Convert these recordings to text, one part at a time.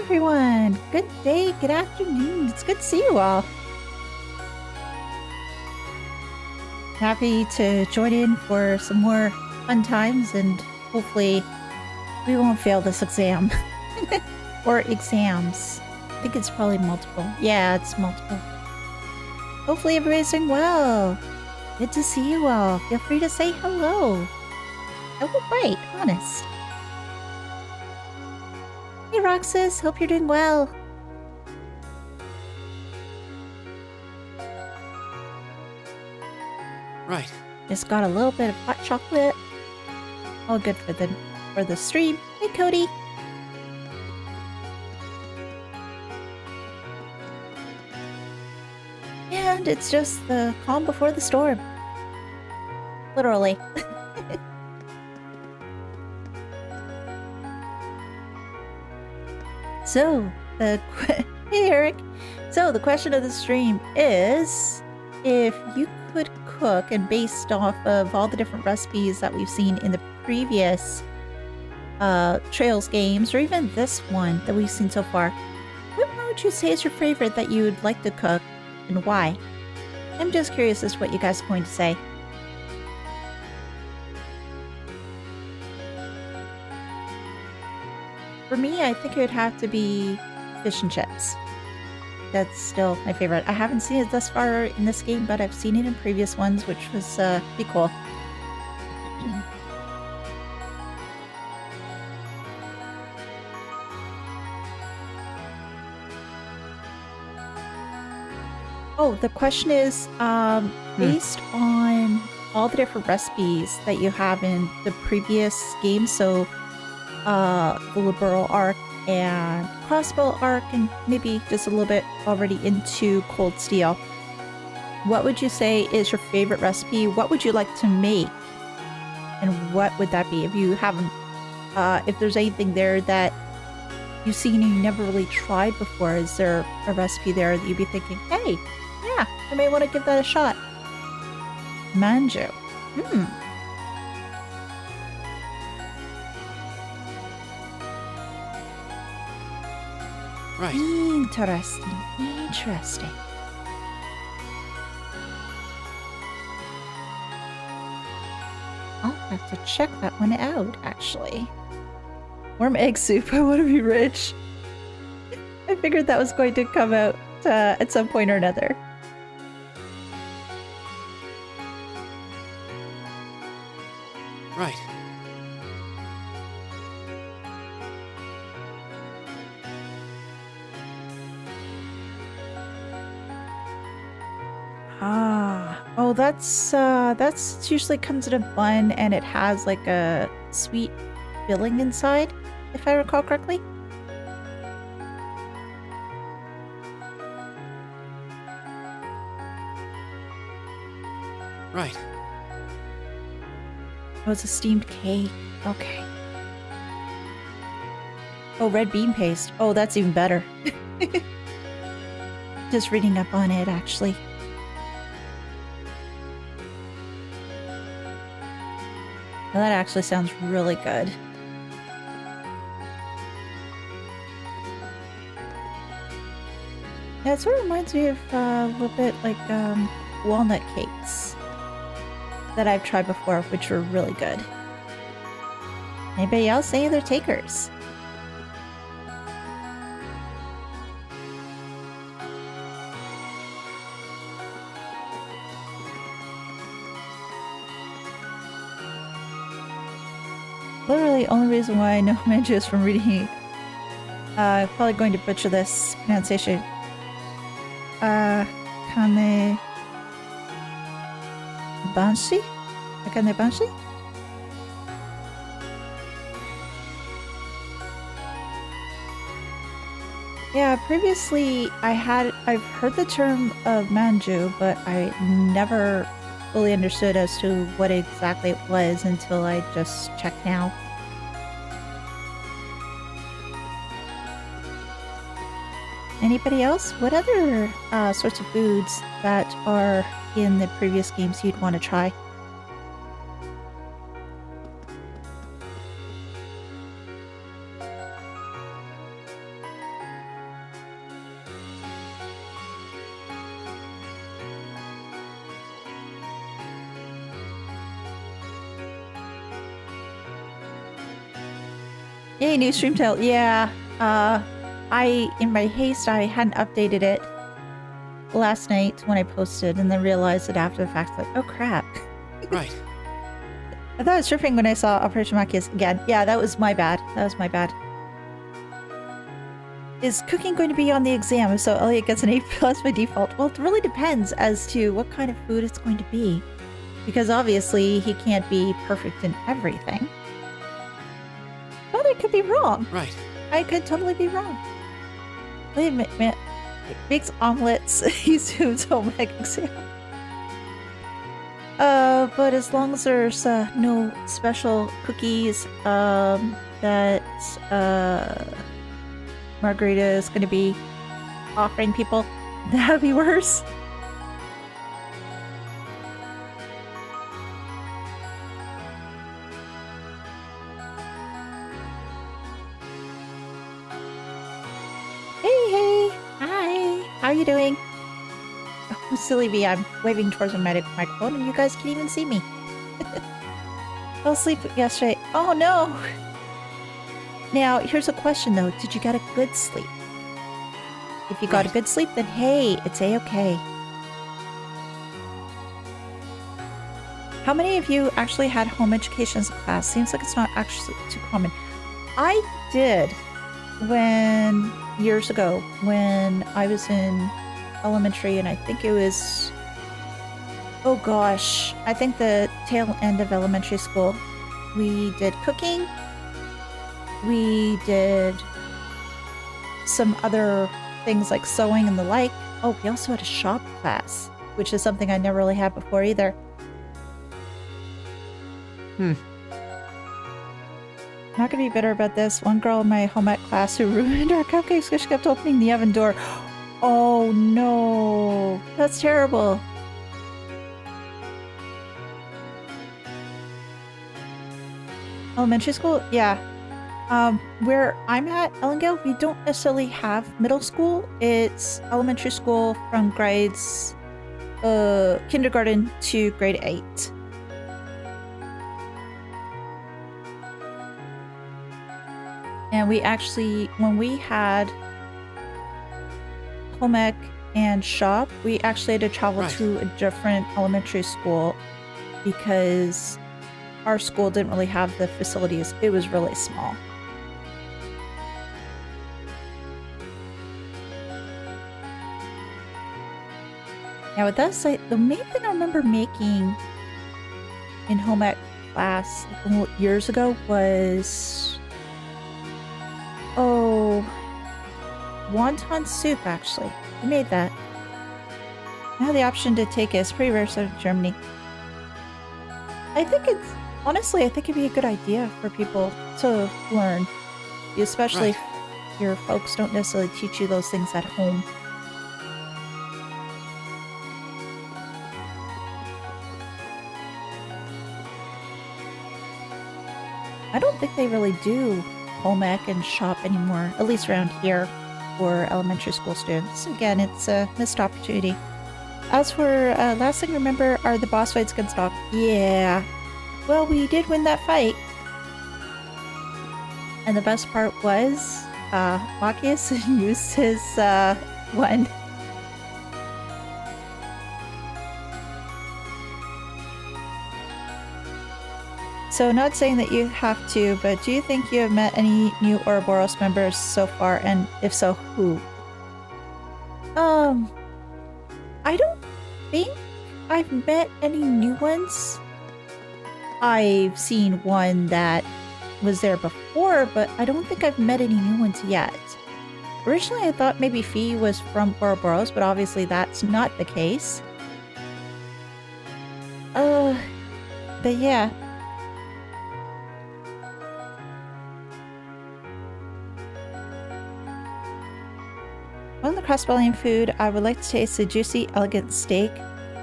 everyone! Good day, good afternoon. It's good to see you all. Happy to join in for some more fun times, and hopefully we won't fail this exam. Or exams. I think it's probably multiple. Yeah, it's multiple. Hopefully everybody's doing well. Good to see you all. Feel free to say hello. Oh, right, honest. Hey, Roxas. Hope you're doing well. Right. Just got a little bit of hot chocolate. All good for the stream. Hey, Cody. And it's just the calm before the storm. Literally. So, hey, Eric. So, the question of the stream is, if you could cook, and based off of all the different recipes that we've seen in the previous Trails games, or even this one that we've seen so far, what would you say is your favorite that you would like to cook, and why? I'm just curious as to what you guys are going to say. For me, I think it would have to be fish and chips. That's still my favorite. I haven't seen it thus far in this game, but I've seen it in previous ones, which was pretty cool. Oh, the question is, based on all the different recipes that you have in the previous game, so the liberal arc and crossbow arc, and maybe just a little bit already into cold steel, what would you say is your favorite recipe? What would you like to make? And what would that be? If you haven't, if there's anything there that you've seen and you never really tried before, is there a recipe there that you'd be thinking, hey, yeah, I may want to give that a shot? Manju. Right. Interesting. Interesting. I'll have to check that one out, actually. Warm egg soup. I want to be rich. I figured that was going to come out at some point or another. Right. Oh, that's usually comes in a bun, and it has like a sweet filling inside, if I recall correctly. Right. Oh, it's a steamed cake. Okay. Oh, red bean paste. Oh, that's even better. Just reading up on it, actually. Well, that actually sounds really good. Yeah, it sort of reminds me of a little bit like walnut cakes that I've tried before, which were really good. Anybody else? Any other takers? Literally, only reason why I know Manju is from reading. Probably going to butcher this pronunciation. Kane Banshi? Kane Banshi? Yeah, previously I've heard the term of Manju, but I never fully understood as to what exactly it was until I just checked now. Anybody else? What other sorts of foods that are in the previous games you'd want to try? Hey, new stream title. Yeah. In my haste, I hadn't updated it last night when I posted, and then realized it after the fact, like, oh crap. Right. I thought it was tripping when I saw Operation Machias again. Yeah, that was my bad. Is cooking going to be on the exam? If so, Elliot gets an A+ by default. Well, it really depends as to what kind of food it's going to be. Because obviously, he can't be perfect in everything. But I could be wrong. Right. I could totally be wrong. Wait a minute. Makes omelets. He zooms home exam. But as long as there's no special cookies that Margarita is going to be offering people, that would be worse. Hey, hi, how are you doing? Oh, silly me, I'm waving towards my microphone and you guys can't even see me. Fell asleep yesterday. Oh no! Now, here's a question though. Did you get a good sleep? If you got a good sleep, then hey, it's a-okay. How many of you actually had home education as a class? Seems like it's not actually too common. I did years ago when I was in elementary, and I think it was, oh gosh, I think the tail end of elementary school. We did cooking. We did some other things like sewing and the like. Oh, we also had a shop class, which is something I never really had before either. Not gonna be bitter about this. One girl in my home ec class who ruined our cupcakes because she kept opening the oven door. Oh no, that's terrible. Elementary school? Yeah. Where I'm at, Ellendale, we don't necessarily have middle school. It's elementary school from grades kindergarten to grade 8. And we actually, when we had home ec and shop, we actually had to travel to a different elementary school because our school didn't really have the facilities. It was really small. Now with that said, the main thing I remember making in home ec class years ago was, wonton soup, actually. We made that. Now the option to take it is pretty rare in Germany. I think it'd be a good idea for people to learn. Especially if your folks don't necessarily teach you those things at home. I don't think they really do home ec and shop anymore, at least around here for elementary school students. Again, it's a missed opportunity. As for last thing to remember are the boss fights against Doc. Yeah. Well, we did win that fight. And the best part was Machias used his one. So not saying that you have to, but do you think you have met any new Ouroboros members so far? And if so, who? I don't think I've met any new ones. I've seen one that was there before, but I don't think I've met any new ones yet. Originally, I thought maybe Fee was from Ouroboros, but obviously that's not the case. But yeah. One of the cross-bellying food, I would like to taste the juicy, elegant steak,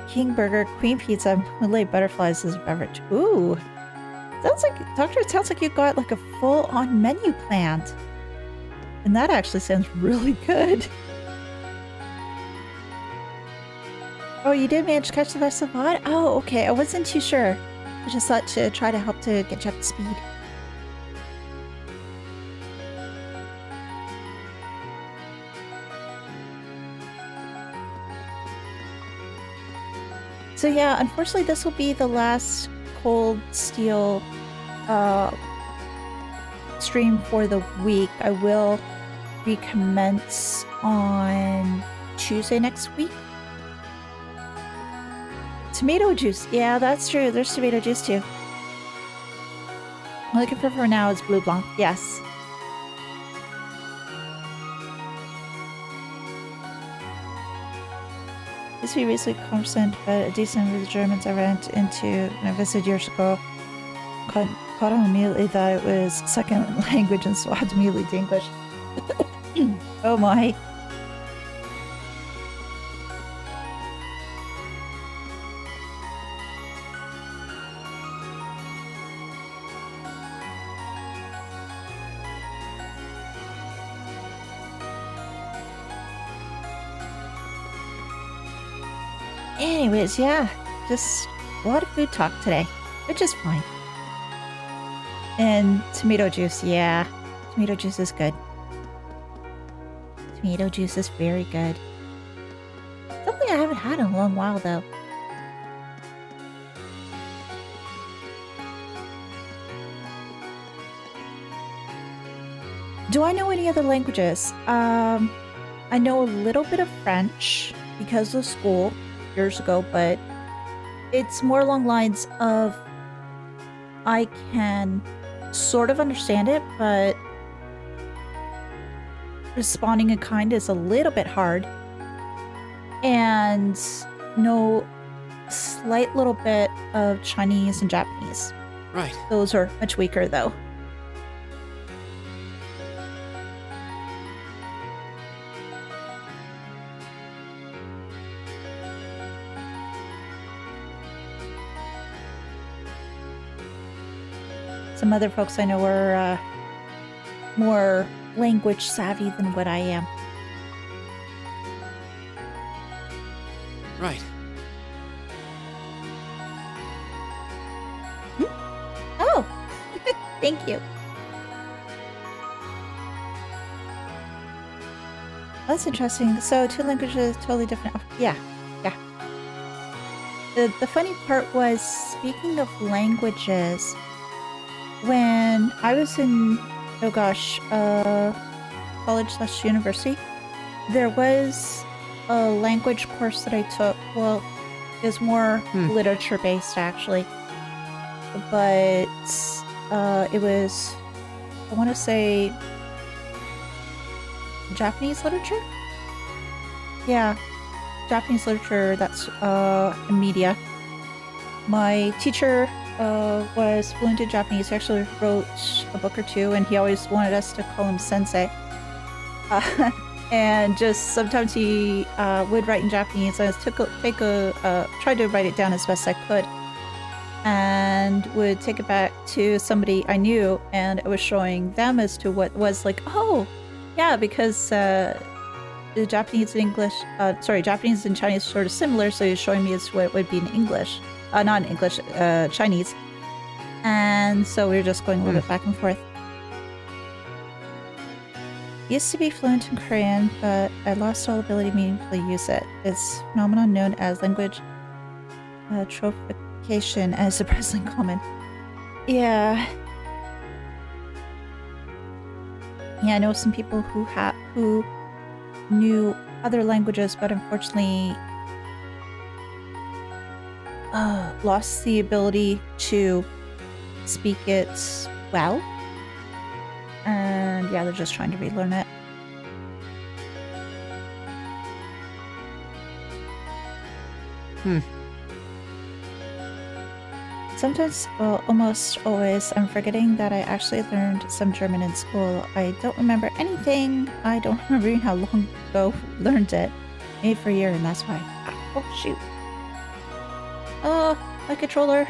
king burger, queen pizza, and moonlight butterflies as a beverage. Ooh. Sounds like, Doctor, it sounds like you got like a full-on menu planned. And that actually sounds really good. Oh, you did manage to catch the rest of the VOD? Oh, okay. I wasn't too sure. I just thought to try to help to get you up to speed. So yeah, unfortunately this will be the last Cold Steel stream for the week. I will recommence on Tuesday next week. Tomato juice. Yeah, that's true. There's tomato juice too. All I can prefer now is Blue Blanc. Yes. This we recently conversant, but a decent with the Germans I ran into when I visited years ago. Caught on immediately that it was second language and swapped immediately to English. Oh my. Anyways, yeah, just a lot of food talk today, which is fine. And tomato juice, yeah. Tomato juice is good. Tomato juice is very good. Something I haven't had in a long while, though. Do I know any other languages? I know a little bit of French because of school years ago, but it's more along lines of I can sort of understand it, but responding in kind is a little bit hard. And know slight little bit of Chinese and Japanese. Right. Those are much weaker though. Some other folks I know are more language savvy than what I am. Right. Oh, thank you. That's interesting. So 2 languages, totally different. Yeah. The funny part was, speaking of languages, when I was in, college/university, there was a language course that I took. Well, it was more literature based actually, but it was, I want to say, Japanese literature. Yeah, Japanese literature. That's in media. My teacher was fluent in Japanese. He actually wrote a book or 2, and he always wanted us to call him sensei. And just sometimes he would write in Japanese. I tried to write it down as best I could, and would take it back to somebody I knew, and it was showing them as to what was like. Oh, yeah, because the Japanese and English, Japanese and Chinese are sort of similar. So he's showing me as what it would be in English. Not in English, Chinese. And so we were just going a little bit back and forth. Used to be fluent in Korean, but I lost all ability to meaningfully use it. It's a phenomenon known as language atrophication, and is surprisingly common. Yeah. Yeah, I know some people who knew other languages, but unfortunately lost the ability to speak it well. And yeah, they're just trying to relearn it. Sometimes, well, almost always, I'm forgetting that I actually learned some German in school. I don't remember anything. I don't remember even how long ago I learned it. Maybe for a year, and that's why. Oh, shoot. Oh, my controller.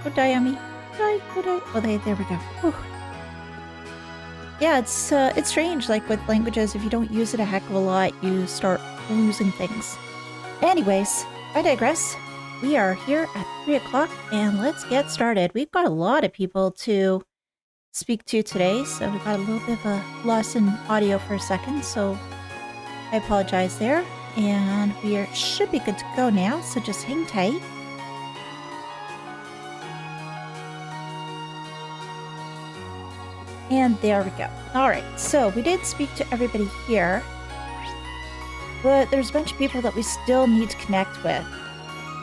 Don't die on me. Don't die. Oh, there we go. Whew. Yeah, it's strange. Like with languages, if you don't use it a heck of a lot, you start losing things. Anyways, I digress. We are here at 3 o'clock, and let's get started. We've got a lot of people to speak to today, so we got a little bit of a loss in audio for a second, so I apologize there. And we should be good to go now, so just hang tight. And there we go. All right, so we did speak to everybody here, but there's a bunch of people that we still need to connect with.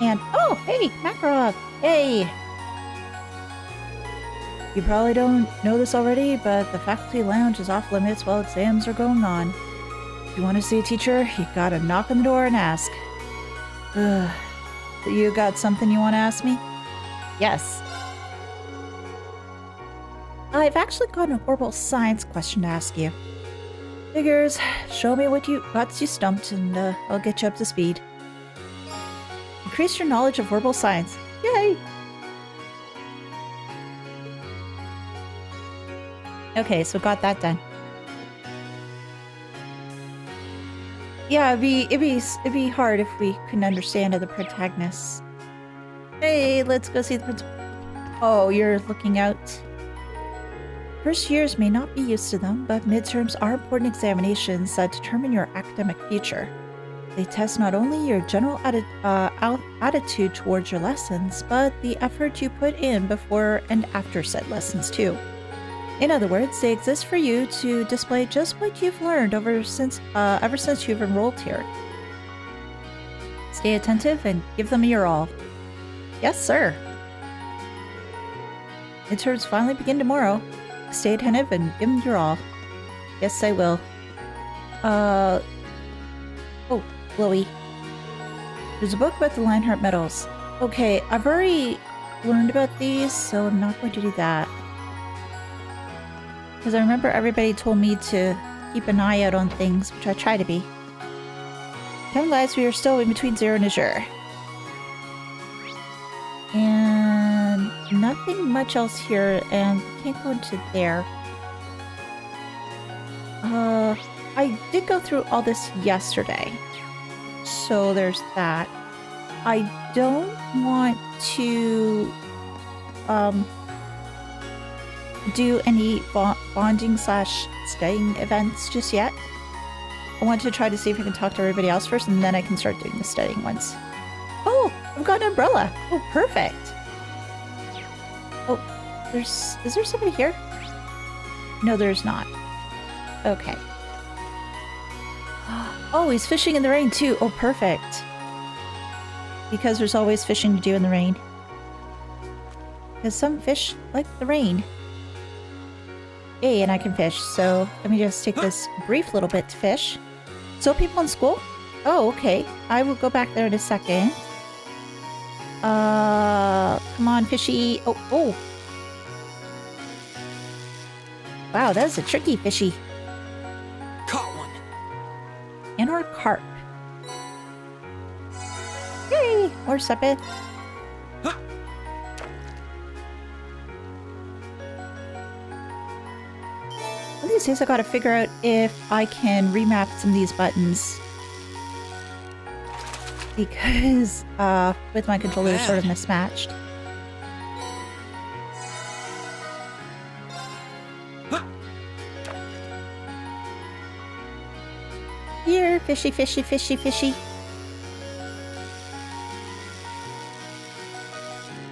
And, oh, hey, Makarov, hey! You probably don't know this already, but the faculty lounge is off limits while exams are going on. If you want to see a teacher, you gotta knock on the door and ask. You got something you want to ask me? Yes. I've actually got an horrible science question to ask you. Figures, show me what you stumped and I'll get you up to speed. Increase your knowledge of horrible science. Yay! Okay, so got that done. Yeah, it'd be hard if we couldn't understand other protagonists. Hey, let's go see the principal. Oh, you're looking out. First years may not be used to them, but midterms are important examinations that determine your academic future. They test not only your general attitude towards your lessons, but the effort you put in before and after said lessons too. In other words, they exist for you to display just what you've learned ever since you've enrolled here. Stay attentive and give them your all. Yes, sir. Midterms finally begin tomorrow. Stay attentive and give them your all. Yes, I will. Oh, Chloe. There's a book about the Lionheart medals. Okay, I've already learned about these, so I'm not going to do that. Because I remember everybody told me to keep an eye out on things, which I try to be. Time lies, we are still in between 0 and Azure. And nothing much else here, and can't go into there. I did go through all this yesterday. So there's that. I don't want to do any bonding / studying events just yet. I want to try to see if I can talk to everybody else first, and then I can start doing the studying ones. Oh, I've got an umbrella. Oh, perfect. Oh, is there somebody here? No, there's not. Okay. Oh, he's fishing in the rain too. Oh, perfect. Because there's always fishing to do in the rain. Because some fish like the rain. Yay, and I can fish. So let me just take this brief little bit to fish. So people in school? Oh, okay. I will go back there in a second. Come on, fishy. Oh. Wow, that is a tricky fishy. Caught one. And or carp. Yay! Or sepet. Huh. One of these days I gotta figure out if I can remap some of these buttons. Because, with my controller they're sort of mismatched. Here, fishy, fishy, fishy, fishy.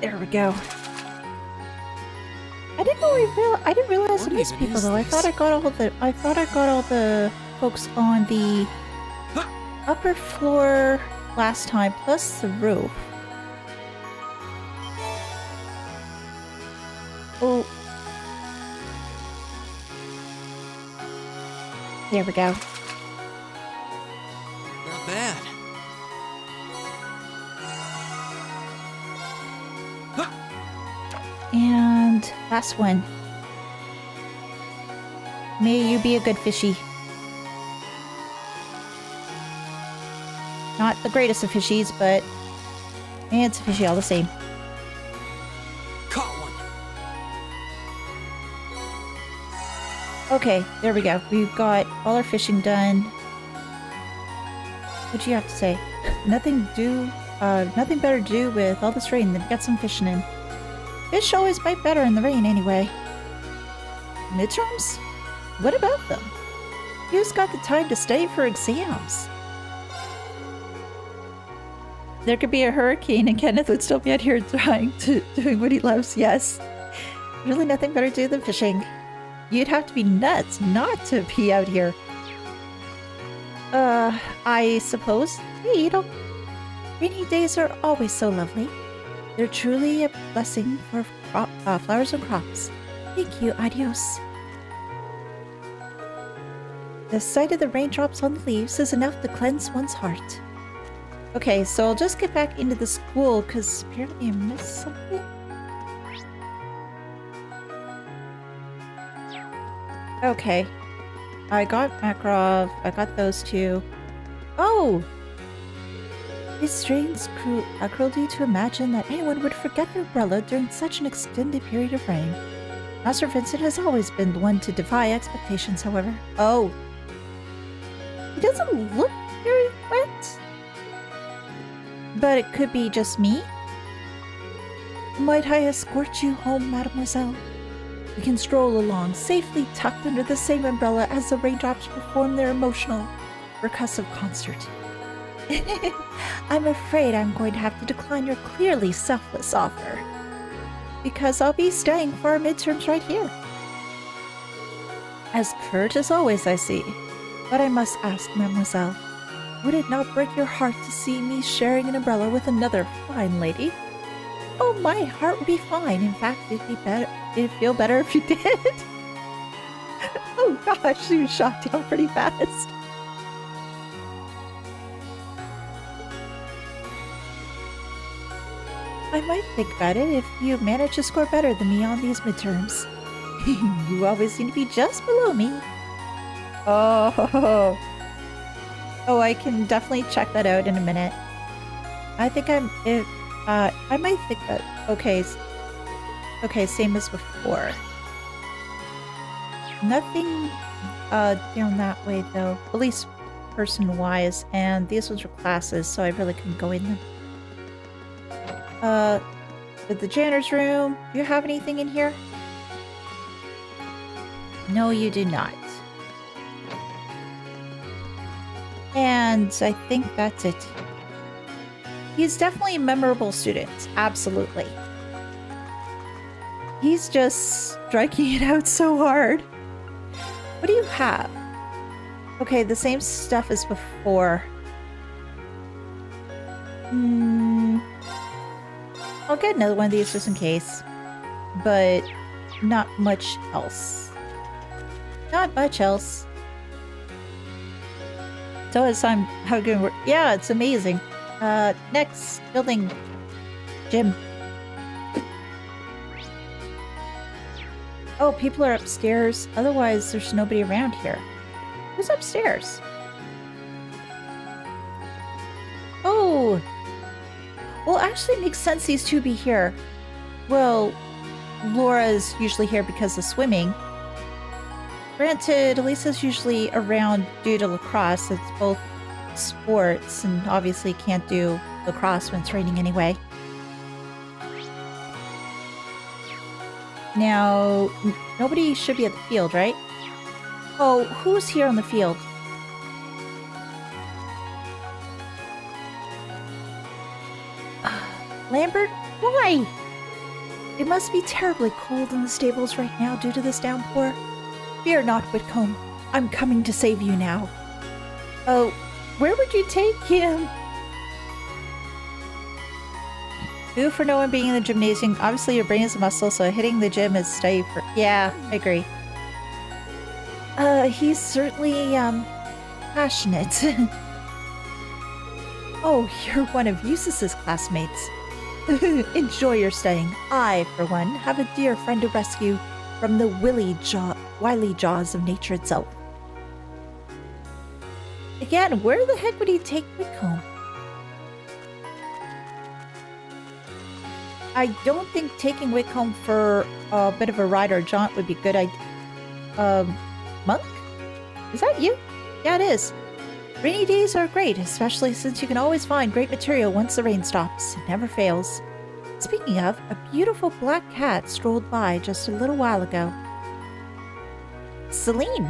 There we go. I didn't realize I missed people though. I thought I got all the folks on the upper floor last time, plus the roof. Oh. There we go. Not bad. And last one. May you be a good fishy. Not the greatest of fishies, but it's a fishy all the same. Caught one. Okay, there we go. We've got all our fishing done. What'd you have to say? Nothing better to do with all this rain than get some fishing in. Fish always bite better in the rain anyway. Midterms? What about them? Who's got the time to study for exams? There could be a hurricane and Kenneth would still be out here doing what he loves, yes. Really nothing better to do than fishing. You'd have to be nuts not to be out here. I suppose. Hey, rainy days are always so lovely. They're truly a blessing for flowers and crops. Thank you, adios. The sight of the raindrops on the leaves is enough to cleanse one's heart. Okay, so I'll just get back into the school because apparently I missed something. Okay. I got Makarov. I got those two. Oh! It strains cruelty to imagine that anyone would forget their umbrella during such an extended period of rain. Master Vincent has always been the one to defy expectations, however. Oh. He doesn't look very wet. But it could be just me. Might I escort you home, mademoiselle? We can stroll along, safely tucked under the same umbrella as the raindrops perform their emotional, percussive concert. I'm afraid I'm going to have to decline your clearly selfless offer. Because I'll be staying for our midterms right here. As curt as always, I see. But I must ask, mademoiselle, would it not break your heart to see me sharing an umbrella with another fine lady? Oh, my heart would be fine. In fact, it'd feel better if you did. Oh gosh, you shot down pretty fast. I might think about it if you manage to score better than me on these midterms. You always seem to be just below me. Oh, I can definitely check that out in a minute. I think I might think that. Okay, same as before. Nothing down that way though, at least person-wise, and these ones were classes, so I really couldn't go in them. The janitor's room. Do you have anything in here? No, you do not. And I think that's it. He's definitely a memorable student. Absolutely. He's just striking it out so hard. What do you have? Okay, the same stuff as before. I'll get another one of these just in case. But not much else. Not much else. So as I'm having work. Yeah, it's amazing. Next building. Gym. Oh, people are upstairs. Otherwise, there's nobody around here. Who's upstairs? Oh! Well, actually, it makes sense these two be here. Well, Laura's usually here because of swimming. Granted, Elisa's usually around due to lacrosse. It's both sports, and obviously can't do lacrosse when it's raining anyway. Now, nobody should be at the field, right? Oh, who's here on the field? Lambert? Why? It must be terribly cold in the stables right now due to this downpour. Fear not, Whitcomb. I'm coming to save you now. Oh, where would you take him? Boo for no one being in the gymnasium. Obviously, your brain is a muscle, so hitting the gym is study for. Yeah, I agree. He's certainly, passionate. Oh, you're one of Eustace's classmates. Enjoy your studying. I, for one, have a dear friend to rescue from the wily jaws of nature itself. Again, where the heck would he take Whitcomb? I don't think taking Whitcomb for a bit of a ride or a jaunt would be good. Monk? Is that you? Yeah, it is. Rainy days are great, especially since you can always find great material once the rain stops. It never fails. Speaking of, a beautiful black cat strolled by just a little while ago. Celine!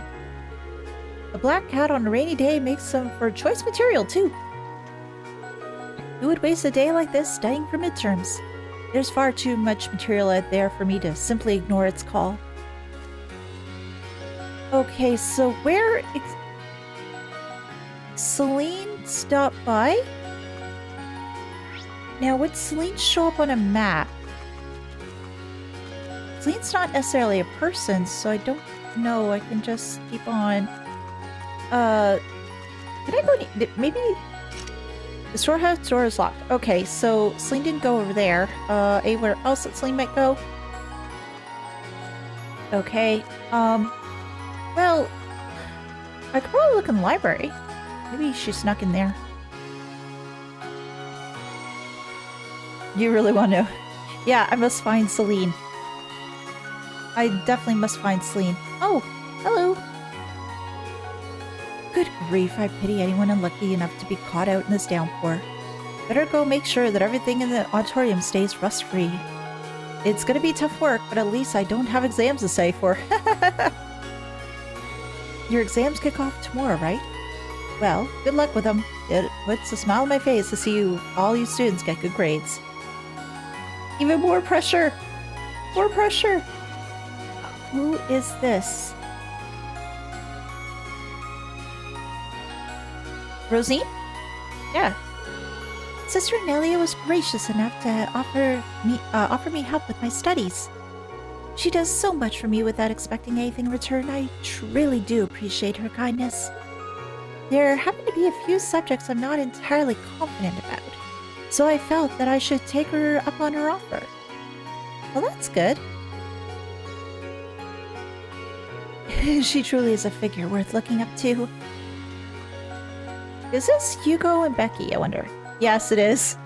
A black cat on a rainy day makes some for choice material, too. Who would waste a day like this studying for midterms? There's far too much material out there for me to simply ignore its call. Okay, so where... Celine stopped by? Now, would Celine show up on a map? Celine's not necessarily a person, so I don't know. I can just keep on. Can I go? Maybe the storehouse door is locked. Okay, so Celine didn't go over there. Anywhere else that Celine might go? Okay. Well, I could probably look in the library. Maybe she snuck in there. You really want to know? Yeah, I must find Celine. I definitely must find Celine. Oh, hello. Good grief, I pity anyone unlucky enough to be caught out in this downpour. Better go make sure that everything in the auditorium stays rust-free. It's gonna be tough work, but at least I don't have exams to study for. Your exams kick off tomorrow, right? Well, good luck with them. It puts a smile on my face to see all you students get good grades. Even more pressure! More pressure! Who is this? Rosine? Yeah. Sister Nelia was gracious enough to offer me help with my studies. She does so much for me without expecting anything in return. I truly do appreciate her kindness. There happen to be a few subjects I'm not entirely confident about, so I felt that I should take her up on her offer. Well, that's good. She truly is a figure worth looking up to. Is this Hugo and Becky, I wonder? Yes, it is.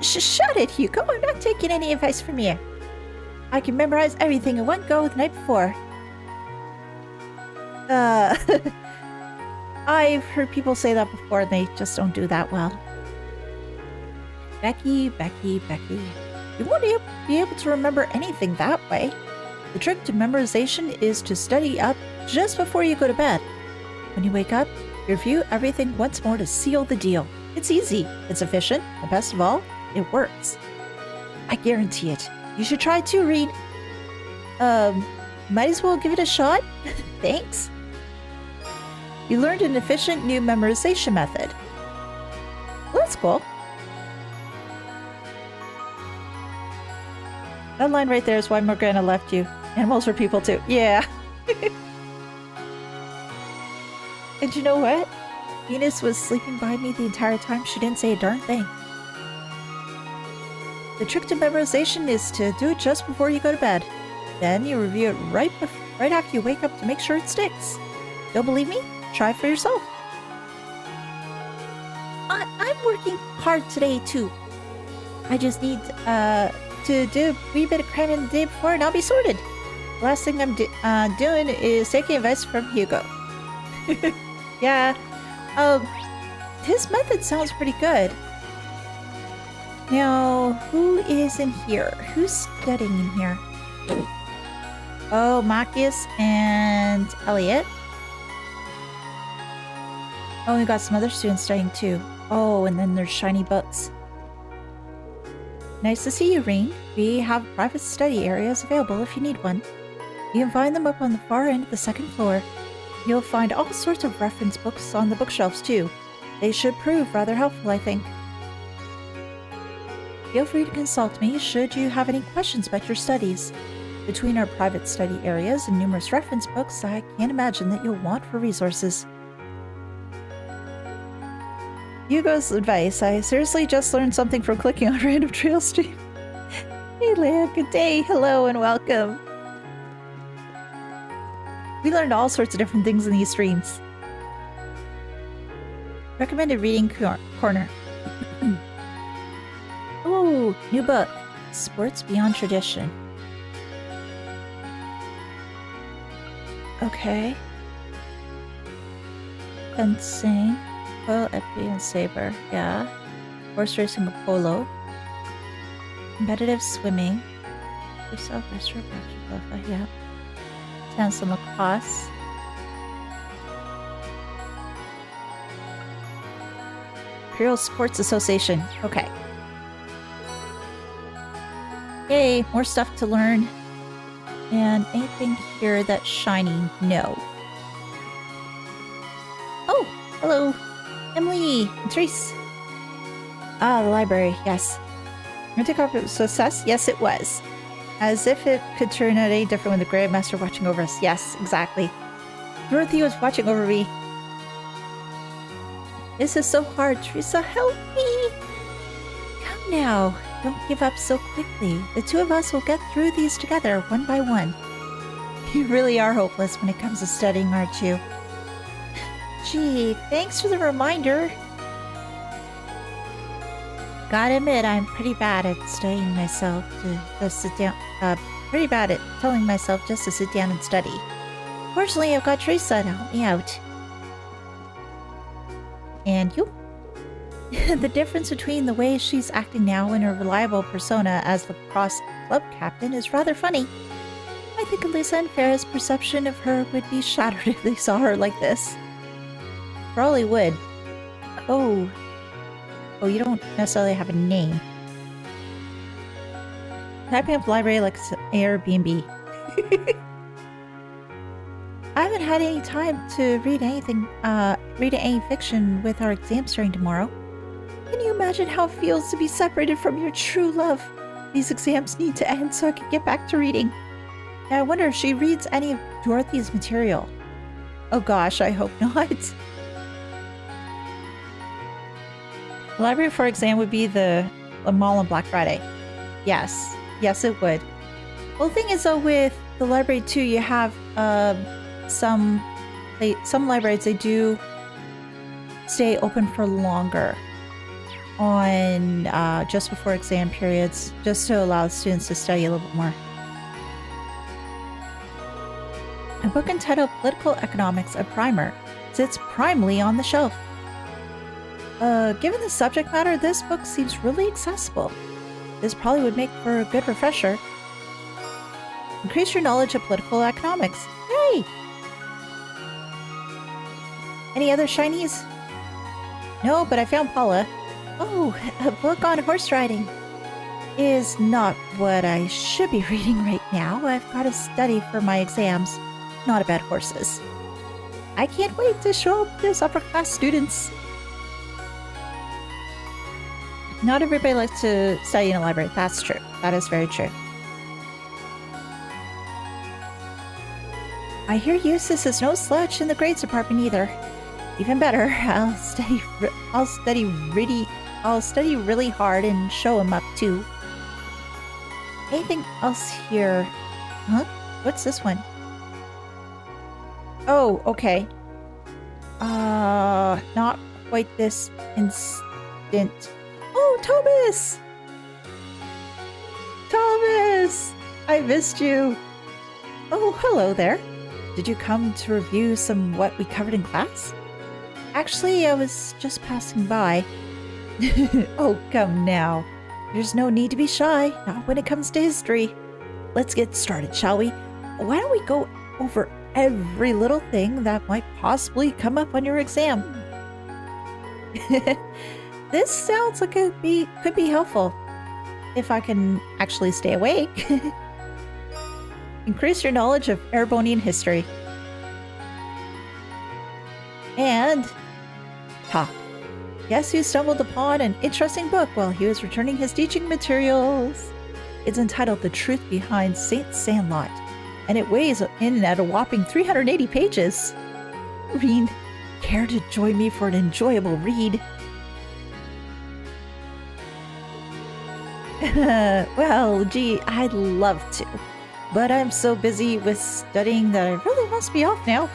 Shut it, Hugo. I'm not taking any advice from you. I can memorize everything in one go the night before. I've heard people say that before and they just don't do that well. Becky. You won't be able to remember anything that way. The trick to memorization is to study up just before you go to bed. When you wake up, review everything once more to seal the deal. It's easy, it's efficient, and best of all, it works. I guarantee it. You should try too, Reed. Might as well give it a shot. Thanks. You learned an efficient new memorization method. Well, that's cool. That line right there is why Morgana left you. Animals are people too. Yeah. And you know what? Venus was sleeping by me the entire time. She didn't say a darn thing. The trick to memorization is to do it just before you go to bed. Then you review it right after you wake up to make sure it sticks. Don't believe me? Try it for yourself. I'm working hard today too. I just need to do a wee bit of cramming the day before and I'll be sorted. The last thing I'm doing is taking advice from Hugo. Yeah. His method sounds pretty good. Now, who is in here? Who's studying in here? Oh, Marcus and Elliot. Oh, we got some other students studying too. Oh, and then there's shiny books. Nice to see you, Reen. We have private study areas available if you need one. You can find them up on the far end of the second floor. You'll find all sorts of reference books on the bookshelves too. They should prove rather helpful, I think. Feel free to consult me should you have any questions about your studies. Between our private study areas and numerous reference books, I can't imagine that you'll want for resources. Hugo's advice. I seriously just learned something from clicking on random trail stream. Hey Leah, good day, hello and welcome. We learned all sorts of different things in these streams. Recommended reading corner. Ooh, new book. Sports Beyond Tradition. Okay. Fencing. Polo, épée, and saber. Yeah. Horse racing and polo. Competitive swimming. Yourself, yeah. Tennis and lacrosse. Imperial Sports Association. Okay. Yay, more stuff to learn. And anything here that's shiny? No. Oh, hello. Emily and Therese. Ah, the library, yes. I take off it was a success? Yes, it was. As if it could turn out any different when the Grey Master watching over us. Yes, exactly. Dorothy was watching over me. This is so hard. Teresa, help me. Come now. Don't give up so quickly. The two of us will get through these together, one by one. You really are hopeless when it comes to studying, aren't you? Gee, thanks for the reminder. Gotta admit, I'm pretty bad at studying myself to just sit down. Pretty bad at telling myself just to sit down and study. Fortunately, I've got Teresa to help me out. And you? The difference between the way she's acting now and her reliable persona as lacrosse club captain is rather funny. I think Elisa and Farah's perception of her would be shattered if they saw her like this. Probably would. Oh, you don't necessarily have a name. Typing up library like it's Airbnb. I haven't had any time to read any fiction with our exams starting tomorrow. Can you imagine how it feels to be separated from your true love? These exams need to end so I can get back to reading. And I wonder if she reads any of Dorothy's material. Oh gosh, I hope not. The library for exam would be the mall on Black Friday. Yes, it would. Well, the thing is though, with the library too, you have some libraries, they do stay open for longer on just before exam periods, just to allow students to study a little bit more. A book entitled Political Economics, a Primer, sits primely on the shelf. Given the subject matter, this book seems really accessible. This probably would make for a good refresher. Increase your knowledge of political economics. Hey! Any other shinies? No, but I found Paula. Oh, a book on horse riding. Is not what I should be reading right now. I've got to study for my exams, not about horses. I can't wait to show up those upper class students. Not everybody likes to study in a library. That's true. That is very true. I hear Eustace is no slouch in the grades department either. Even better, I'll study really hard and show him up too. Anything else here? Huh? What's this one? Oh, okay. Not quite this instant. Oh, Thomas! Thomas! I missed you. Oh, hello there. Did you come to review what we covered in class? Actually, I was just passing by. Oh, come now. There's no need to be shy, not when it comes to history. Let's get started, shall we? Why don't we go over every little thing that might possibly come up on your exam? This sounds like it could be helpful. If I can actually stay awake. Increase your knowledge of Erebonian history. And... Guess who stumbled upon an interesting book while he was returning his teaching materials? It's entitled The Truth Behind Saint Sandlot, and it weighs in at a whopping 380 pages. Read, care to join me for an enjoyable read? Well, gee, I'd love to, but I'm so busy with studying that I really must be off now.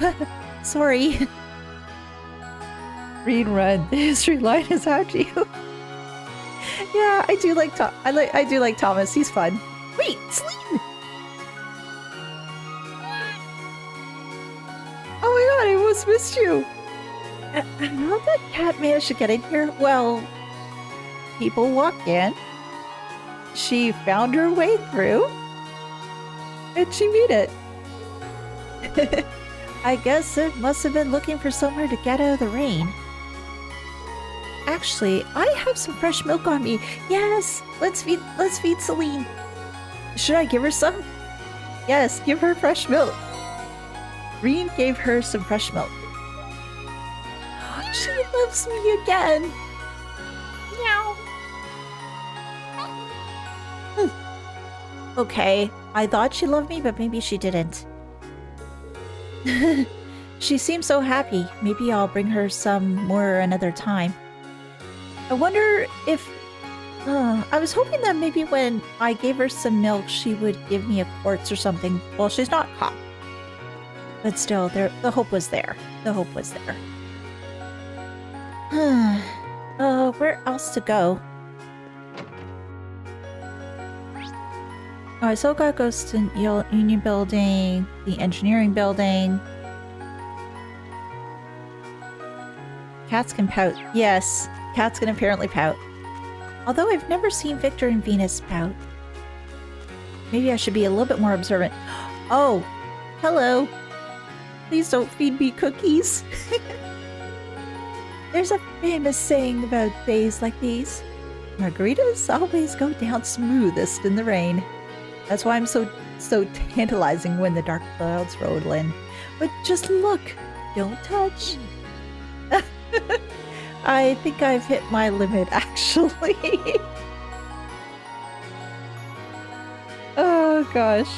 Sorry. Read, run. The history line is after you. Yeah, I do like I do like Thomas. He's fun. Wait, Celine! Oh my god, I almost missed you. How did that cat manage to get in here? Well, people walked in. She found her way through, and she beat it. I guess it must have been looking for somewhere to get out of the rain. Actually, I have some fresh milk on me. Yes, let's feed Celine. Should I give her some? Yes, give her fresh milk. Reen gave her some fresh milk. She loves me again. Meow. Okay, I thought she loved me, but maybe she didn't. She seems so happy. Maybe I'll bring her some more another time. I wonder if... I was hoping that maybe when I gave her some milk, she would give me a quartz or something. Well, she's not caught. But still, the hope was there. The hope was there. Where else to go? Oh, I still gotta go to Union Building, the Engineering Building. Cats can pout. Yes, cats can apparently pout. Although I've never seen Victor and Venus pout. Maybe I should be a little bit more observant. Oh, hello. Please don't feed me cookies. There's a famous saying about days like these. Margaritas always go down smoothest in the rain. That's why I'm so tantalizing when the dark clouds roll in. But just look, don't touch. I think I've hit my limit, actually. Oh, gosh.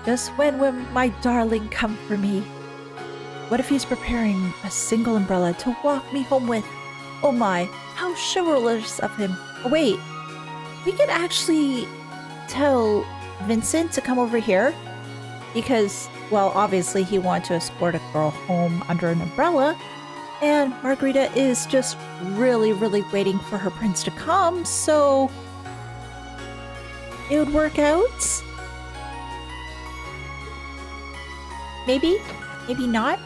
Just when will my darling come for me? What if he's preparing a single umbrella to walk me home with? Oh my, how chivalrous of him. Oh wait, we could actually tell Vincent to come over here because, well, obviously he wanted to escort a girl home under an umbrella, and Margarita is just really, really waiting for her prince to come, so it would work out. Maybe, maybe not.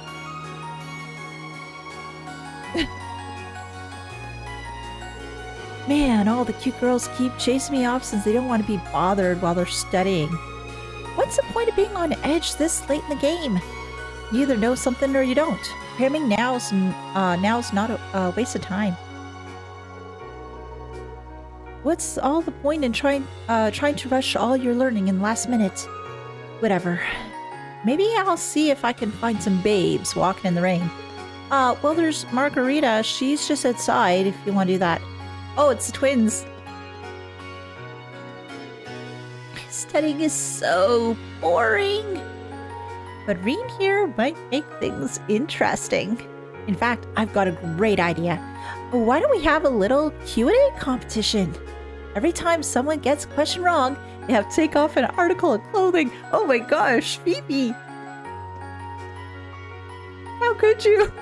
Man, all the cute girls keep chasing me off since they don't want to be bothered while they're studying. What's the point of being on edge this late in the game? You either know something or you don't. Cramming now's not a waste of time. What's all the point in trying to rush all your learning in the last minute? Whatever. Maybe I'll see if I can find some babes walking in the rain. Well, there's Margarita. She's just outside if you want to do that. Oh, it's the twins. Studying is so boring. But Reen here might make things interesting. In fact, I've got a great idea. Why don't we have a little Q&A competition? Every time someone gets a question wrong, they have to take off an article of clothing. Oh my gosh, Phoebe! How could you?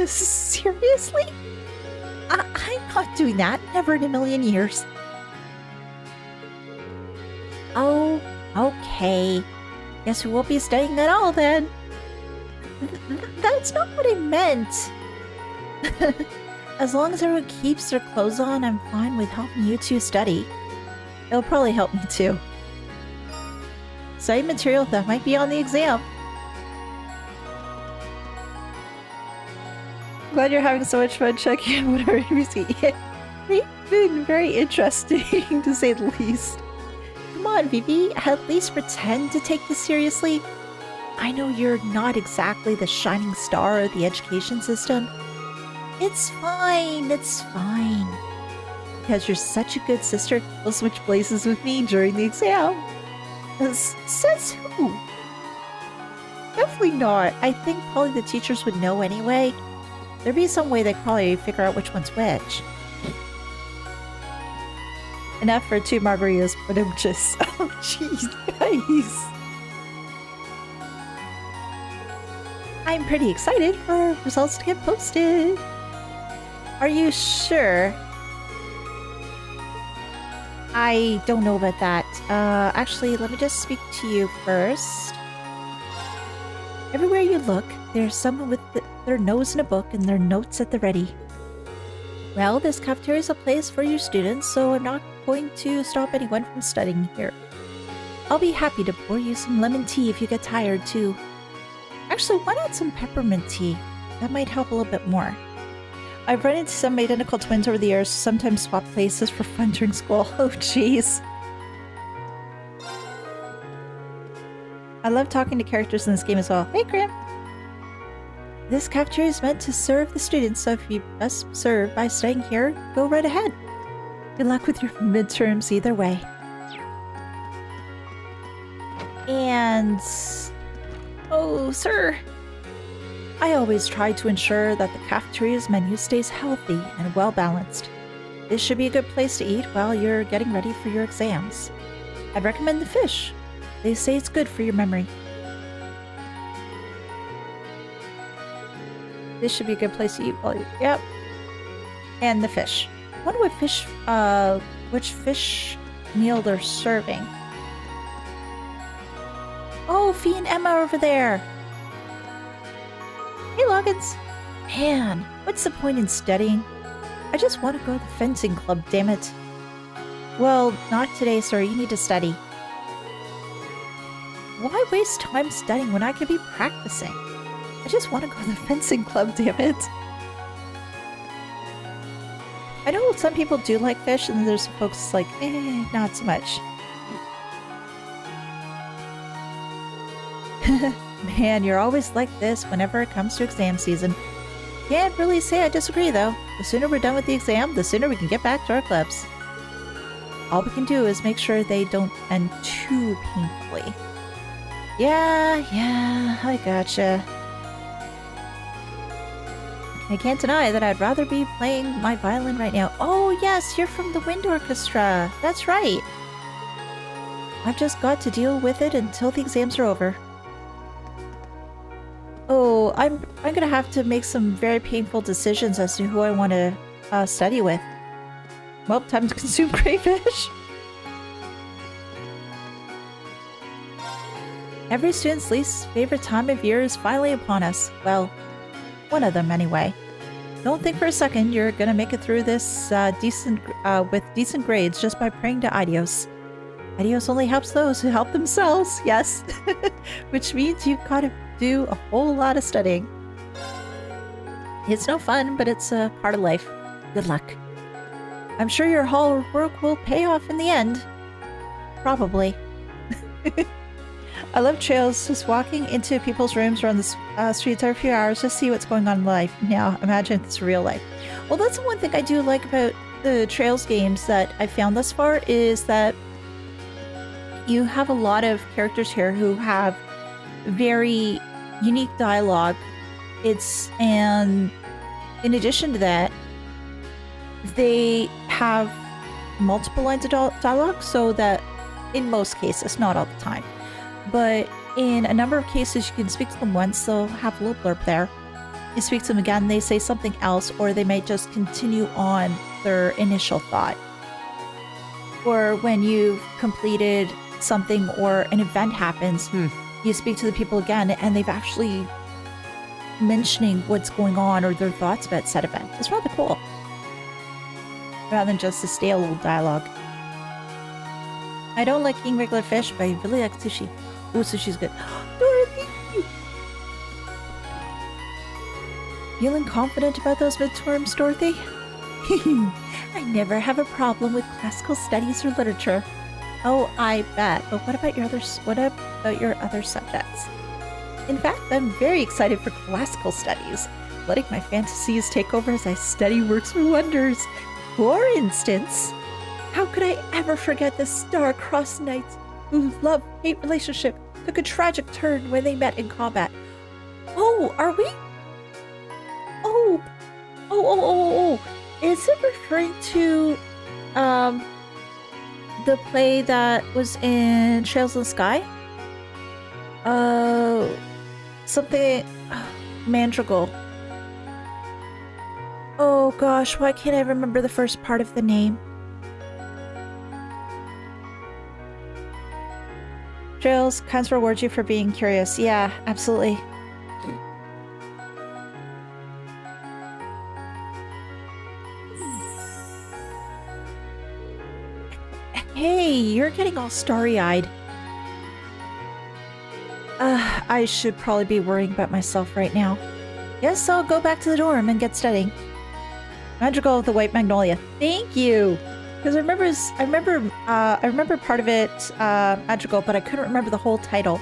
Seriously? I'm not doing that. Never in a million years. Oh, okay. Guess we won't be studying at all then. That's not what I meant. As long as everyone keeps their clothes on, I'm fine with helping you two study. It'll probably help me too. Study material that might be on the exam. Glad you're having so much fun checking out whatever you see. They've been very interesting, to say the least. Come on, Vivi, at least pretend to take this seriously. I know you're not exactly the shining star of the education system. It's fine, it's fine. Because you're such a good sister, you'll switch places with me during the exam. Says who? Definitely not. I think probably the teachers would know anyway. There'd be some way they'd probably figure out which one's which. Enough for 2 margaritas, but I'm just... Oh, jeez, guys. I'm pretty excited for results to get posted. Are you sure? I don't know about that. Actually, let me just speak to you first. Everywhere you look, there's someone with their nose in a book and their notes at the ready. Well, this cafeteria is a place for your students, so I'm not going to stop anyone from studying here. I'll be happy to pour you some lemon tea if you get tired, too. Actually, why not some peppermint tea? That might help a little bit more. I've run into some identical twins over the years, sometimes swap places for fun during school. Oh, jeez. I love talking to characters in this game as well. Hey, Grim. This cafeteria is meant to serve the students, so if you best serve by staying here, go right ahead. Good luck with your midterms either way. And... oh, sir. I always try to ensure that the cafeteria's menu stays healthy and well-balanced. This should be a good place to eat while you're getting ready for your exams. I'd recommend the fish. They say it's good for your memory. This should be a good place to eat while you... yep. And the fish. I wonder which fish meal they're serving. Oh, Fee and Emma over there. Hey, Loggins. Man, what's the point in studying? I just want to go to the fencing club, damn it. Well, not today, sir. You need to study. Why waste time studying when I could be practicing? I just want to go to the fencing club, damn it. I know some people do like fish, and there's folks like, not so much. Man, you're always like this whenever it comes to exam season. Can't really say I disagree, though. The sooner we're done with the exam, the sooner we can get back to our clubs. All we can do is make sure they don't end too painfully. Yeah, I gotcha. I can't deny that I'd rather be playing my violin right now. Oh, yes, you're from the wind orchestra. That's right. I've just got to deal with it until the exams are over. Oh, I'm gonna have to make some very painful decisions as to who I want to study with. Well, time to consume crayfish. Every student's least favorite time of year is finally upon us. Well, one of them anyway. Don't think for a second you're gonna make it through this with decent grades just by praying to Adios. Adios only helps those who help themselves, yes. Which means you've got to do a whole lot of studying. It's no fun, but it's a part of life. Good luck. I'm sure your hard work will pay off in the end. Probably. I love trails, just walking into people's rooms or on the streets every few hours to see what's going on in life. Now, imagine it's real life. Well, that's the one thing I do like about the Trails games that I found thus far is that you have a lot of characters here who have very unique dialogue. And in addition to that, they have multiple lines of dialogue, so that in most cases, not all the time, but in a number of cases you can speak to them once, they'll have a little blurb there. You speak to them again, they say something else, or they might just continue on their initial thought. Or when you've completed something or an event happens, you speak to the people again and they've actually mentioning what's going on or their thoughts about said event. It's rather cool. Rather than just the stale old dialogue. I don't like eating regular fish, but I really like sushi. Ooh, sushi's good. Dorothy! Feeling confident about those midterms, Dorothy? I never have a problem with classical studies or literature. Oh, I bet. But what about your other subjects? In fact, I'm very excited for classical studies. Letting my fantasies take over as I study works of wonders. For instance, how could I ever forget the star-crossed knights whose love-hate relationship took a tragic turn when they met in combat? Oh, are we? Oh. Is it referring to, the play that was in Trails in the Sky? Something... Mandrigal. Oh gosh, why can't I remember the first part of the name? Trails, kinds reward you for being curious. Yeah, absolutely. Hey, you're getting all starry-eyed. I should probably be worrying about myself right now. Guess I'll go back to the dorm and get studying. Magical of the White Magnolia. Thank you. Because I remember part of it magical, but I couldn't remember the whole title.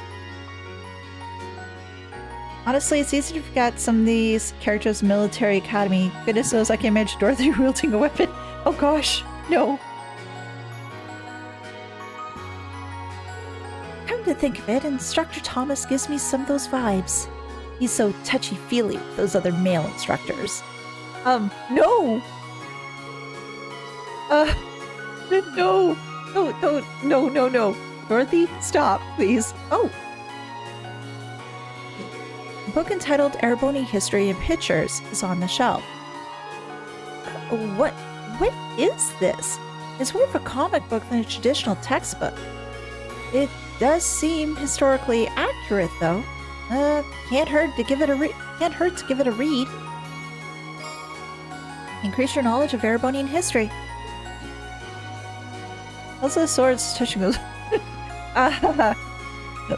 Honestly, it's easy to forget some of these characters' military academy. Goodness knows I can't imagine Dorothy wielding a weapon. Oh gosh, no. Come to think of it, Instructor Thomas gives me some of those vibes. He's so touchy-feely with those other male instructors. No! No! No. Dorothy, stop, please. Oh! A book entitled Erebony History and Pictures is on the shelf. What is this? It's more of a comic book than a traditional textbook. It does seem historically accurate, though. Can't hurt to give it a read. Increase your knowledge of Erebonian history. Also, swords touching those.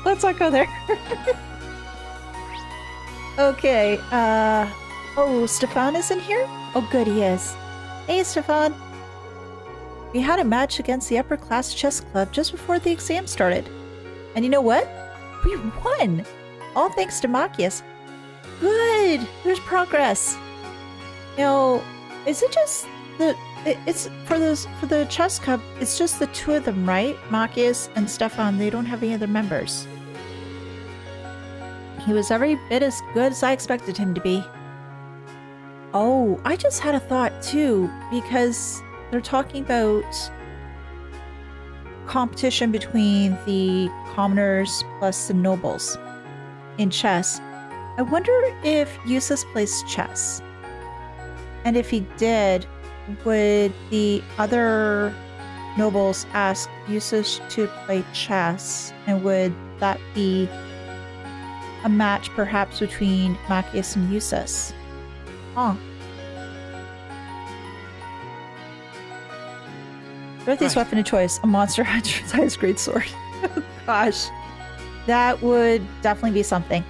Let's not go there. Okay, oh, Stefan is in here? Oh, good, he is. Hey, Stefan. We had a match against the upper class chess club just before the exam started. And you know what? We won! All thanks to Machias. Good! There's progress. You know, is it just it's for the chess club, it's just the two of them, right? Machias and Stefan, they don't have any other members. He was every bit as good as I expected him to be. Oh, I just had a thought too, because they're talking about competition between the commoners plus the nobles in chess. I wonder if Eustace plays chess. And if he did, would the other nobles ask Eustace to play chess? And would that be a match perhaps between Machias and Eustace? Huh. Dorothy's weapon of choice, a monster hunter's highest grade sword. Oh gosh. That would definitely be something.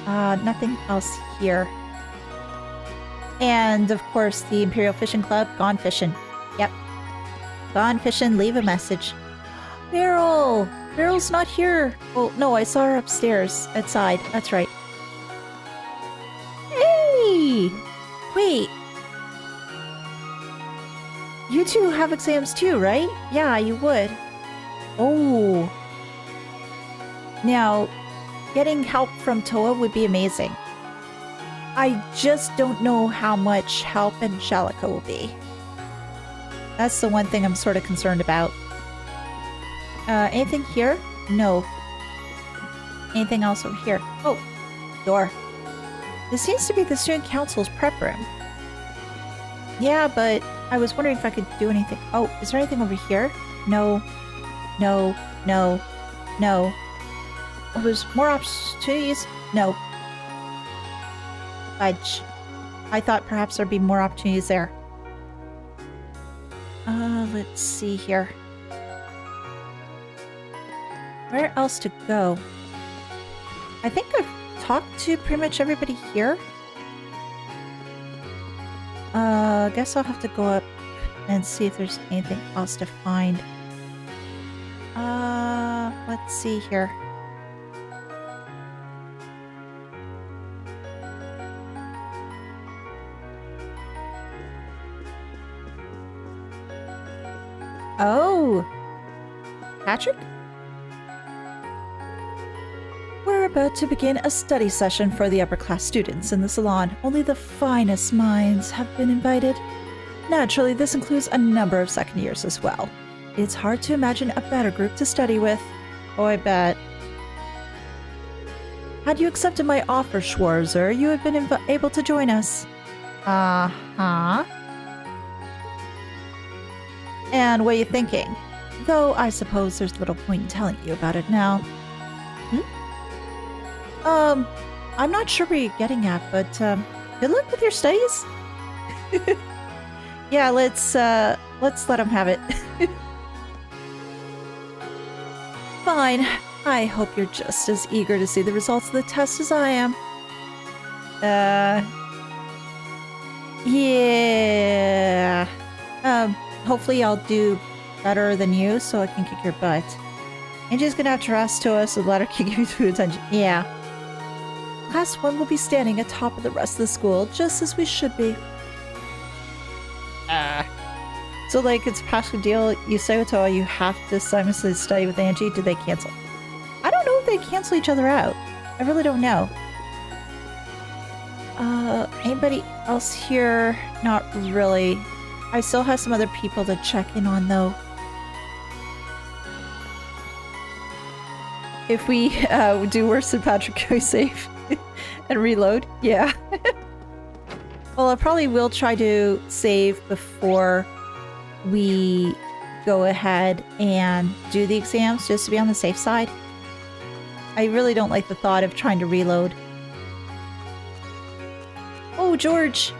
Nothing else here. And of course, the Imperial Fishing Club, gone fishing. Yep. Gone fishing, leave a message. Meryl! Meryl's not here. Well, no, I saw her upstairs, outside. That's right. Hey! Wait. You two have exams too, right? Yeah, you would. Oh. Now, getting help from Toa would be amazing. I just don't know how much help Angelica will be. That's the one thing I'm sort of concerned about. Anything here? No. Anything else over here? Oh, door. This seems to be the student council's prep room. Yeah, but I was wondering if I could do anything. Oh, is there anything over here? No. No. No. No. Oh, there's more opportunities? No. Fudge. I thought perhaps there'd be more opportunities there. Let's see here. Where else to go? I think I've talked to pretty much everybody here. I guess I'll have to go up and see if there's anything else to find. Let's see here. Oh! Patrick? We're about to begin a study session for the upper class students in the salon. Only the finest minds have been invited. Naturally, this includes a number of second years as well. It's hard to imagine a better group to study with. Oh, I bet. Had you accepted my offer, Schwarzer, you would have been able to join us. Uh-huh. And what are you thinking? Though I suppose there's little point in telling you about it now. I'm not sure where you're getting at, but, good luck with your studies. Yeah, let's let him have it. Fine. I hope you're just as eager to see the results of the test as I am. Yeah. Hopefully I'll do better than you so I can kick your butt. Angie's gonna have to rest to us and let her kick you through attention. Yeah. Class 1 will be standing atop of the rest of the school, just as we should be. So, like, it's past the deal. You say with Toa you have to simultaneously study with Angie. Did they cancel? I don't know if they cancel each other out. I really don't know. Anybody else here? Not really. I still have some other people to check in on, though. If we do worse than Patrick, go save and reload. Yeah. Well, I probably will try to save before we go ahead and do the exams, just to be on the safe side. I really don't like the thought of trying to reload. Oh, George!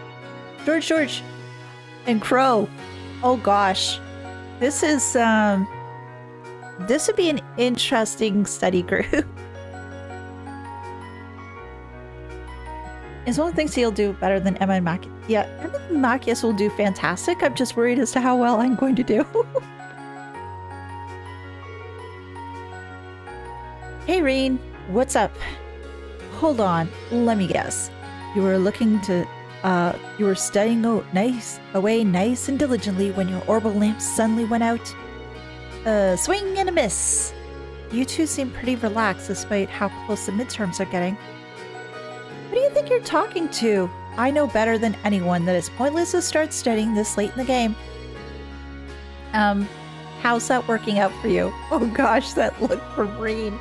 George! And Crow. Oh gosh. This is, this would be an interesting study group. It's one of the things he'll do better than Emma and Macias. Yeah, Emma and Macias will do fantastic. I'm just worried as to how well I'm going to do. Hey, Reen. What's up? Hold on. Let me guess. You were looking to, you were studying away nice and diligently when your orbital lamp suddenly went out. Swing and a miss. You two seem pretty relaxed despite how close the midterms are getting. Who do you think you're talking to? I know better than anyone that it's pointless to start studying this late in the game. How's that working out for you? Oh gosh, that look from Reen.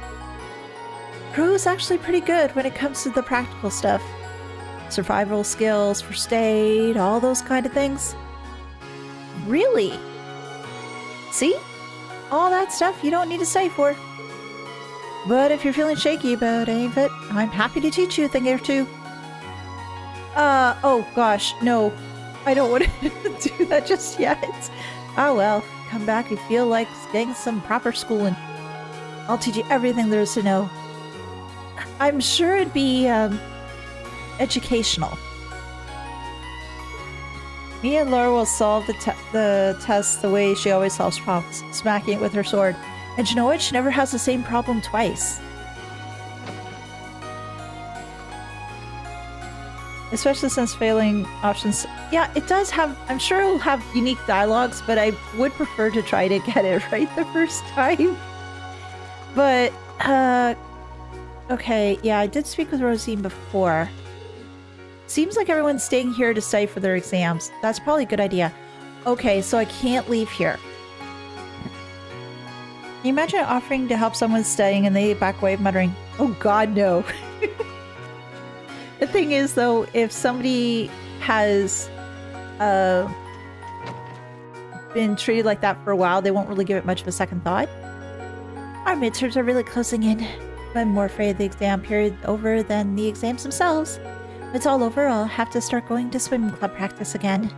Crow's actually pretty good when it comes to the practical stuff. Survival skills, first aid, all those kind of things. Really? See? All that stuff you don't need to study for. But if you're feeling shaky about any of it, I'm happy to teach you a thing or two. Oh gosh, no. I don't want to do that just yet. Oh well, come back if you feel like getting some proper schooling. I'll teach you everything there is to know. I'm sure it'd be, educational. Me and Laura will solve the test the way she always solves problems, smacking it with her sword. And you know what? She never has the same problem twice. Especially since failing options... Yeah, it does have... I'm sure it'll have unique dialogues, but I would prefer to try to get it right the first time. But, okay, yeah, I did speak with Rosine before. Seems like everyone's staying here to study for their exams. That's probably a good idea. Okay, so I can't leave here. Can you imagine offering to help someone studying and they back away muttering, oh god, no. The thing is, though, if somebody has been treated like that for a while, they won't really give it much of a second thought. Our midterms are really closing in. I'm more afraid of the exam period over than the exams themselves. When it's all over, I'll have to start going to swim club practice again.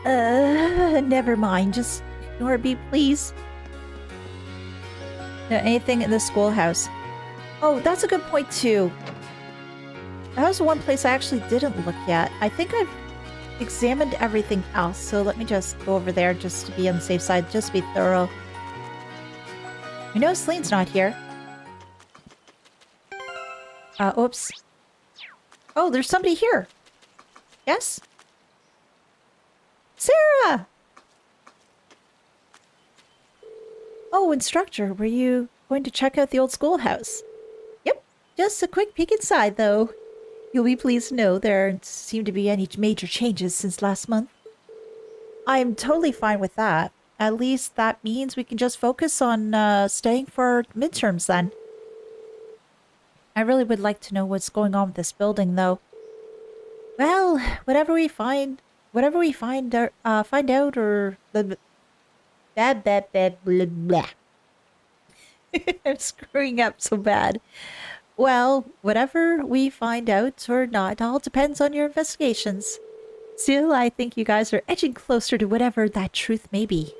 Never mind. Just ignore me, please. No, anything in the schoolhouse. Oh, that's a good point, too. That was the one place I actually didn't look at. I think I've examined everything else, so let me just go over there just to be on the safe side, just to be thorough. We know Celine's not here. Oops. Oh, there's somebody here. Yes? Sara! Oh, instructor, were you going to check out the old schoolhouse? Yep, just a quick peek inside, though. You'll be pleased to know there don't seem to be any major changes since last month. I'm totally fine with that. At least that means we can just focus on studying for our midterms then. I really would like to know what's going on with this building, though. Well, whatever we find out, or the blah, blah, blah, blah, blah. I'm screwing up so bad. Well, whatever we find out or not, all depends on your investigations. Still, I think you guys are edging closer to whatever that truth may be.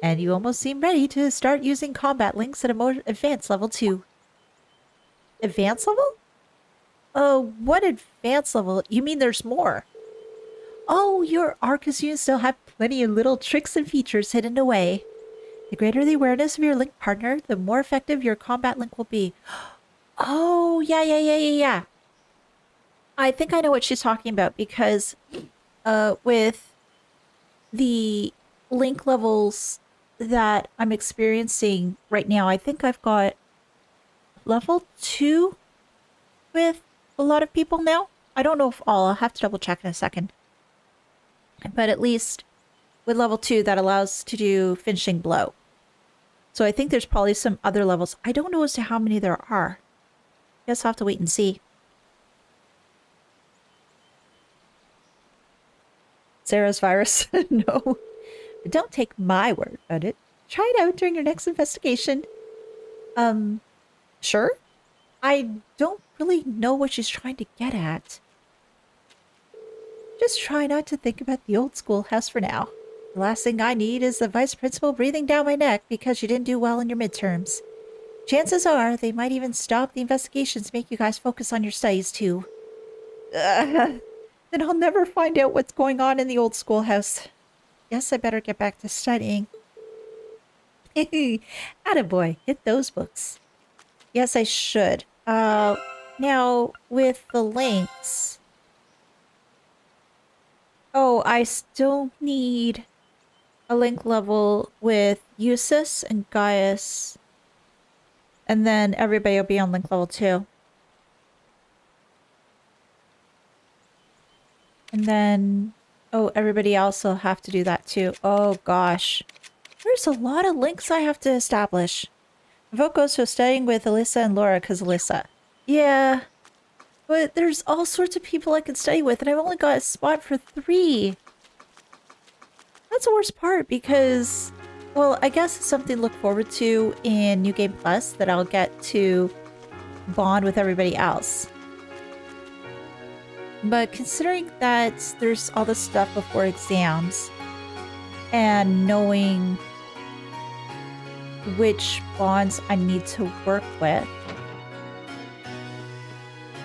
And you almost seem ready to start using combat links at a more advanced level, too. Advanced level? What advanced level? You mean there's more? Oh, your Arcasians still have plenty of little tricks and features hidden away. The greater the awareness of your link partner, the more effective your combat link will be. Oh, yeah. I think I know what she's talking about because with the link levels that I'm experiencing right now, I think I've got level 2 with a lot of people now. I don't know if all. I'll have to double check in a second. But at least with level 2, that allows to do finishing blow. So I think there's probably some other levels. I don't know as to how many there are. Guess I'll have to wait and see. Sara's virus? No. But don't take my word on it. Try it out during your next investigation. Sure? I don't really know what she's trying to get at. Just try not to think about the old schoolhouse for now. The last thing I need is the vice principal breathing down my neck because you didn't do well in your midterms. Chances are they might even stop the investigations to make you guys focus on your studies too. Then I'll never find out what's going on in the old schoolhouse. Guess I better get back to studying. Attaboy, hit those books. Yes, I should. Now, with the links... Oh, I still need a link level with Eustace and Gaius. And then everybody will be on link level 2. And then... Oh, everybody else will have to do that too. Oh, gosh. There's a lot of links I have to establish. The vote goes to studying with Alyssa and Laura because Alyssa. Yeah. But there's all sorts of people I can study with, and I've only got a spot for 3. That's the worst part because, well, I guess it's something to look forward to in New Game Plus that I'll get to bond with everybody else. But considering that there's all this stuff before exams and knowing which bonds I need to work with,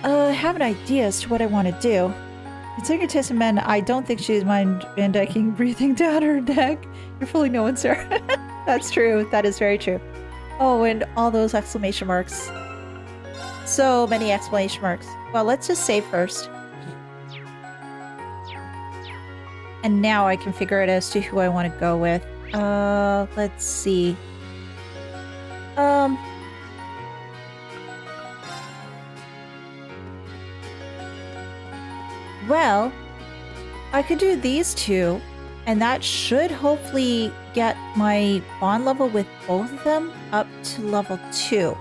I have an idea as to what I want to do. Considering your taste in men, I don't think she's mind Van Dyking breathing down her neck. You're fooling no one, sir. That's true. That is very true. Oh, and all those exclamation marks. So many exclamation marks. Well, let's just save first. And now I can figure out as to who I want to go with. Let's see. Well, I could do these 2, and that should hopefully get my bond level with both of them up to level 2.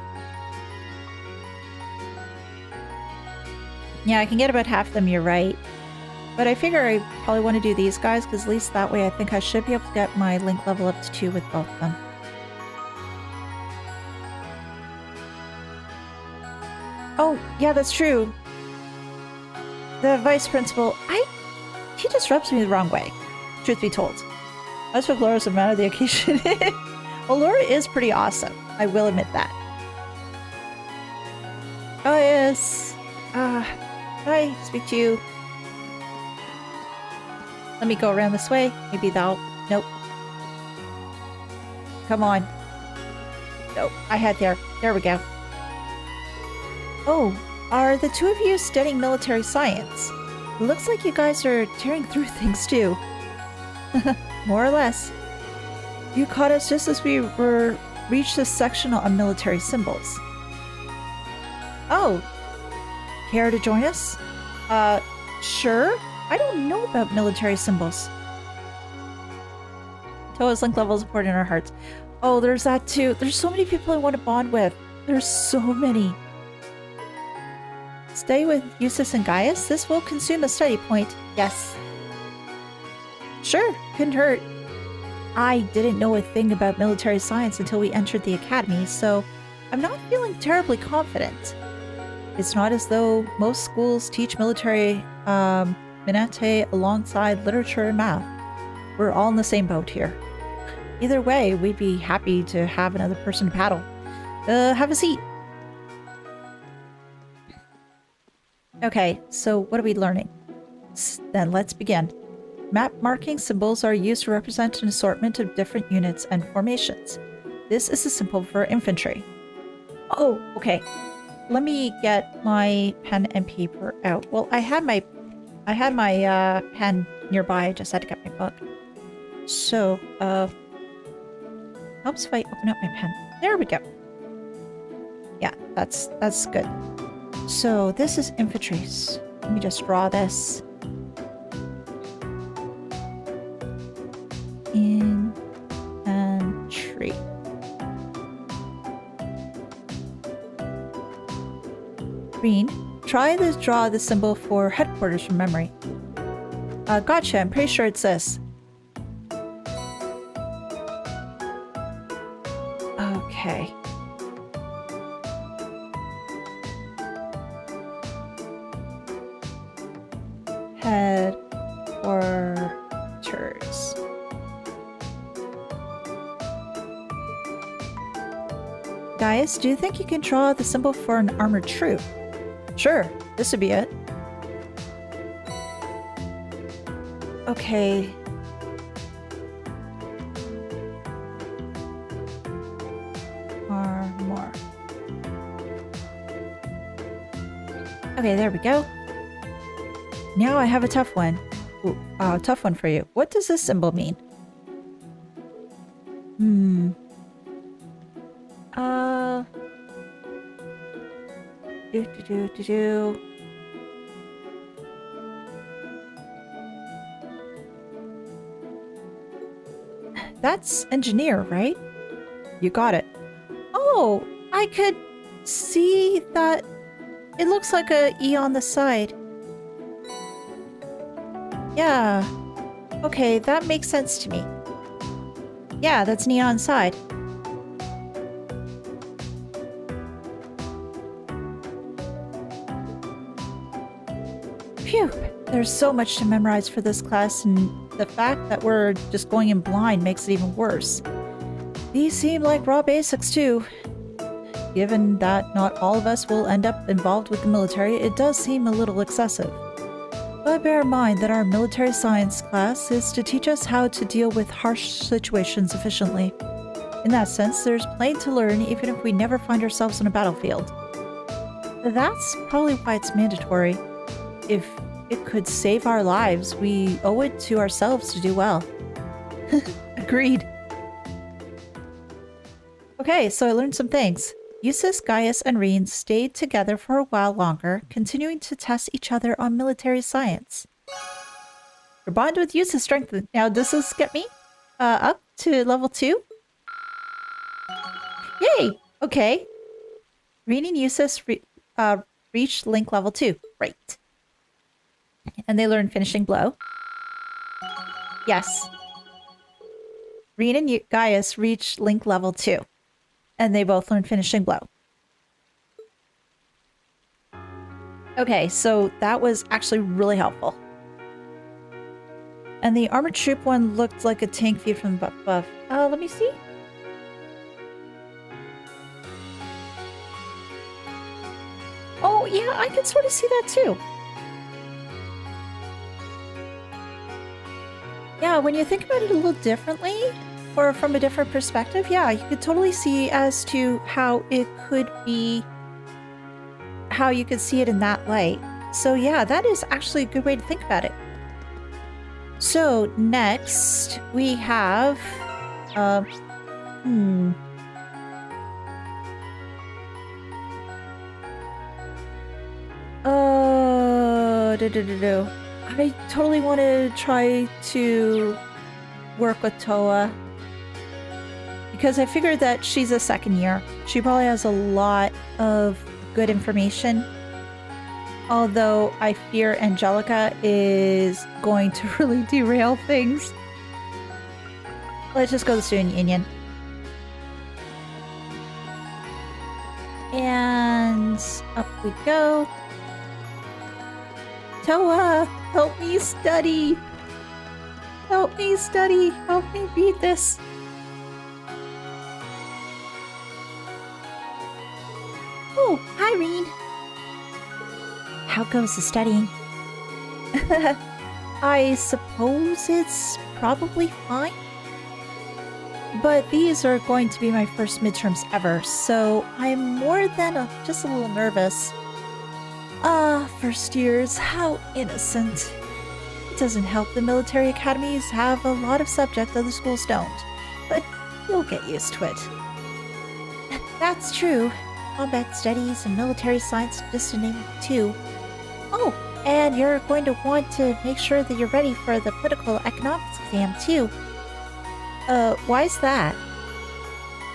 Yeah, I can get about half of them, you're right. But I figure I probably want to do these guys, because at least that way I think I should be able to get my link level up to 2 with both of them. Oh, yeah, that's true. The vice principal, he just rubs me the wrong way, truth be told. As for Laura's amount of the occasion, well, Laura is pretty awesome. I will admit that. Oh, yes. Can I speak to you? Let me go around this way. Maybe thou... Nope. Come on. Nope. I had there. There we go. Oh, are the 2 of you studying military science? It looks like you guys are tearing through things too. More or less. You caught us just as we reached this section on military symbols. Oh. Care to join us? Sure. I don't know about military symbols. Toa's link level is important in our hearts. Oh, there's that too. There's so many people I want to bond with. There's so many. Stay with Eustace and Gaius? This will consume a study point. Yes. Sure, couldn't hurt. I didn't know a thing about military science until we entered the academy, so I'm not feeling terribly confident. It's not as though most schools teach military minate alongside literature and math. We're all in the same boat here. Either way, we'd be happy to have another person to paddle. Have a seat. Okay, so what are we learning? Then let's begin. Map marking symbols are used to represent an assortment of different units and formations. This is a symbol for infantry. Oh, okay. Let me get my pen and paper out. Well, I had my pen nearby. I just had to get my book. So, helps if I open up my pen. There we go. Yeah, that's good. So this is infantry. Let me just draw this. Infantry. Green. Try to draw the symbol for headquarters from memory. Gotcha. I'm pretty sure it's this. Okay. Headquarters. Gaius, do you think you can draw the symbol for an armored troop? Sure, this would be it. Okay. Armor. Okay, there we go. Now I have a tough one. Ooh, tough one for you. What does this symbol mean? That's engineer, right? You got it. Oh, I could see that it looks like a E on the side. Yeah. Okay, that makes sense to me. Yeah, that's an E on the side. Phew, there's so much to memorize for this class, and the fact that we're just going in blind makes it even worse. These seem like raw basics too. Given that not all of us will end up involved with the military, it does seem a little excessive. But bear in mind that our military science class is to teach us how to deal with harsh situations efficiently. In that sense, there's plenty to learn even if we never find ourselves on a battlefield. That's probably why it's mandatory. If it could save our lives, we owe it to ourselves to do well. Agreed. Okay, so I learned some things. Eustace, Gaius, and Reen stayed together for a while longer, continuing to test each other on military science. Your bond with Eustace strengthened. Now, does this get me up to level 2? Yay! Okay. Reen and Eustace reached Link level 2. Great. And they learned Finishing Blow. Yes. Reen and Gaius reached Link level 2. And they both learned Finishing Blow. Okay, so that was actually really helpful. And the Armored Troop one looked like a tank view from above. Let me see. Oh, yeah, I can sort of see that too. Yeah, when you think about it a little differently, or from a different perspective, yeah, you could totally see as to how it could be, how you could see it in that light. So yeah, that is actually a good way to think about it. So next we have, I totally want to try to work with Toa. Because I figured that she's a second year. She probably has a lot of good information. Although I fear Angelica is going to really derail things. Let's just go to the Student Union. And up we go. Toa, help me study. Help me study. Help me beat this. Oh, hi, Reen. how goes the studying? I suppose it's probably fine. But these are going to be my first midterms ever, so I'm more than just a little nervous. First years, how innocent. It doesn't help the military academies have a lot of subjects other schools don't, but you'll get used to it. That's true. Combat studies and military science, just to name two. Oh, and you're going to want to make sure that you're ready for the political economics exam too. Why's that?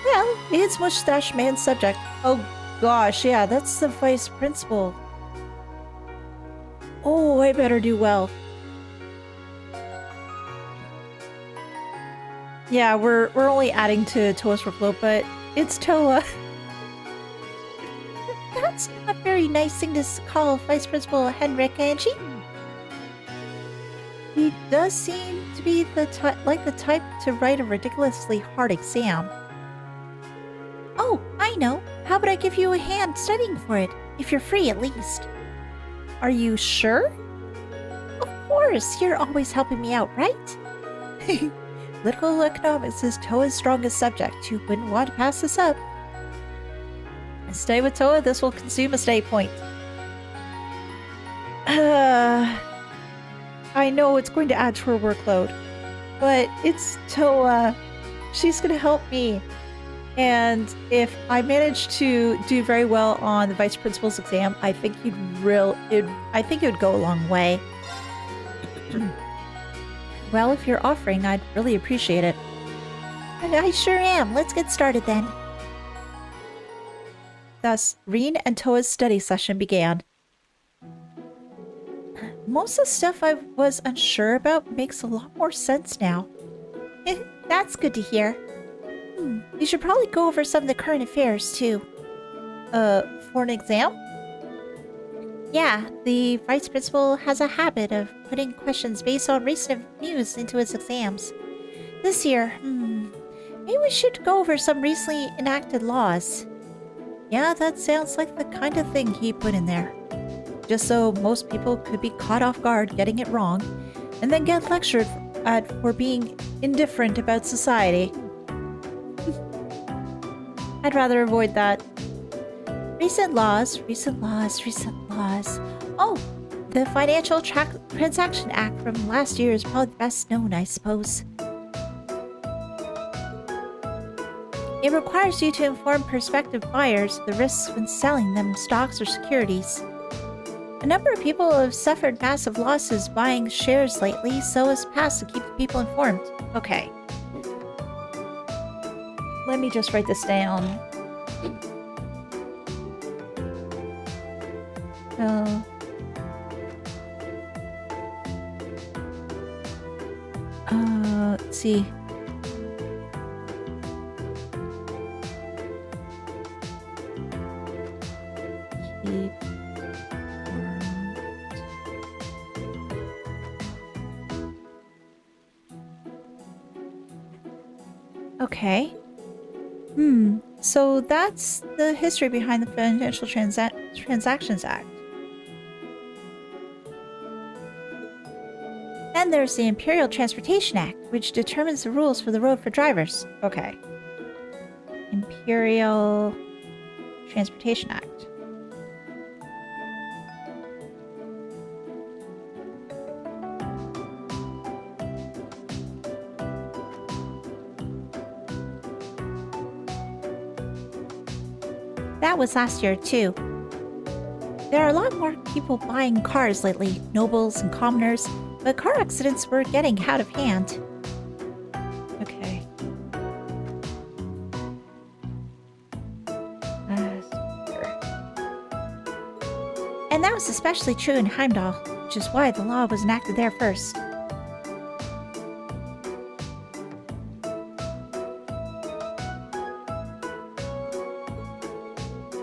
Well, it's Mustache Man's subject. Oh gosh, yeah, that's the vice principal. Oh, I better do well. Yeah, we're only adding to Toa's workload, but it's Toa. That's not a very nice thing to call Vice Principal Henrik, Angie. He does seem to be the type to write a ridiculously hard exam. Oh, I know. How about I give you a hand studying for it, if you're free at least? Are you sure? Of course, you're always helping me out, right? Political economics is Toa's strongest subject. You wouldn't want to pass this up. And stay with Toa, this will consume a stay point. I know it's going to add to her workload, but it's Toa. She's going to help me. And if I manage to do very well on the vice principal's exam, I think it would go a long way. Well, if you're offering, I'd really appreciate it. I sure am. Let's get started then. Thus, Reen and Toa's study session began. Most of the stuff I was unsure about makes a lot more sense now. That's good to hear. You should probably go over some of the current affairs, too. For an exam? Yeah, the vice principal has a habit of putting questions based on recent news into his exams. This year, maybe we should go over some recently enacted laws. Yeah, that sounds like the kind of thing he put in there. Just so most people could be caught off guard getting it wrong, and then get lectured at for being indifferent about society. I'd rather avoid that. Recent laws. Oh, the Financial Transaction Act from last year is probably best known, I suppose. It requires you to inform prospective buyers of the risks when selling them stocks or securities. A number of people have suffered massive losses buying shares lately, so it's passed to keep people informed. Okay. Let me just write this down. Let's see. Keep Okay. So that's the history behind the Financial Transactions Act. And there's the Imperial Transportation Act, which determines the rules for the road for drivers. Okay. Imperial Transportation Act. That was last year, too. There are a lot more people buying cars lately, nobles and commoners, but car accidents were getting out of hand. Okay. And that was especially true in Heimdall, which is why the law was enacted there first.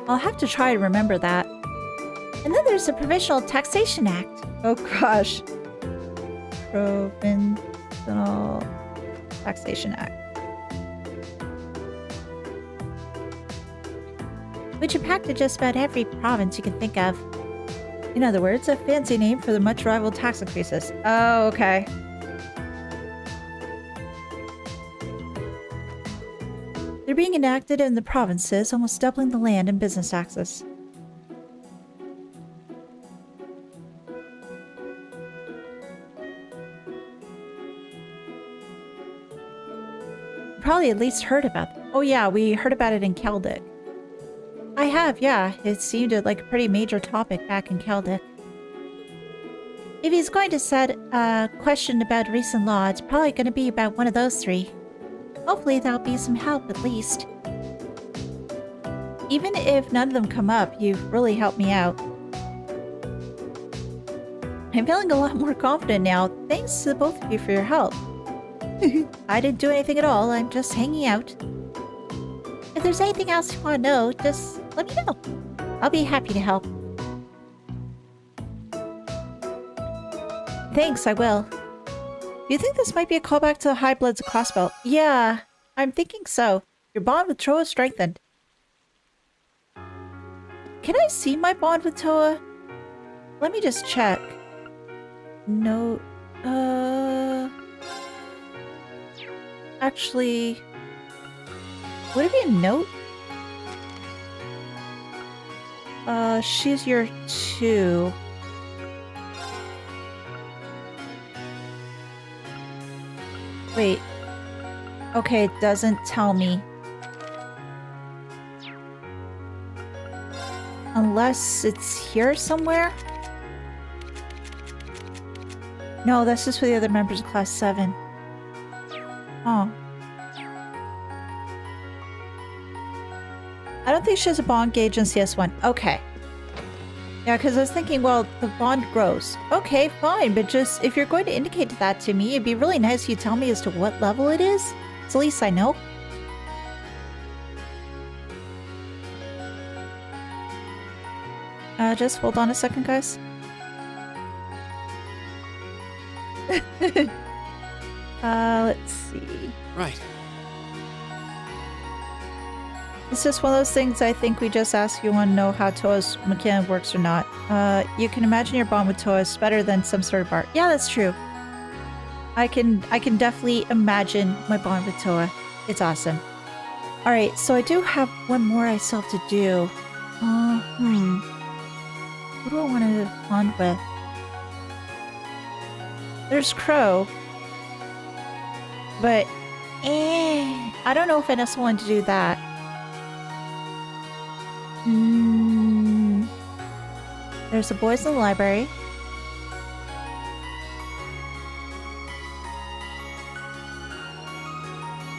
I'll have to try to remember that. And then there's the Provisional Taxation Act. Oh gosh. Provisional Taxation Act. Which impacted just about every province you can think of. In other words, a fancy name for the much rivaled tax increases. Oh, okay. They're being enacted in the provinces, almost doubling the land and business taxes. Probably at least heard about them. Oh yeah, we heard about it in Celtic. I have, yeah. It seemed like a pretty major topic back in Celtic. If he's going to set a question about recent law, it's probably going to be about one of those three. Hopefully that'll be some help at least. Even if none of them come up, you've really helped me out. I'm feeling a lot more confident now, thanks to both of you for your help. I didn't do anything at all, I'm just hanging out. If there's anything else you want to know, just let me know. I'll be happy to help. Thanks, I will. Do you think this might be a callback to the High Blood's crossbow? Yeah, I'm thinking so. Your bond with Toa strengthened. Can I see my bond with Toa? Let me just check. No, actually, would it be a note? She's your 2. Wait. Okay, it doesn't tell me. Unless it's here somewhere? No, that's just for the other members of Class 7. Oh. I don't think she has a bond gauge in CS1. Okay. Yeah, because I was thinking, well, the bond grows. Okay, fine, but just if you're going to indicate that to me, it'd be really nice if you tell me as to what level it is. So at least I know. Just hold on a second, guys. Let's see. Right. It's just one of those things I think we just ask you want to know how Toa's mechanic works or not. You can imagine your bond with Toa is better than some sort of art. Yeah, that's true. I can definitely imagine my bond with Toa. It's awesome. Alright, so I do have one more I still have to do. What do I want to bond with? There's Crow. But, I don't know if I necessarily want to do that. There's the boys in the library.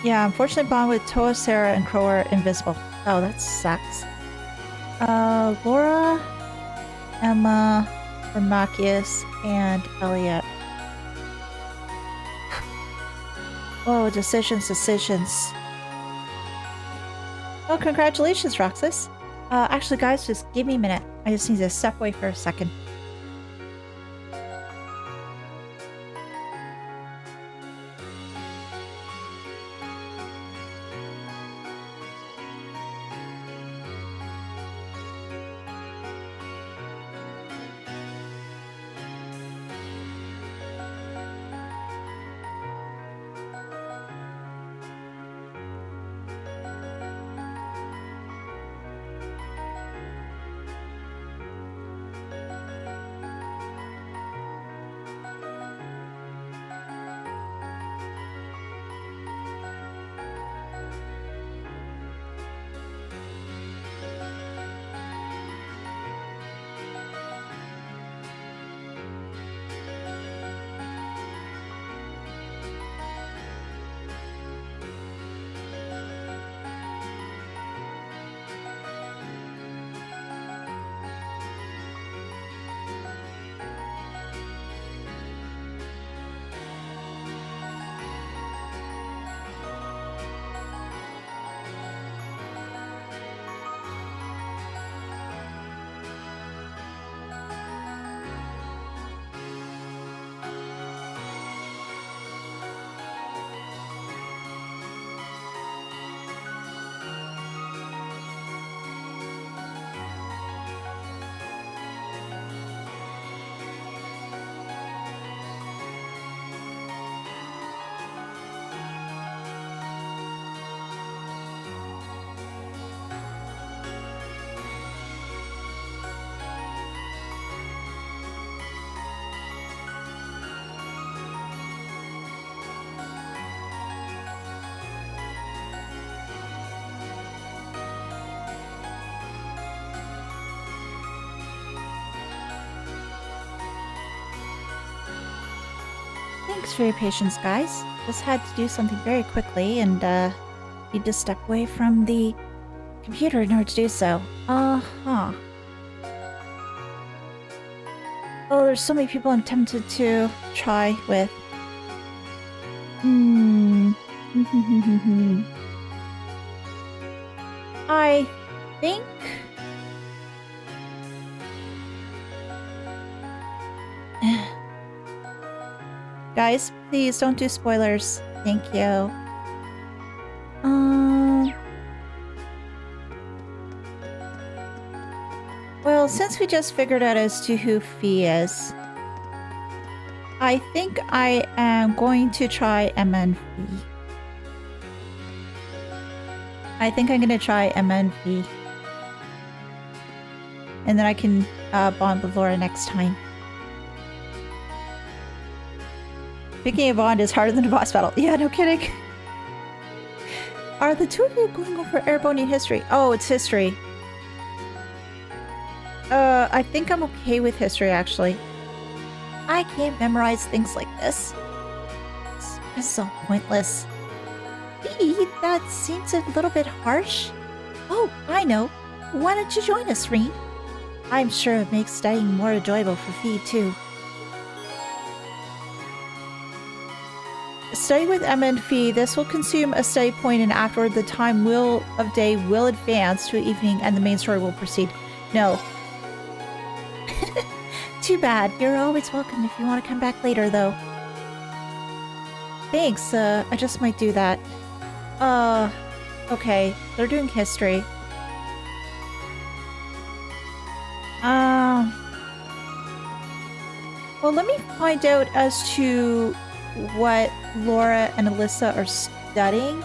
Yeah, unfortunately bond with Toa, Sara, and Crow are invisible. Oh, that sucks. Laura, Emma, Vermacius, and Elliot. Oh, decisions. Oh, congratulations, Roxas. Actually, guys, just give me a minute. I just need to step away for a second. Thanks for your patience, guys. Just had to do something very quickly and need to step away from the computer in order to do so. Uh-huh. Oh, there's so many people I'm tempted to try with. I think... Guys, please don't do spoilers. Thank you. Well, since we just figured out as to who Fee is, I think I am going to try Emma and Fee. I think I'm going to try Emma and Fee. And then I can bond with Laura next time. Picking a bond is harder than a boss battle. Yeah, no kidding. Are the two of you going over Airborne history? Oh, it's history. I think I'm okay with history, actually. I can't memorize things like this. It's so pointless. Bee, that seems a little bit harsh. Oh, I know. Why don't you join us, Reen? I'm sure it makes studying more enjoyable for Fee, too. Study with Emma and Fee. This will consume a study point, and afterward the time of day will advance to evening and the main story will proceed. No. Too bad. You're always welcome if you want to come back later, though. Thanks. I just might do that. Okay. They're doing history. Well, let me find out as to what Laura and Alyssa are studying.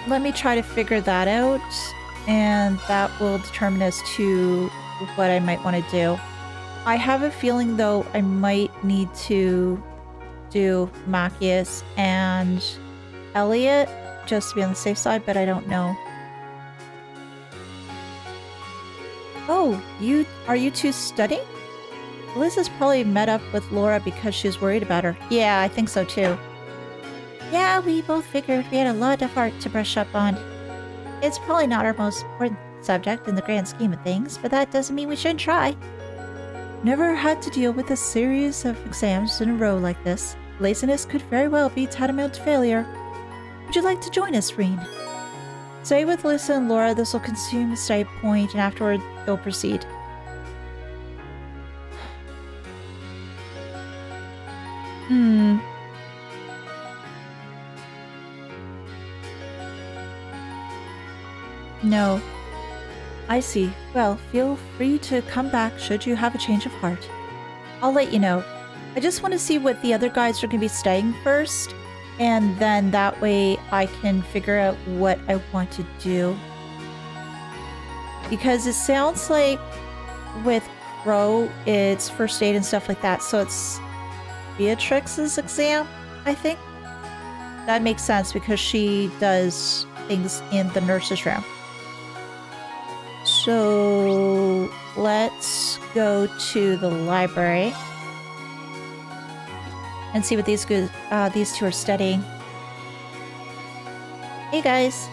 Let me try to figure that out, and that will determine as to what I might want to do. I have a feeling, though, I might need to do Machias and Elliot just to be on the safe side, but I don't know. Oh, are you two studying? Alyssa's probably met up with Laura because she's worried about her. Yeah, I think so too. Yeah, we both figured we had a lot of art to brush up on. It's probably not our most important subject in the grand scheme of things, but that doesn't mean we shouldn't try. Never had to deal with a series of exams in a row like this. Laziness could very well be tantamount to failure. Would you like to join us, Reen? Stay with Alyssa and Laura. This will consume a study point, and afterward, you'll proceed. No. I see. Well, feel free to come back should you have a change of heart. I'll let you know. I just want to see what the other guys are going to be studying first, and then that way I can figure out what I want to do. Because it sounds like with Crow, it's first aid and stuff like that, so it's Beatrix's exam, I think. That makes sense because she does things in the nurse's room. So let's go to the library and see what these two are studying. Hey guys.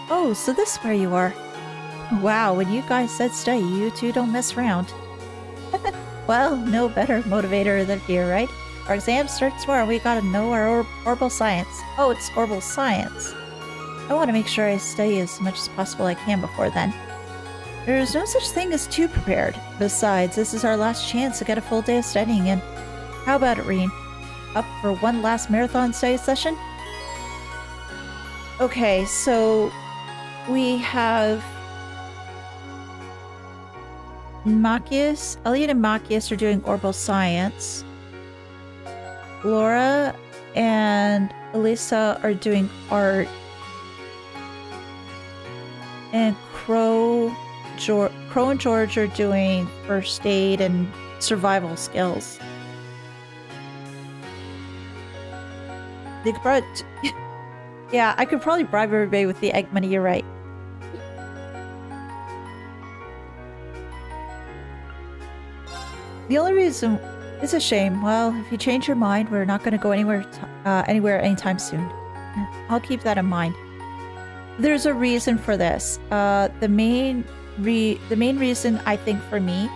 Oh, so this is where you are. Wow, when you guys said study, you two don't mess around. Well, no better motivator than fear, right? Our exam starts tomorrow. We gotta know our orbital science. Oh, it's orbital science. I want to make sure I study as much as possible I can before then. There's no such thing as too prepared. Besides, this is our last chance to get a full day of studying in. How about it, Reen? Up for one last marathon study session? Okay, so we have Machias. Elliot and Machias are doing orbital science. Laura and Alyssa are doing art. And Crow and George are doing first aid and survival skills. They could yeah, I could probably bribe everybody with the egg money, you're right. The only reason it's a shame. Well, if you change your mind, we're not going to go anywhere anytime soon. I'll keep that in mind. There's a reason for this. The main reason I think for me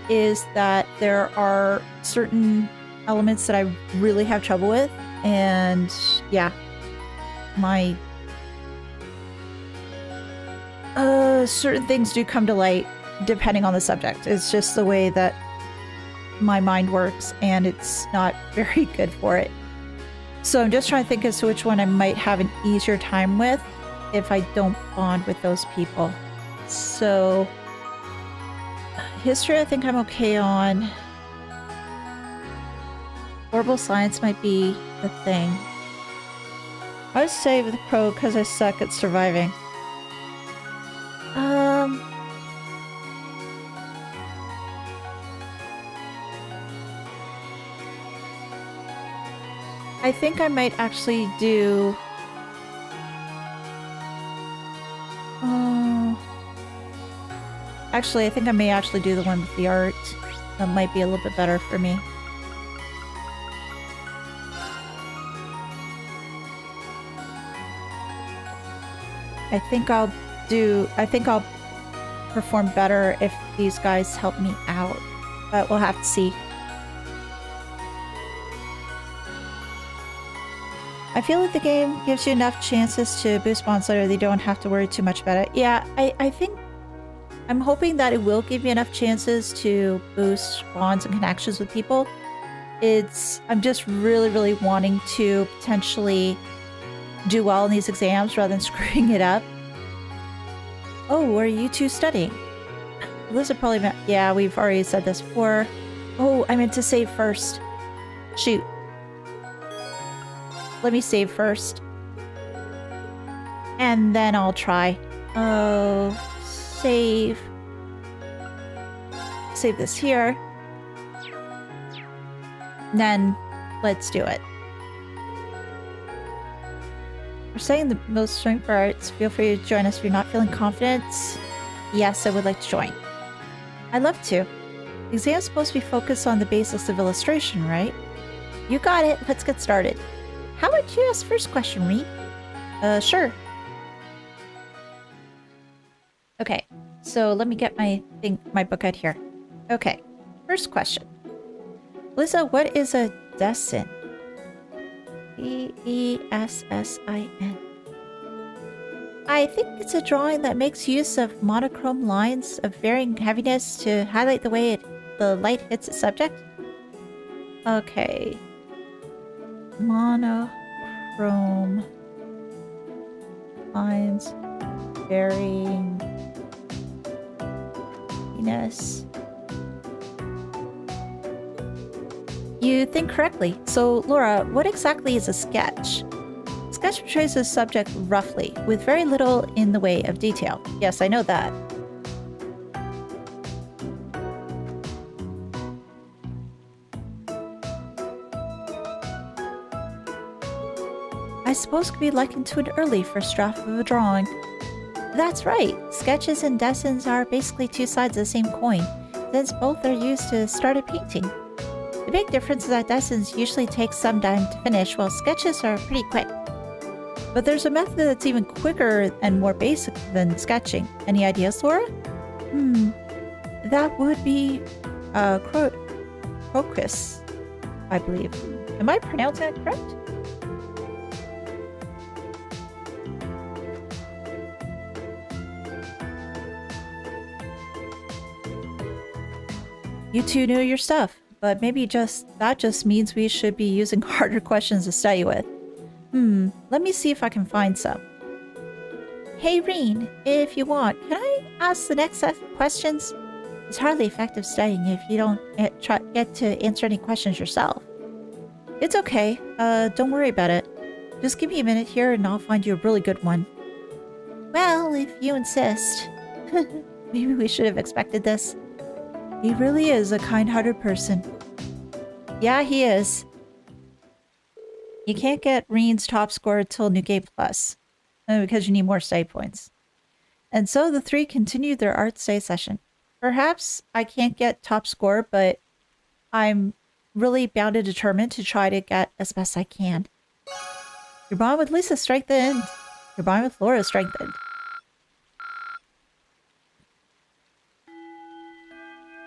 is that there are certain elements that I really have trouble with, and yeah, my certain things do come to light depending on the subject. It's just the way that my mind works, and it's not very good for it. So I'm just trying to think as to which one I might have an easier time with if I don't bond with those people. So history I think I'm okay on. Horrible science might be the thing. I would say with pro because I suck at surviving. I think I might actually do... actually, I think I may actually do the one with the art. That might be a little bit better for me. I think I'll perform better if these guys help me out. But we'll have to see. I feel like the game gives you enough chances to boost bonds later that you don't have to worry too much about it. Yeah, I think I'm hoping that it will give me enough chances to boost bonds and connections with people. I'm just really, really wanting to potentially do well in these exams rather than screwing it up. Oh, are you two studying? Liz probably meant, yeah, we've already said this before. Oh, I meant to save first. Shoot. Let me save first. And then I'll try. Oh, save. Save this here. Then let's do it. We're saying the most strength for arts. Feel free to join us if you're not feeling confident. Yes, I would like to join. I'd love to. The exam's supposed to be focused on the basics of illustration, right? You got it. Let's get started. How about you ask first question, Reed? Sure. Okay, so let me get my book out here. Okay, first question. Lisa, what is a dessin? D-E-S-S-I-N. I think it's a drawing that makes use of monochrome lines of varying heaviness to highlight the way the light hits its subject. Okay. Monochrome lines varying heaviness. You think correctly. So, Laura, what exactly is a sketch? A sketch portrays a subject roughly, with very little in the way of detail. Yes, I know that. I suppose it could be likened to an early first draft of a drawing. That's right. Sketches and dessins are basically two sides of the same coin, since both are used to start a painting. The big difference is that dessins usually take some time to finish, while sketches are pretty quick. But there's a method that's even quicker and more basic than sketching. Any ideas, Laura? That would be croquis, I believe. Am I pronouncing it correct? You two know your stuff, but maybe that just means we should be using harder questions to study with. Let me see if I can find some. Hey Reen, if you want, can I ask the next set of questions? It's hardly effective studying if you don't get to answer any questions yourself. It's okay, don't worry about it. Just give me a minute here and I'll find you a really good one. Well, if you insist. Maybe we should have expected this. He really is a kind-hearted person. Yeah, he is. You can't get Reen's top score till New Game Plus, because you need more study points. And so the three continued their art study session. Perhaps I can't get top score, but I'm really bound and determined to try to get as best I can. Your bond with Lisa strengthened. Your bond with Laura strengthened.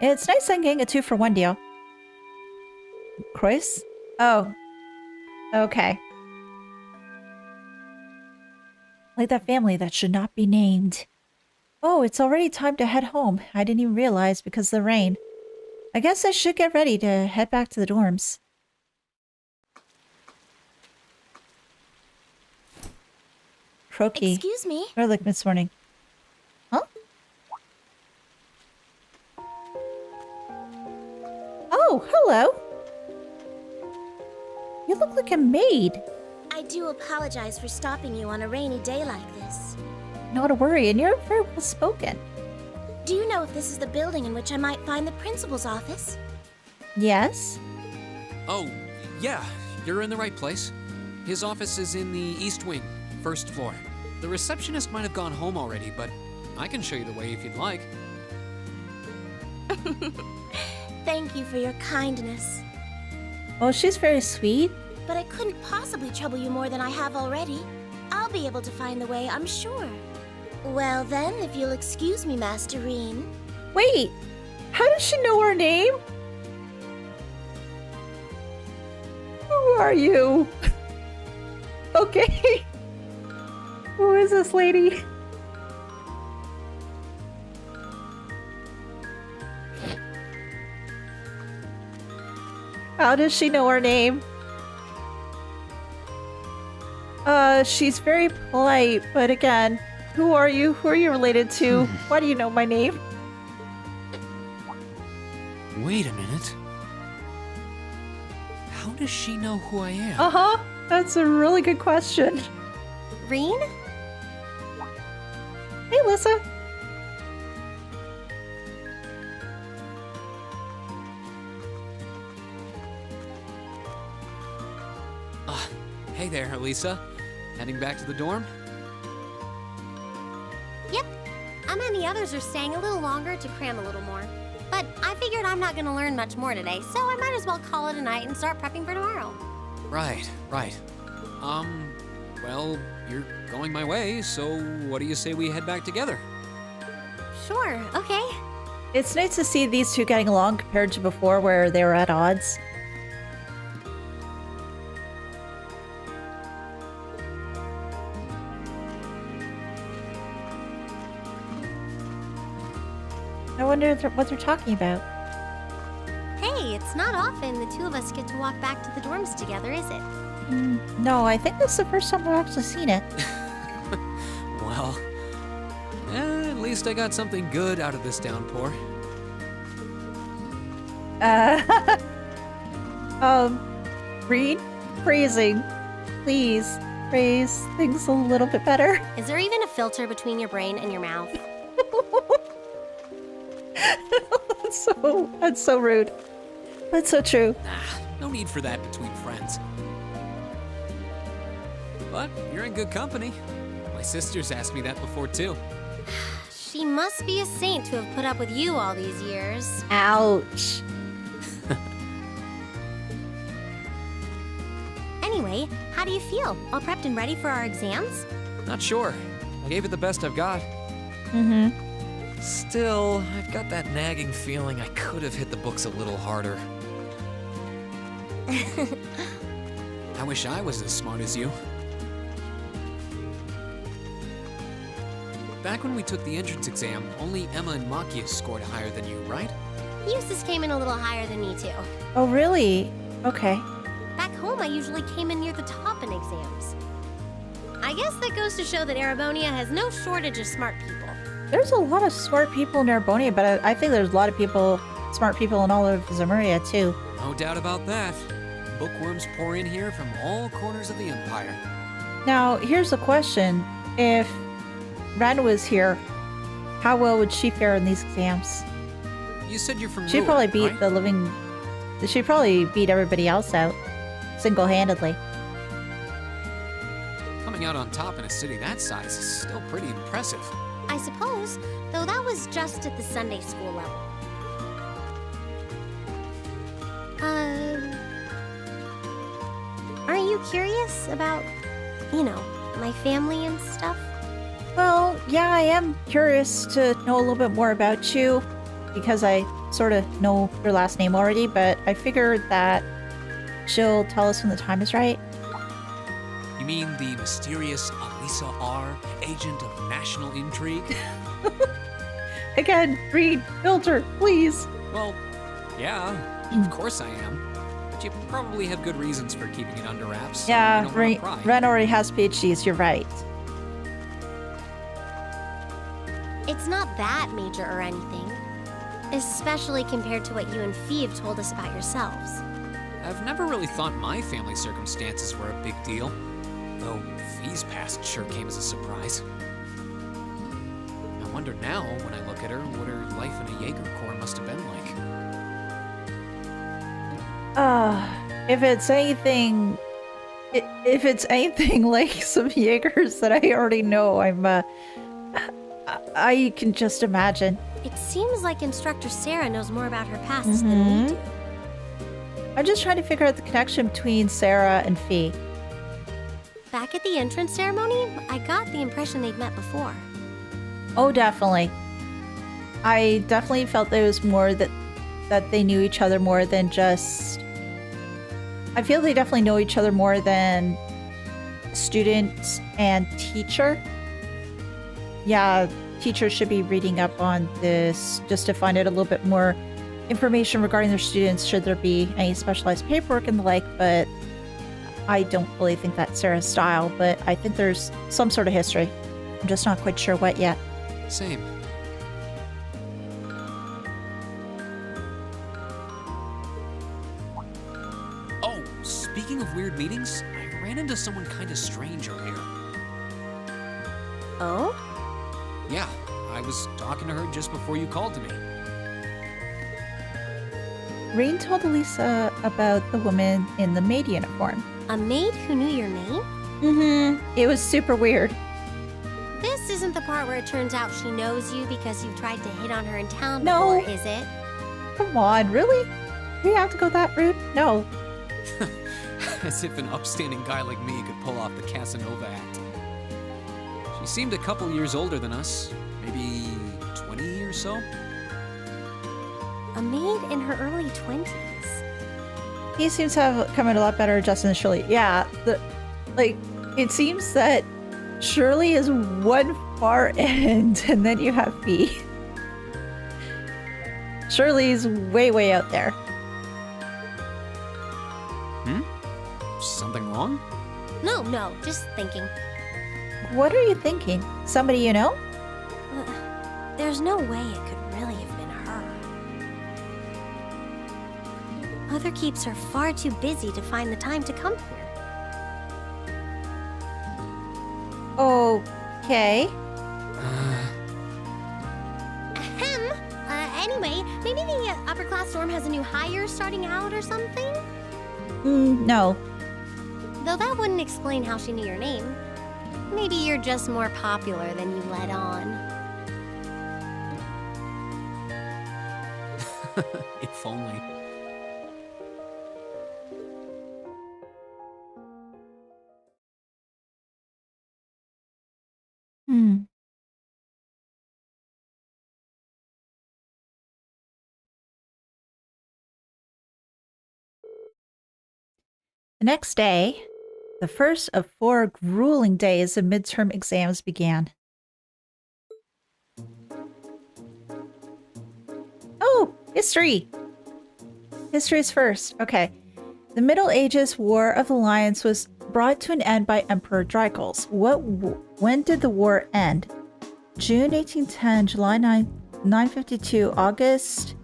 It's nice I'm getting a 2-for-1 deal. Croix? Oh. Okay. Like that family that should not be named. Oh, it's already time to head home. I didn't even realize because of the rain. I guess I should get ready to head back to the dorms. Croaky. Excuse me. Or like this morning. Huh? Oh, hello. You look like a maid. I do apologize for stopping you on a rainy day like this. Not to worry, and you're very well spoken. Do you know if this is the building in which I might find the principal's office? Yes? Oh, yeah, you're in the right place. His office is in the East Wing, first floor. The receptionist might have gone home already, but I can show you the way if you'd like. Thank you for your kindness. Well, she's very sweet. But I couldn't possibly trouble you more than I have already. I'll be able to find the way, I'm sure. Well then, if you'll excuse me, Masterine. Wait, how does she know our name? Who are you? Okay. Who is this lady? How does she know our name? She's very polite, but again, who are you? Who are you related to? Why do you know my name? Wait a minute. How does she know who I am? Uh-huh. That's a really good question. Reen? Hey, Lissa. Hey there, Lisa. Heading back to the dorm? Yep. Emma and the others are staying a little longer to cram a little more. But I figured I'm not gonna learn much more today, so I might as well call it a night and start prepping for tomorrow. Right. Well, you're going my way, so what do you say we head back together? Sure, okay. It's nice to see these two getting along compared to before where they were at odds. I wonder what they're talking about. Hey, it's not often the two of us get to walk back to the dorms together, is it? No, I think this is the first time I've actually seen it. Well, at least I got something good out of this downpour. Read? Phrasing. Please, phrase things a little bit better. Is there even a filter between your brain and your mouth? That's so rude. That's so true. No need for that between friends. But you're in good company. My sister's asked me that before, too. She must be a saint to have put up with you all these years. Ouch. Anyway, how do you feel? All prepped and ready for our exams? Not sure. I gave it the best I've got. Mm-hmm. Still, I've got that nagging feeling I could have hit the books a little harder. I wish I was as smart as you. Back when we took the entrance exam, only Emma and Makia scored higher than you, right? Eustace came in a little higher than me, too. Oh, really? Okay. Back home, I usually came in near the top in exams. I guess that goes to show that Erebonia has no shortage of smart people. There's a lot of smart people in Arbonia, but I think there's a lot of smart people in all of Zemuria, too. No doubt about that. Bookworms pour in here from all corners of the Empire. Now, here's the question. If Ren was here, how well would she fare in these exams? You said you're from She'd Ruin, probably beat right? She'd probably beat everybody else out, single-handedly. Coming out on top in a city that size is still pretty impressive. I suppose, though that was just at the Sunday school level. curious about, my family and stuff? Well, yeah, I am curious to know a little bit more about you because I sort of know your last name already, but I figured that she'll tell us when the time is right. You mean the mysterious Elisa R., agent of national intrigue? Again, read, filter, please. Well, yeah, of course I am. But you probably have good reasons for keeping it under wraps. So Yeah, you don't wanna pry. Ren already has PhDs, you're right. It's not that major or anything. Especially compared to what you and Fee have told us about yourselves. I've never really thought my family circumstances were a big deal. Though Fee's past sure came as a surprise. I wonder now, when I look at her, what her life in a Jaeger Corps must have been like. If it's anything like some Jaegers that I already know, I can just imagine. It seems like Instructor Sara knows more about her past than we do. I'm just trying to figure out the connection between Sara and Fee. Back at the entrance ceremony, I got the impression they'd met before. Oh, definitely. I definitely felt there was more that they knew each other more than just... I feel they definitely know each other more than student and teacher. Yeah, teachers should be reading up on this just to find out a little bit more information regarding their students should there be any specialized paperwork and the like, but I don't really think that's Sarah's style, but I think there's some sort of history. I'm just not quite sure what yet. Same. Oh, speaking of weird meetings, I ran into someone kind of strange earlier. Oh? Yeah, I was talking to her just before you called to me. Rain told Elisa about the woman in the maid uniform. A maid who knew your name? Mm-hmm. It was super weird. This isn't the part where it turns out she knows you because you've tried to hit on her in town No. before, is it? Come on, really? We have to go that route? No. As if an upstanding guy like me could pull off the Casanova act. She seemed a couple years older than us, maybe 20 or so. A maid in her early 20s. He seems to have come out a lot better adjusted than Shirley. Yeah, it seems that Shirley is one far end, and then you have Fee. Shirley's way, way out there. Something wrong? No, just thinking. What are you thinking? Somebody you know? There's no way it could really have been her. Mother keeps her far too busy to find the time to come here. Okay. Ahem. Anyway, maybe the upper class dorm has a new hire starting out or something? No. Though that wouldn't explain how she knew your name. Maybe you're just more popular than you let on. If only. The next day, the first of 4 grueling days of midterm exams began. Oh, history! History is first. Okay. The Middle Ages War of Alliance was brought to an end by Emperor Dracos. When did the war end? June 1810, July 952, August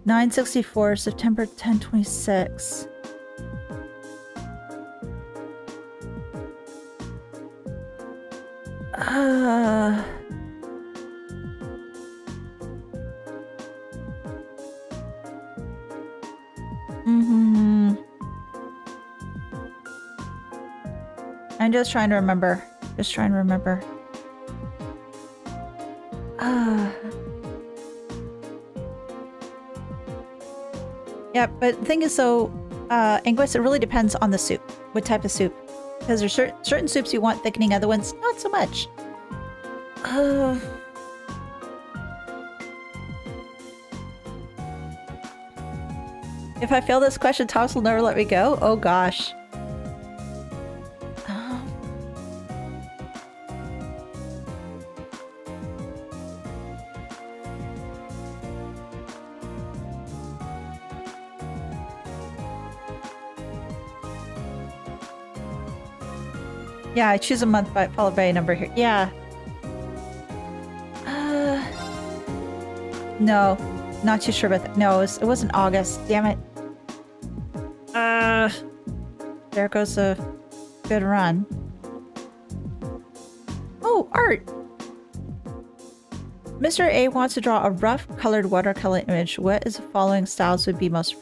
964, September 1026. I'm just trying to remember. Yeah, but the thing is, so, Anguis, it really depends on the soup. What type of soup? Because there's certain soups you want thickening, other ones not so much. If I fail this question, Thomas will never let me go? Oh gosh. Yeah, I choose a month followed by a number here. Yeah. No, not too sure about that. No, it wasn't August. Damn it. There goes a good run. Oh, art! Mr. A wants to draw a rough colored watercolor image. What is the following styles would be most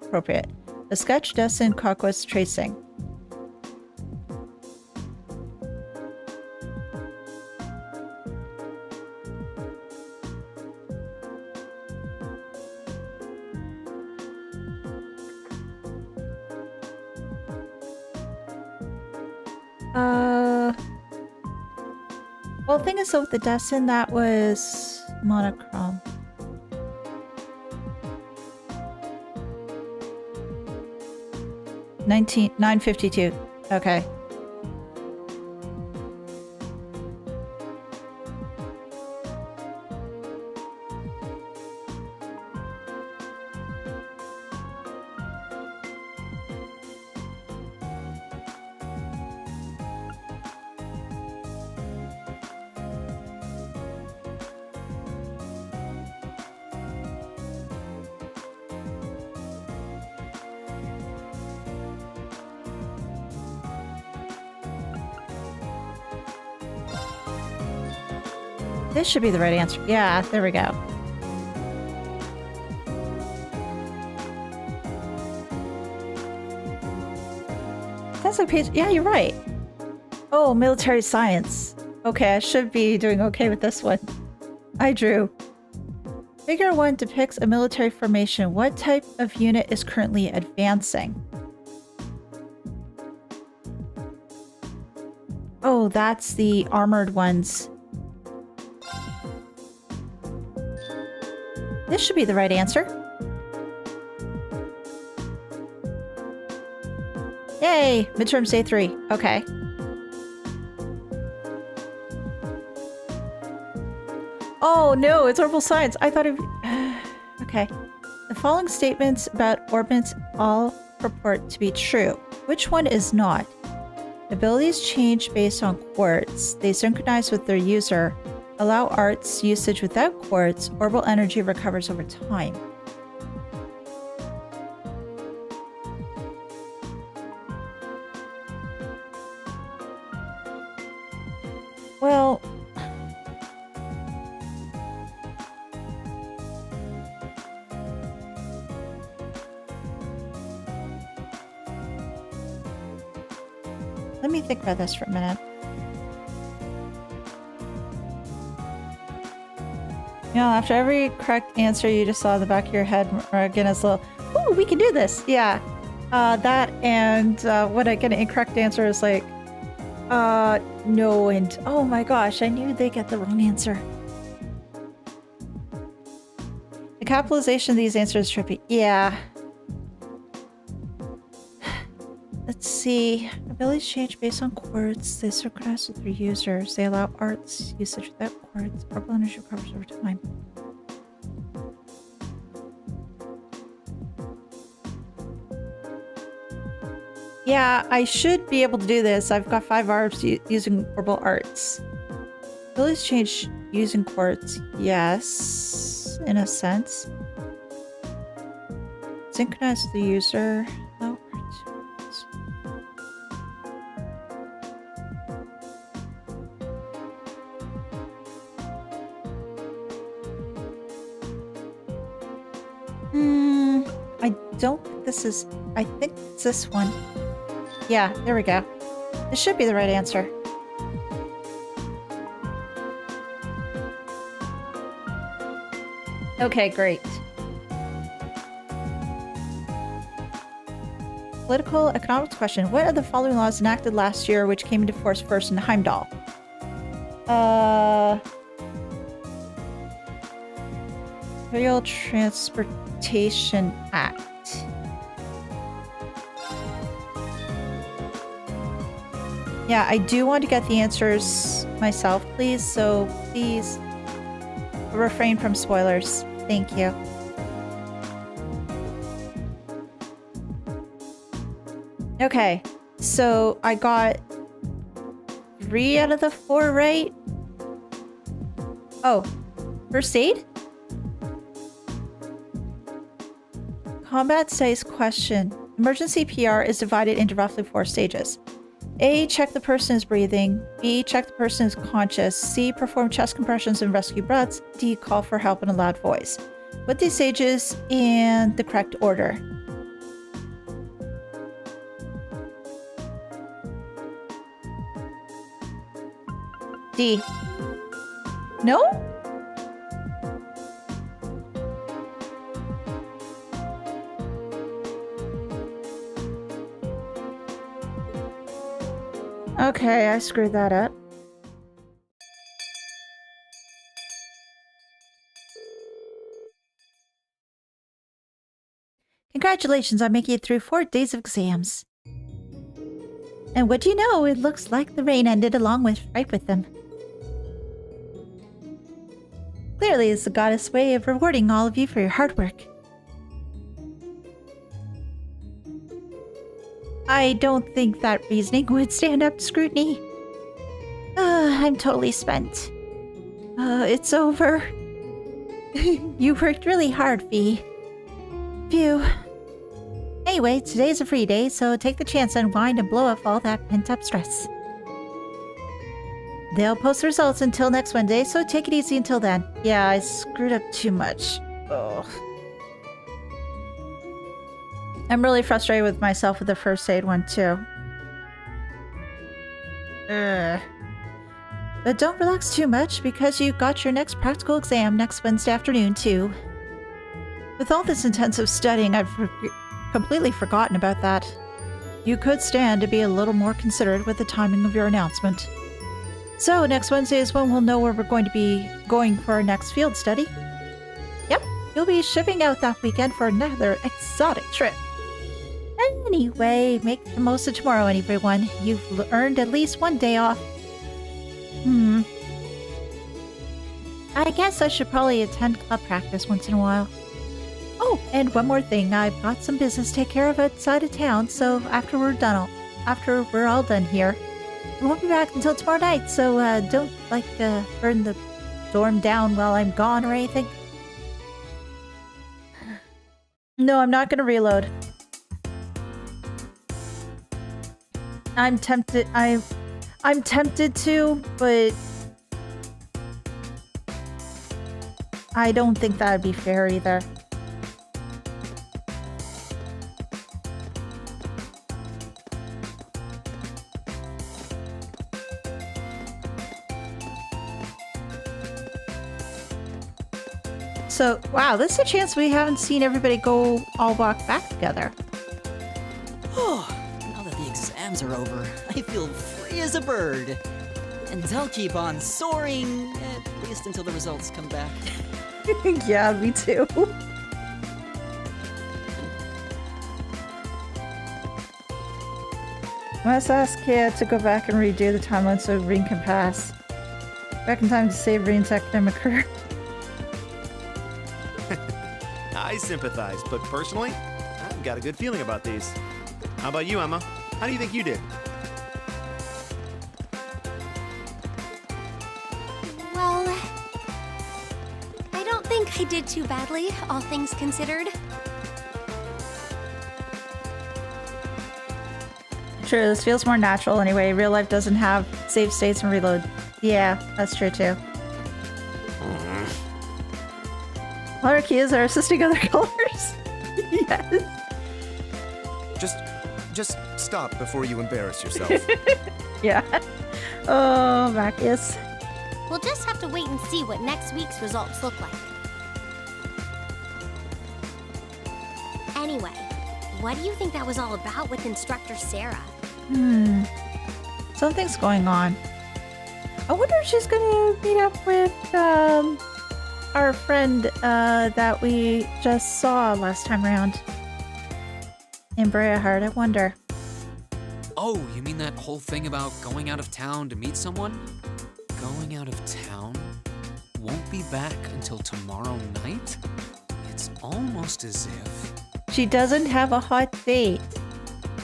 appropriate? A sketch, Dessin, conquest, tracing. Well, the thing is, so with the Destin, that was monochrome. $9.52. Okay. This should be the right answer. Yeah, there we go. That's a page. Yeah, you're right. Oh, military science. Okay, I should be doing okay with this one. I drew. Figure 1 depicts a military formation. What type of unit is currently advancing? Oh, that's the armored ones. This should be the right answer. Yay! Midterms day 3. Okay. Oh no, it's orbital science. I thought it... Okay. The following statements about orbits all purport to be true. Which one is not? Abilities change based on quartz. They synchronize with their user. Allow arts usage without quartz. Orbital energy recovers over time. Well... Let me think about this for a minute. You know, after every correct answer, you just saw the back of your head again as a little, ooh, we can do this. Yeah. That and when I get an incorrect answer is like, no, and oh my gosh, I knew they get the wrong answer. The capitalization of these answers is trippy. Yeah. Let's see. Abilities change based on quartz. They synchronize with their users. They allow arts usage without quartz. Orbital energy recovers over time. Yeah, I should be able to do this. I've got 5 arbs using orbital arts. Abilities change using quartz. Yes, in a sense. Synchronize with the user. Oh, I don't think this is... I think it's this one. Yeah, there we go. This should be the right answer. Okay, great. political economics question. What are the following laws enacted last year which came into force first in Heimdall? Imperial Transportation Act. Yeah, I do want to get the answers myself, please. So please refrain from spoilers. Thank you. Okay, so I got 3 out of the 4 right. Oh, first aid? Combat studies question. Emergency PR is divided into roughly 4 stages. A, check the person is breathing. B, check the person is conscious. C, perform chest compressions and rescue breaths. D, call for help in a loud voice. Put these stages in the correct order. D. No? Okay, I screwed that up. Congratulations on making it through 4 days of exams. And what do you know? It looks like the rain ended along with right with them. Clearly, it's the goddess' way of rewarding all of you for your hard work. I don't think that reasoning would stand up to scrutiny. I'm totally spent. It's over. You worked really hard, V. Phew. Anyway, today's a free day, so take the chance to unwind and blow off all that pent-up stress. They'll post the results until next Wednesday, so take it easy until then. Yeah, I screwed up too much. Ugh. I'm really frustrated with myself with the first aid one, too. Ugh. But don't relax too much, because you got your next practical exam next Wednesday afternoon, too. With all this intensive studying, I've completely forgotten about that. You could stand to be a little more considerate with the timing of your announcement. So, next Wednesday is when we'll know where we're going to be going for our next field study. Yep, you'll be shipping out that weekend for another exotic trip. Anyway, make the most of tomorrow, everyone. You've earned at least 1 day off. I guess I should probably attend club practice once in a while. Oh, and one more thing. I've got some business to take care of outside of town, so after we're all done here, we won't be back until tomorrow night, so don't, burn the dorm down while I'm gone or anything. No, I'm not gonna reload. I'm tempted to, but I don't think that would be fair either. So, wow, this is a chance we haven't seen everybody go all walk back together. Oh, now that the exams are over, I feel free as a bird. And I'll keep on soaring, at least until the results come back. Yeah, me too. Must ask Kia to go back and redo the timeline so Rin can pass. Back in time to save Rin's academic career. I sympathize, but personally, I've got a good feeling about these. How about you, Emma? How do you think you did? Well, I don't think I did too badly, all things considered. True, this feels more natural anyway. Real life doesn't have save states and reload. Yeah, that's true too. All our keys are assisting other colors. Yes. Just stop before you embarrass yourself. Yeah. Oh, Marcus. We'll just have to wait and see what next week's results look like. Anyway, What do you think that was all about with Instructor Sara? Something's going on. I wonder if she's gonna meet up with our friend that we just saw last time around in Briarheart. I wonder. Oh, you mean that whole thing about going out of town to meet someone? Going out of town? Won't be back until tomorrow night? It's almost as if... She doesn't have a hot date.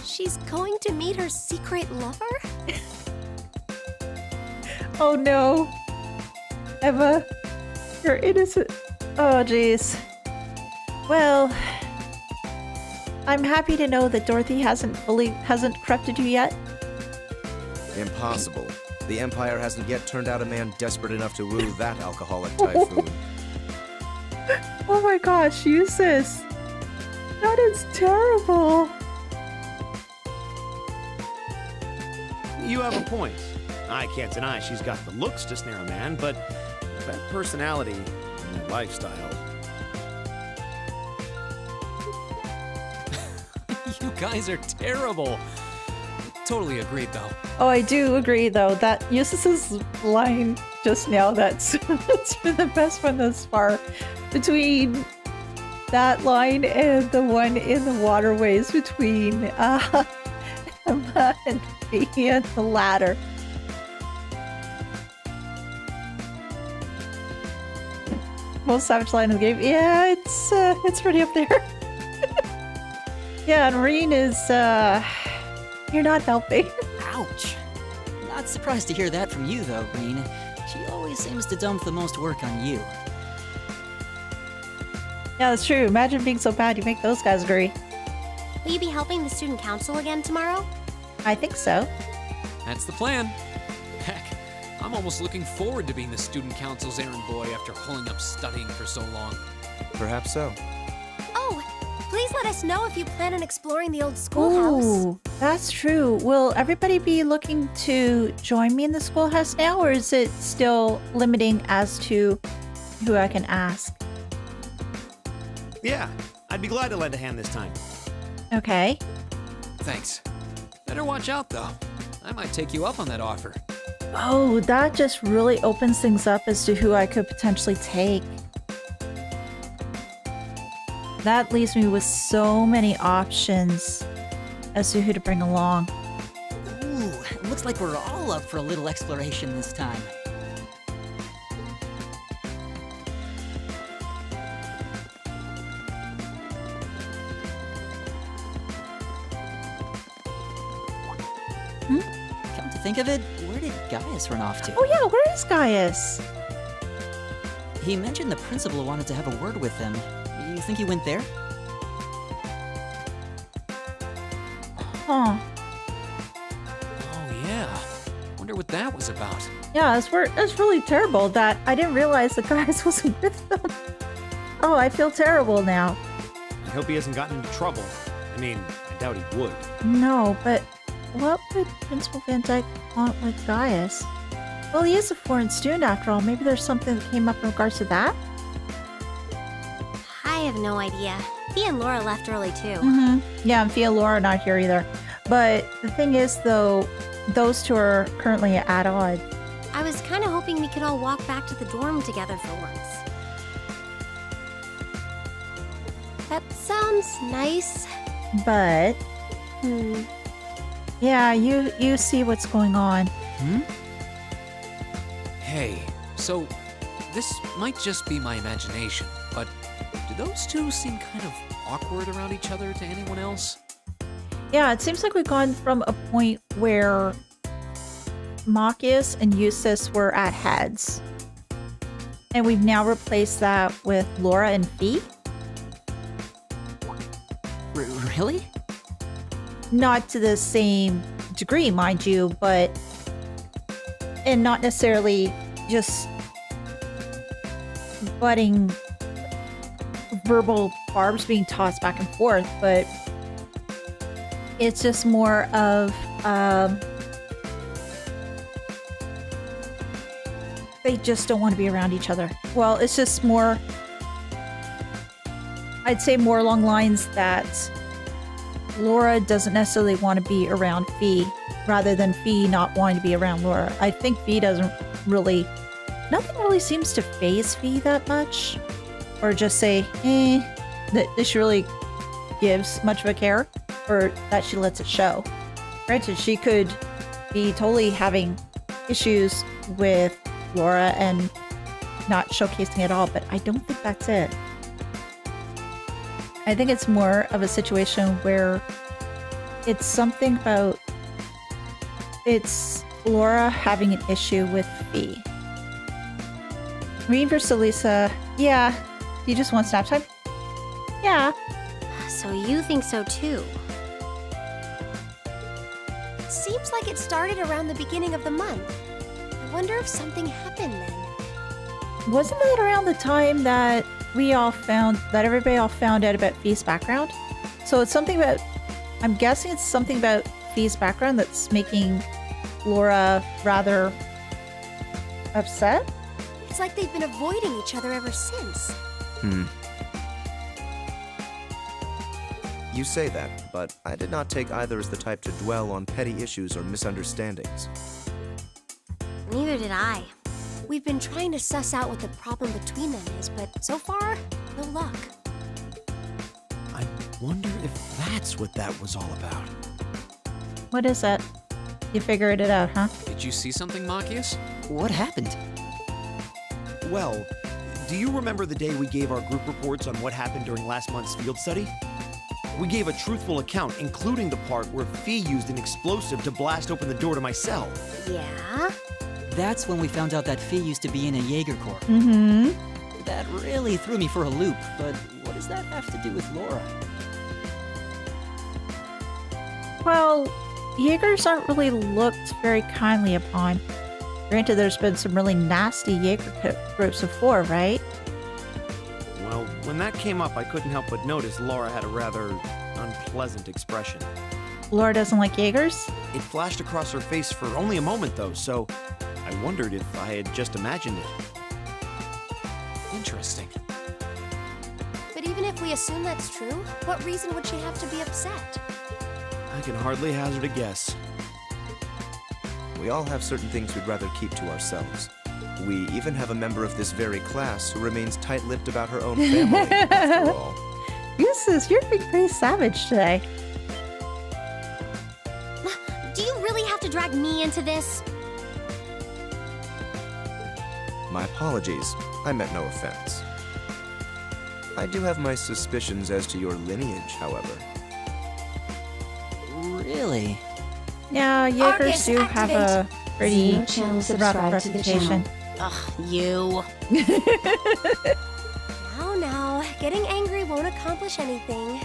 She's going to meet her secret lover? Oh no. Emma, you're innocent. Oh jeez. Well, I'm happy to know that Dorothy hasn't corrupted you yet. Impossible. The Empire hasn't yet turned out a man desperate enough to woo that alcoholic typhoon. Oh my gosh, Eustace. That is terrible. You have a point. I can't deny she's got the looks to snare a man, but that personality and lifestyle. You guys are terrible. Totally agreed, though. Oh, I do agree, though, that Eustace's line just now, that's been the best one thus far. Between that line and the one in the waterways between Emma and me and the ladder. Most savage line in the game. Yeah, it's pretty up there. Yeah, and Reen is, you're not helping. Ouch. Not surprised to hear that from you, though, Green. She always seems to dump the most work on you. Yeah, that's true. Imagine being so bad you make those guys agree. Will you be helping the student council again tomorrow? I think so. That's the plan. Heck, I'm almost looking forward to being the student council's errand boy after holding up studying for so long. Perhaps so. Oh, please let us know if you plan on exploring the old schoolhouse. Ooh, that's true. Will everybody be looking to join me in the schoolhouse now, or is it still limiting as to who I can ask? Yeah, I'd be glad to lend a hand this time. Okay. Thanks. Better watch out, though. I might take you up on that offer. Oh, that just really opens things up as to who I could potentially take. That leaves me with so many options as to who to bring along. Ooh, it looks like we're all up for a little exploration this time. Come to think of it, where did Gaius run off to? Oh yeah, where is Gaius? He mentioned the principal wanted to have a word with him. You think he went there? Huh. Oh, yeah. Wonder what that was about. Yeah, it's really terrible that I didn't realize the Gaius wasn't with them. Oh, I feel terrible now. I hope he hasn't gotten into trouble. I mean, I doubt he would. No, but what would Principal Van Dyke want with Gaius? Well, he is a foreign student after all. Maybe there's something that came up in regards to that? I have no idea. Fia and Laura left early too. Yeah, and Fia and Laura are not here either. But the thing is, though, those two are currently at odds. I was kind of hoping we could all walk back to the dorm together for once. That sounds nice. But, yeah, you see what's going on. Hey, so this might just be my imagination, but do those two seem kind of awkward around each other to anyone else? Yeah, it seems like we've gone from a point where Marcus and Eustace were at heads. And we've now replaced that with Laura and Fee. Really? Not to the same degree, mind you, but... And not necessarily just butting verbal barbs being tossed back and forth, but it's just more of they just don't want to be around each other. Well, it's just more, I'd say more along lines that Laura doesn't necessarily want to be around Fee, rather than Fee not wanting to be around Laura. I think Fee doesn't really... Nothing really seems to faze Fee that much. Or just say, that she really gives much of a care, or that she lets it show. Granted, she could be totally having issues with Laura and not showcasing at all, but I don't think that's it. I think it's more of a situation where it's something about it's Laura having an issue with Fee. Rean versus Lisa, yeah. He just wants nap time? Yeah. So you think so too? Seems like it started around the beginning of the month. I wonder if something happened then. Wasn't that around the time that everybody all found out about Fee's background? So it's something about, I'm guessing it's something about Fee's background that's making Laura rather upset? It's like they've been avoiding each other ever since. You say that, but I did not take either as the type to dwell on petty issues or misunderstandings. Neither did I. We've been trying to suss out what the problem between them is, but so far, no luck. I wonder if that's what that was all about. What is it? You figured it out, huh? Did you see something, Machias? What happened? Well, do you remember the day we gave our group reports on what happened during last month's field study? We gave a truthful account, including the part where Fee used an explosive to blast open the door to my cell. Yeah? That's when we found out that Fee used to be in a Jaeger Corps. Mm-hmm. That really threw me for a loop, but what does that have to do with Laura? Well, Jaegers aren't really looked very kindly upon. Granted, there's been some really nasty Jaeger groups before, right? Well, when that came up, I couldn't help but notice Laura had a rather unpleasant expression. Laura doesn't like Jaegers? It flashed across her face for only a moment, though, so I wondered if I had just imagined it. Interesting. But even if we assume that's true, what reason would she have to be upset? I can hardly hazard a guess. We all have certain things we'd rather keep to ourselves. We even have a member of this very class who remains tight-lipped about her own family, after all. You're being pretty savage today. Do you really have to drag me into this? My apologies. I meant no offense. I do have my suspicions as to your lineage, however. Really? Yeah, Jaegers Argus, do have a pretty Zero channel rough subscribe to the reputation. channel. Ugh, you. Now, getting angry won't accomplish anything.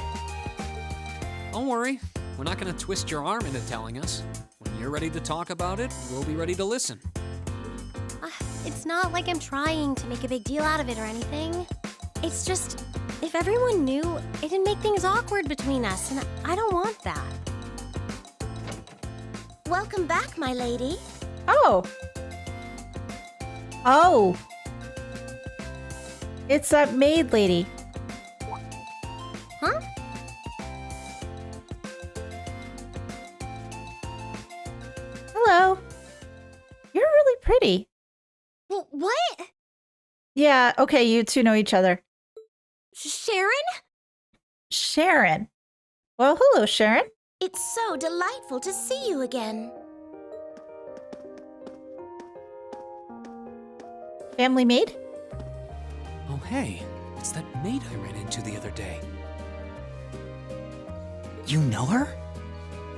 Don't worry. We're not going to twist your arm into telling us. When you're ready to talk about it, we'll be ready to listen. It's not like I'm trying to make a big deal out of it or anything. It's just, if everyone knew, it'd make things awkward between us, and I don't want that. Welcome back, my lady. Oh. Oh. It's that maid lady. Huh? Hello. You're really pretty. What? Yeah, okay, you two know each other. Sharon? Sharon. Well, hello, Sharon. It's so delightful to see you again. Family maid? Oh, hey. It's that maid I ran into the other day. You know her?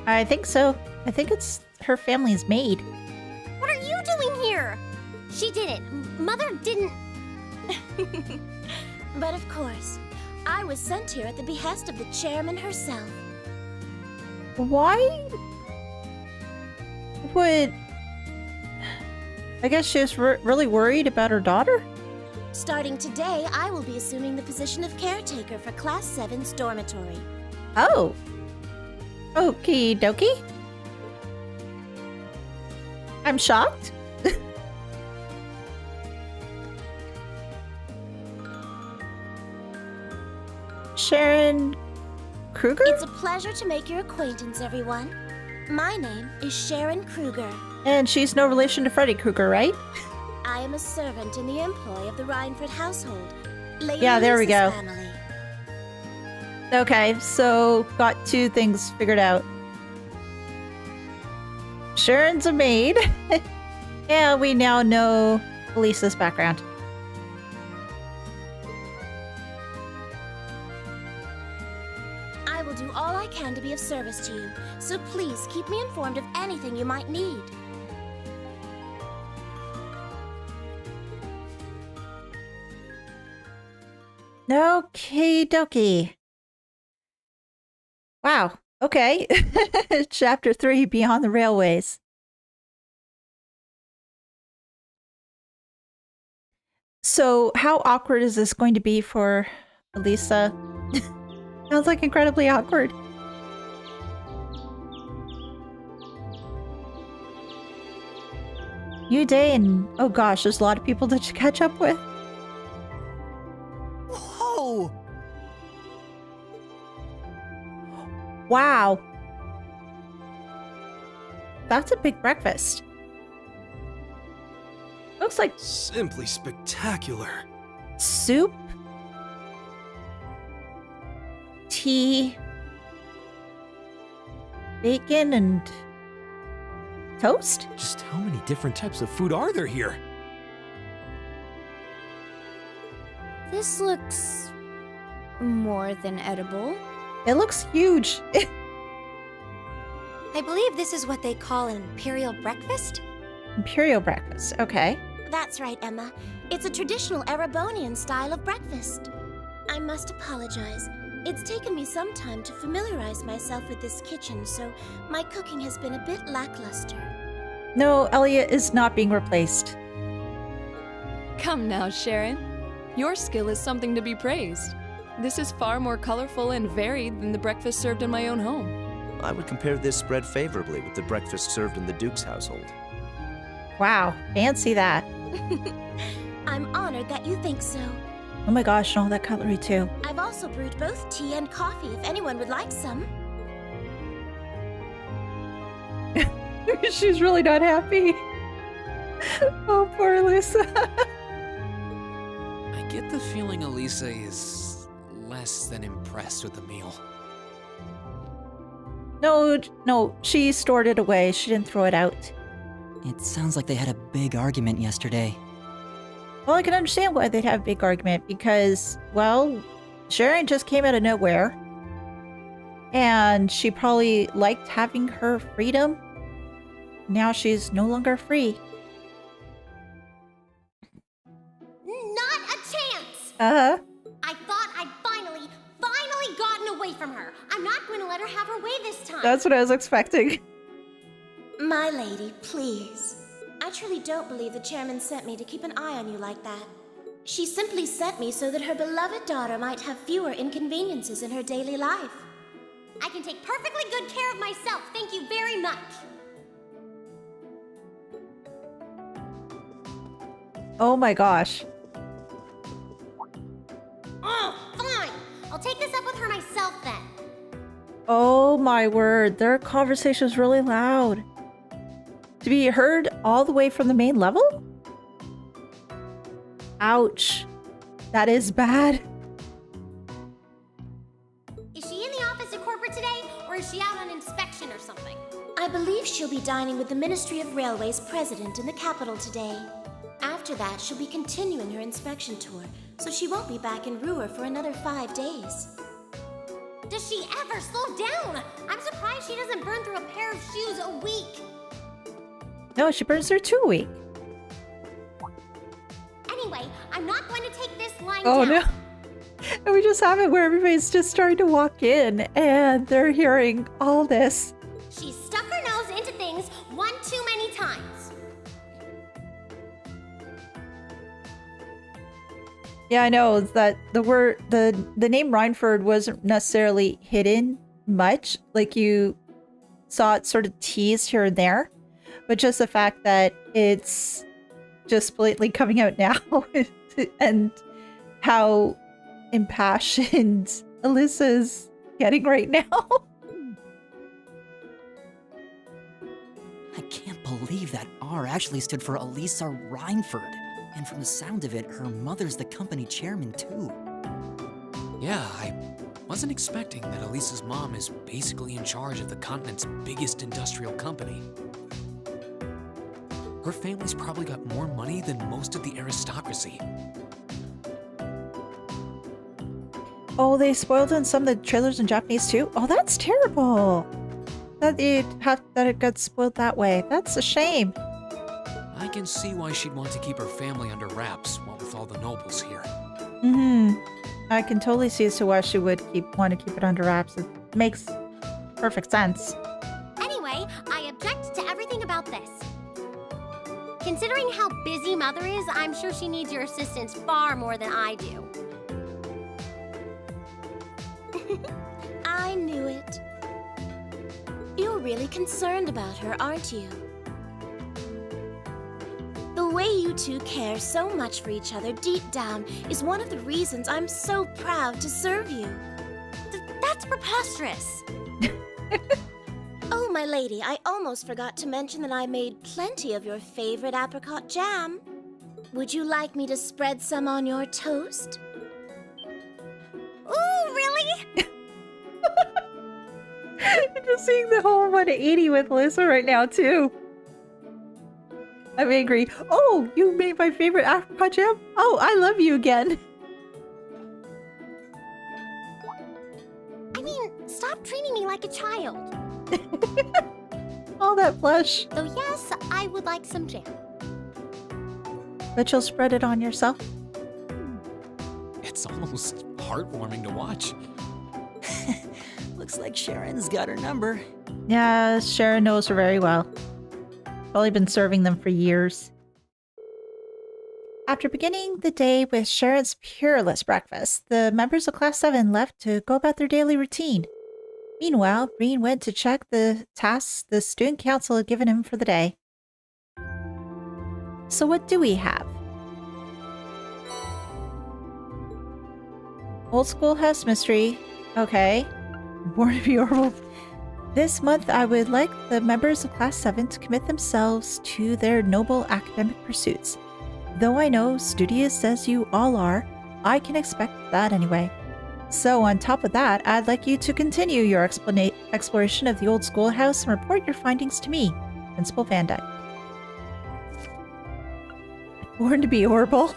I think so. I think it's her family's maid. What are you doing here? She didn't. Mother didn't. But of course, I was sent here at the behest of the chairman herself. Why would... I guess she was really worried about her daughter? Starting today, I will be assuming the position of caretaker for Class VII's dormitory. Oh. Okie dokie. I'm shocked. Sharon, Kruger? It's a pleasure to make your acquaintance, everyone. My name is Sharon Kruger. And she's no relation to Freddy Krueger, right? I am a servant in the employ of the Rhineford household. Lady Yeah, there we Lisa's go. Family. Okay, so got two things figured out. Sharon's a maid. And we now know Lisa's background. I will do all I can to be of service to you, so please keep me informed of anything you might need. Okie dokie. Wow. Okay. Chapter 3, Beyond the Railways. So, how awkward is this going to be for Elisa? Sounds like incredibly awkward. New day and oh gosh, there's a lot of people to catch up with. Whoa! Wow. That's a big breakfast. Looks like Simply spectacular. soup, tea, bacon, and toast? Just how many different types of food are there here? This looks more than edible. It looks huge. I believe this is what they call an imperial breakfast. Imperial breakfast. Okay. That's right, Emma. It's a traditional Erebonian style of breakfast. I must apologize. It's taken me some time to familiarize myself with this kitchen, so my cooking has been a bit lackluster. No, Elliot is not being replaced. Come now, Sharon. Your skill is something to be praised. This is far more colorful and varied than the breakfast served in my own home. I would compare this spread favorably with the breakfast served in the Duke's household. Wow, fancy that. I'm honored that you think so. Oh my gosh, and all that cutlery too. I've also brewed both tea and coffee if anyone would like some. She's really not happy. Oh, poor Lisa. I get the feeling Elisa is less than impressed with the meal. No, she stored it away. She didn't throw it out. It sounds like they had a big argument yesterday. Well, I can understand why they'd have a big argument because, well, Sharon just came out of nowhere. And she probably liked having her freedom. Now she's no longer free. Not a chance! Uh-huh. I thought I'd finally gotten away from her. I'm not going to let her have her way this time. That's what I was expecting. My lady, please. I truly don't believe the chairman sent me to keep an eye on you like that. She simply sent me so that her beloved daughter might have fewer inconveniences in her daily life. I can take perfectly good care of myself. Thank you very much. Oh my gosh. Oh, fine. I'll take this up with her myself then. Oh my word. Their conversation's really loud. To be heard all the way from the main level? Ouch. That is bad. Is she in the office at corporate today, or is she out on inspection or something? I believe she'll be dining with the Ministry of Railways president in the capital today. After that, she'll be continuing her inspection tour, so she won't be back in Ruhr for another 5 days. Does she ever slow down? I'm surprised she doesn't burn through a pair of shoes a week. No, she burns her 2 a week. Anyway, I'm not going to take this lying Oh down. no. And we just have it where everybody's just starting to walk in and they're hearing all this. She's stuck her nose into things one too many times. Yeah, I know that the name Rhineford wasn't necessarily hidden much. Like you saw it sort of teased here and there. But just the fact that it's just blatantly coming out now and how impassioned Alyssa's getting right now. I can't believe that R actually stood for Elisa Reinford. And from the sound of it, her mother's the company chairman, too. Yeah, I wasn't expecting that Elisa's mom is basically in charge of the continent's biggest industrial company. Her family's probably got more money than most of the aristocracy. Oh, they spoiled in some of the trailers in Japanese too? Oh, that's terrible. That it got spoiled that way. That's a shame. I can see why she'd want to keep her family under wraps, what with all the nobles here. Mm-hmm. I can totally see as to why she would want to keep it under wraps. It makes perfect sense. Anyway, I object to everything about this. Considering how busy Mother is, I'm sure she needs your assistance far more than I do. I knew it. You're really concerned about her, aren't you? The way you two care so much for each other deep down is one of the reasons I'm so proud to serve you. That's preposterous. Oh, my lady, I almost forgot to mention that I made plenty of your favorite apricot jam. Would you like me to spread some on your toast? Ooh, really? I'm just seeing the whole 180 with Alyssa right now, too. I'm angry. Oh, you made my favorite apricot jam? Oh, I love you again. I mean, stop treating me like a child. All that flesh. So yes, I would like some jam. But you'll spread it on yourself? It's almost heartwarming to watch. Looks like Sharon's got her number. Yeah, Sharon knows her very well. Probably been serving them for years. After beginning the day with Sharon's Peerless breakfast, the members of Class 7 left to go about their daily routine. Meanwhile, Breen went to check the tasks the student council had given him for the day. So what do we have? Old Schoolhouse Mystery. Okay. Born to be horrible. This month, I would like the members of Class 7 to commit themselves to their noble academic pursuits. Though I know, studious as you all are, I can expect that anyway. So on top of that, I'd like you to continue your exploration of the old schoolhouse and report your findings to me, Principal Van Dyke. Born to be horrible.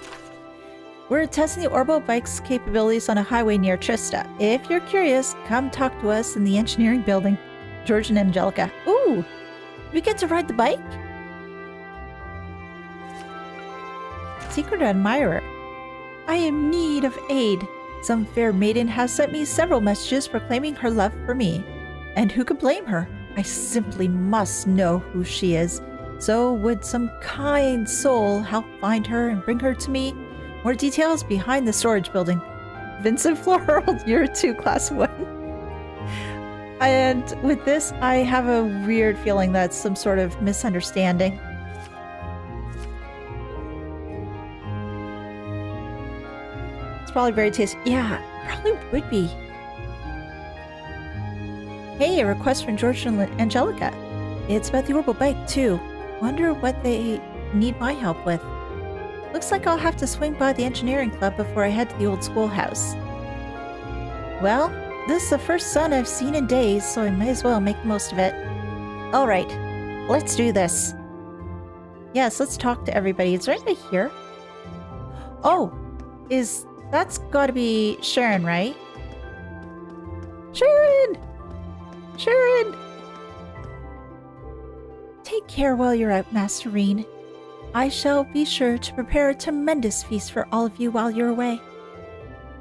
We're testing the Orbital bike's capabilities on a highway near Trista. If you're curious, come talk to us in the engineering building. George and Angelica. Ooh, we get to ride the bike? Secret Admirer. I am in need of aid. Some fair maiden has sent me several messages proclaiming her love for me. And who could blame her? I simply must know who she is. So would some kind soul help find her and bring her to me? More details behind the storage building. Vincent Floral, you're 2 Class 1. And with this, I have a weird feeling that's some sort of misunderstanding. It's probably very tasty. Yeah, probably would be. Hey, a request from George and Angelica. It's about the Orbital bike, too. Wonder what they need my help with. Looks like I'll have to swing by the engineering club before I head to the old schoolhouse. Well, this is the first sun I've seen in days, so I might as well make the most of it. Alright, let's do this. Yes, let's talk to everybody. Is there anybody here? Oh, that's gotta be Sharon, right? Sharon! Sharon! Take care while you're out, Masterine. I shall be sure to prepare a tremendous feast for all of you while you're away.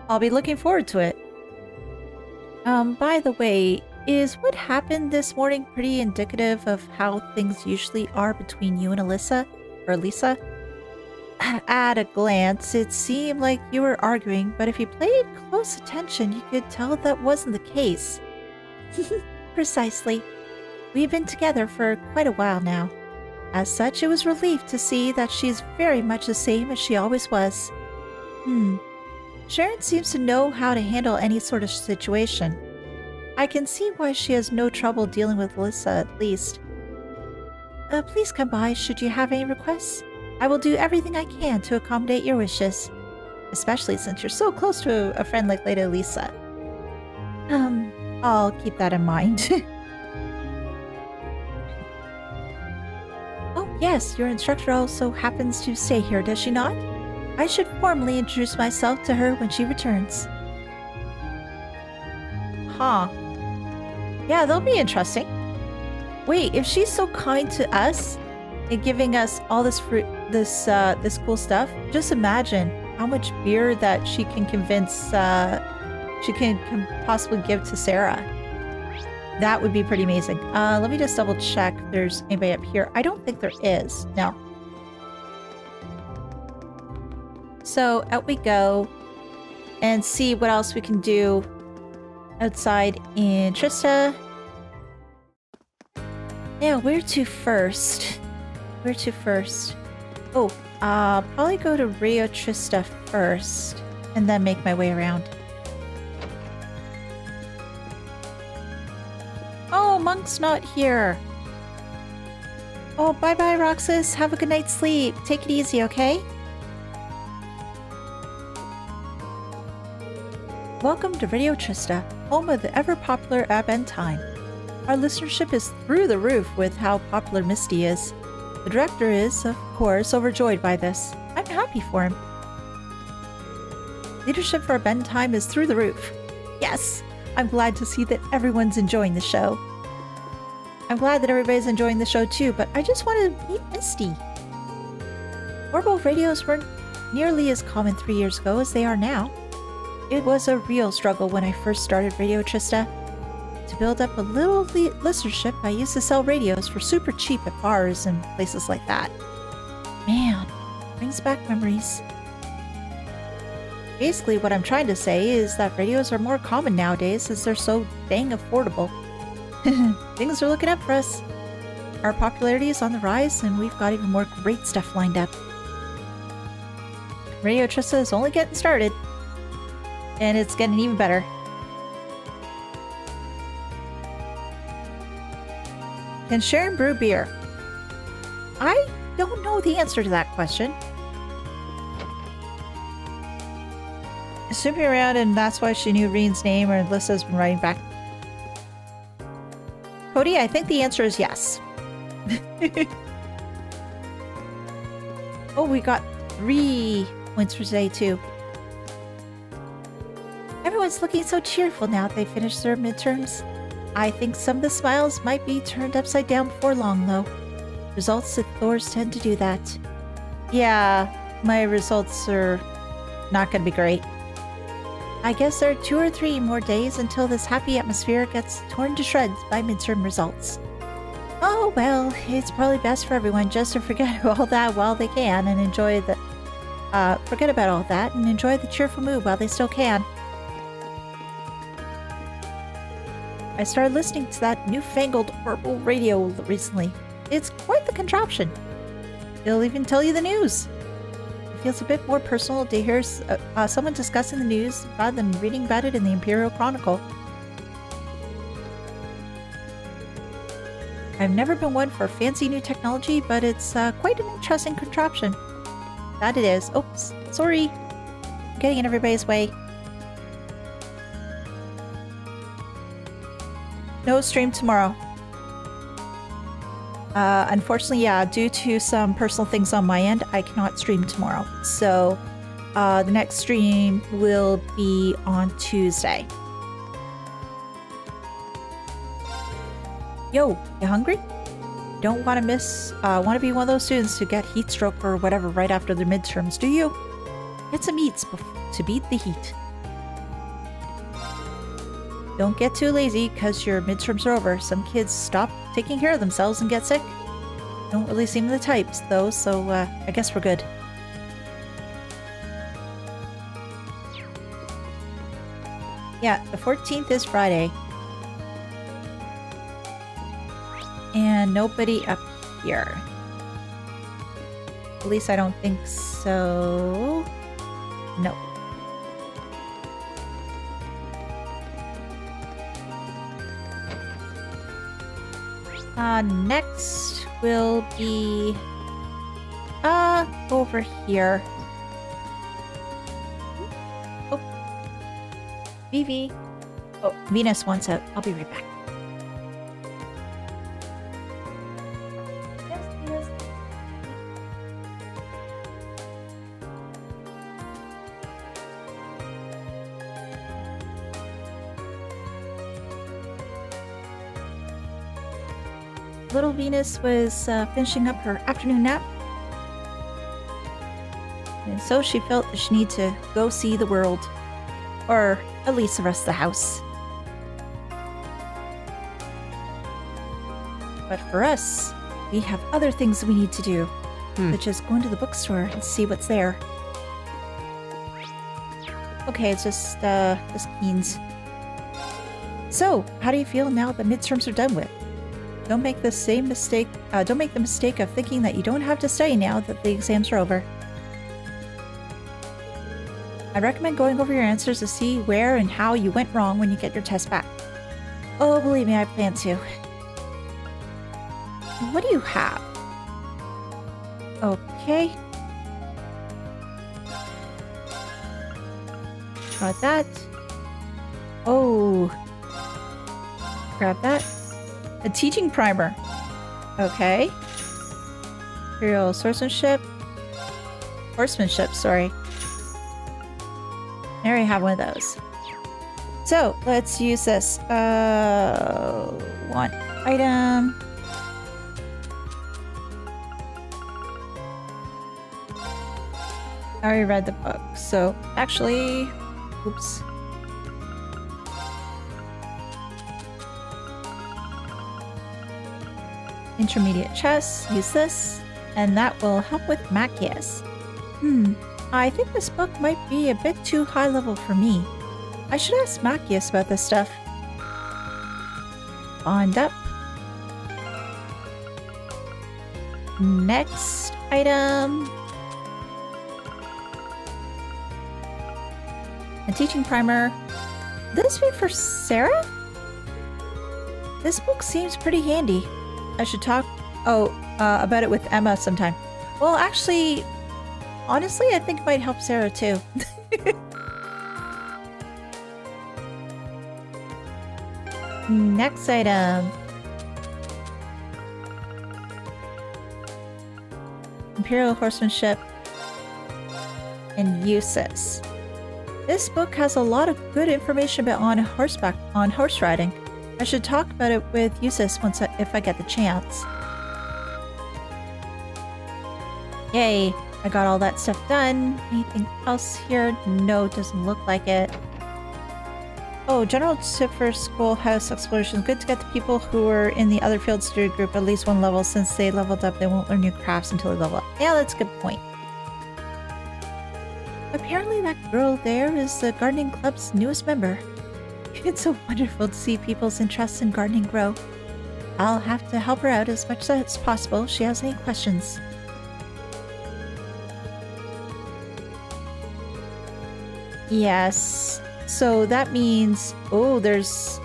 I'll be looking forward to it. By the way, is what happened this morning pretty indicative of how things usually are between you and Alyssa? Or Lisa? At a glance, it seemed like you were arguing, but if you paid close attention, you could tell that wasn't the case. Precisely. We've been together for quite a while now. As such, it was relief to see that she's very much the same as she always was. Sharon seems to know how to handle any sort of situation. I can see why she has no trouble dealing with Alyssa, at least. Please come by should you have any requests. I will do everything I can to accommodate your wishes. Especially since you're so close to a friend like Lady Lisa. I'll keep that in mind. Oh, yes, your instructor also happens to stay here, does she not? I should formally introduce myself to her when she returns. Huh. Yeah, that'll be interesting. Wait, if she's so kind to us and giving us all this fruit, this cool stuff, just imagine how much beer that she can convince, she can possibly give to Sara. That would be pretty amazing. Let me just double check if there's anybody up here. I don't think there is. No. So out we go and see what else we can do outside in Trista. Yeah, where to first? Where to first? Oh, probably go to Rio Trista first and then make my way around. Oh, Monk's not here. Oh, bye-bye, Roxas. Have a good night's sleep. Take it easy, okay? Welcome to Radio Trista, home of the ever-popular Ab Time. Our listenership is through the roof with how popular Misty is. The director is, of course, overjoyed by this. I'm happy for him. Leadership for Ab Time is through the roof. Yes, I'm glad to see that everyone's enjoying the show. I'm glad that everybody's enjoying the show too, but I just wanted to meet Misty. Orbital radios weren't nearly as common 3 years ago as they are now. It was a real struggle when I first started Radio Trista. To build up a little listenership, I used to sell radios for super cheap at bars and places like that. Man, brings back memories. Basically, what I'm trying to say is that radios are more common nowadays as they're so dang affordable. Things are looking up for us. Our popularity is on the rise, and we've got even more great stuff lined up. Radio Trista is only getting started, and it's getting even better. Can Sharon brew beer? I don't know the answer to that question. Snooping around, and that's why she knew Reen's name, or Alyssa's been writing back. Cody, I think the answer is yes. Oh, we got 3 points for today, too. Everyone's looking so cheerful now that they finished their midterms. I think some of the smiles might be turned upside down before long, though. Results at Thor's tend to do that. Yeah, my results are not going to be great. I guess there are 2 or 3 more days until this happy atmosphere gets torn to shreds by midterm results. Oh well, it's probably best for everyone just to forget all that while they can and enjoy the... forget about all that and enjoy the cheerful mood while they still can. I started listening to that newfangled orbital radio recently. It's quite the contraption. It'll even tell you the news. It feels a bit more personal to hear someone discussing the news rather than reading about it in the Imperial Chronicle. I've never been one for fancy new technology, but it's quite an interesting contraption. That it is. Oops, sorry. I'm getting in everybody's way. No stream tomorrow. Unfortunately, yeah, due to some personal things on my end, I cannot stream tomorrow. So, the next stream will be on Tuesday. Yo, you hungry? Don't want to miss, want to be one of those students who get heat stroke or whatever right after their midterms, do you? Get some eats to beat the heat. Don't get too lazy because your midterms are over. Some kids stop taking care of themselves and get sick. Don't really seem the types though, so I guess we're good. Yeah, the 14th is Friday. And nobody up here. At least I don't think so. No. Next will be over here. Oh, Vivi. Oh, Venus wants out. I'll be right back. Yes, Venus. Little Venus was finishing up her afternoon nap. And so she felt that she needed to go see the world. Or at least the rest of the house. But for us, we have other things that we need to do. Such as going to the bookstore and see what's there. Okay, it's just Keen's. So, how do you feel now that midterms are done with? Don't make the same mistake. Don't make the mistake of thinking that you don't have to study now that the exams are over. I recommend going over your answers to see where and how you went wrong when you get your test back. Oh, believe me, I plan to. What do you have? Okay. Got that. Oh. Grab that. A teaching primer. Okay. Imperial swordsmanship. Horsemanship, sorry. I already have one of those. So, let's use this. One item. I already read the book, so actually, oops. Intermediate chess, use this, and that will help with Machias. I think this book might be a bit too high level for me. I should ask Machias about this stuff. Bond up. Next item. A teaching primer. This be for Sara? This book seems pretty handy. I should talk about it with Emma sometime. Well, actually, honestly, I think it might help Sara too. Next item. Imperial horsemanship and uses. This book has a lot of good information on horse riding. I should talk about it with Eustace if I get the chance. Yay, I got all that stuff done. Anything else here? No, doesn't look like it. Oh, General tip for schoolhouse exploration. Good to get the people who are in the other field study group at least one level. Since they leveled up, they won't learn new crafts until they level up. Yeah, that's a good point. Apparently that girl there is the gardening club's newest member. It's so wonderful to see people's interest in gardening grow. I'll have to help her out as much as possible if she has any questions. Yes. So that means... Oh, there's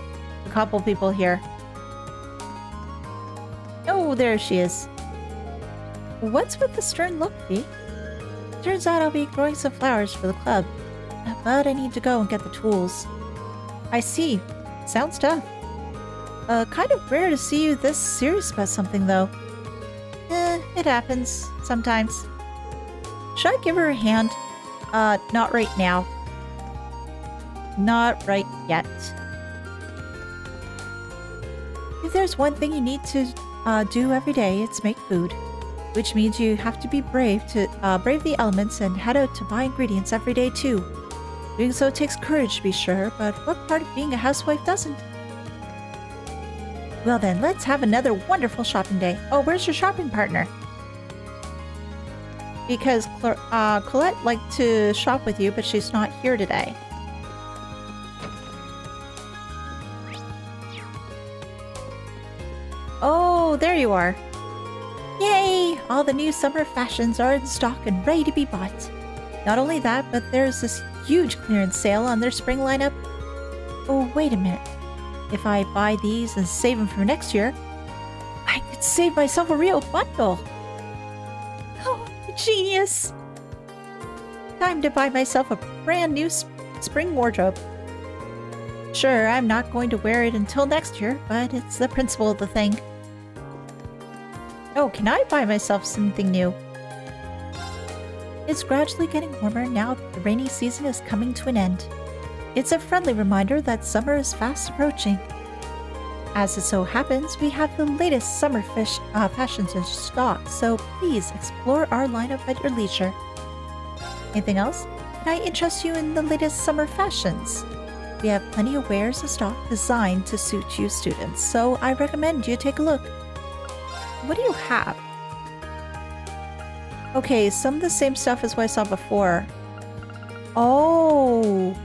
a couple people here. Oh, there she is. What's with the stern look, Fee? Turns out I'll be growing some flowers for the club. But I need to go and get the tools. I see. Sounds tough. Kind of rare to see you this serious about something, though. It happens. Sometimes. Should I give her a hand? Not right now. Not right yet. If there's one thing you need to do every day, it's make food. Which means you have to be brave to brave the elements and head out to buy ingredients every day, too. Doing so takes courage, to be sure, but what part of being a housewife doesn't? Well then, let's have another wonderful shopping day. Oh, where's your shopping partner? Because Colette liked to shop with you, but she's not here today. Oh, there you are. Yay! All the new summer fashions are in stock and ready to be bought. Not only that, but there's this huge clearance sale on their spring lineup. Oh, wait a minute. If I buy these and save them for next year, Save myself a real bundle. Oh, genius. Time to buy myself a brand new spring wardrobe. Sure, I'm not going to wear it until next year, but it's the principle of the thing. Oh, can I buy myself something new? It's gradually getting warmer now that the rainy season is coming to an end. It's a friendly reminder that summer is fast approaching. As it so happens, we have the latest summer fashions in stock, so please explore our lineup at your leisure. Anything else? Can I interest you in the latest summer fashions? We have plenty of wares in stock designed to suit you students, so I recommend you take a look. What do you have? Okay, some of the same stuff as what I saw before. Oh!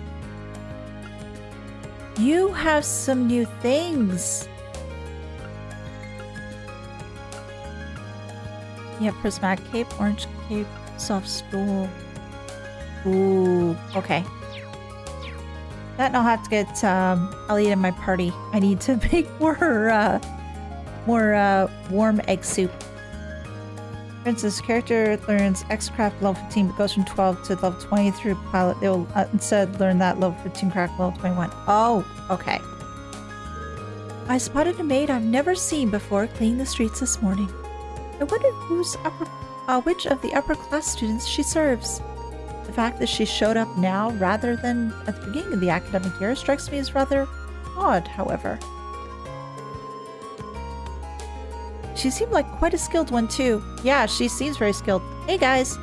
You have some new things. You have prismatic cape, orange cape, soft stool. Ooh, okay. That and I'll have to get Elliot in my party. I need to make more warm egg soup. For instance, character learns X-Craft level 15 but goes from 12 to level 20 through pilot. It will instead learn that level 15 craft level 21. Oh, okay. I spotted a maid I've never seen before cleaning the streets this morning. I wonder which of the upper class students she serves. The fact that she showed up now rather than at the beginning of the academic year strikes me as rather odd, however. She seemed like quite a skilled one, too. Yeah, she seems very skilled. Hey, guys.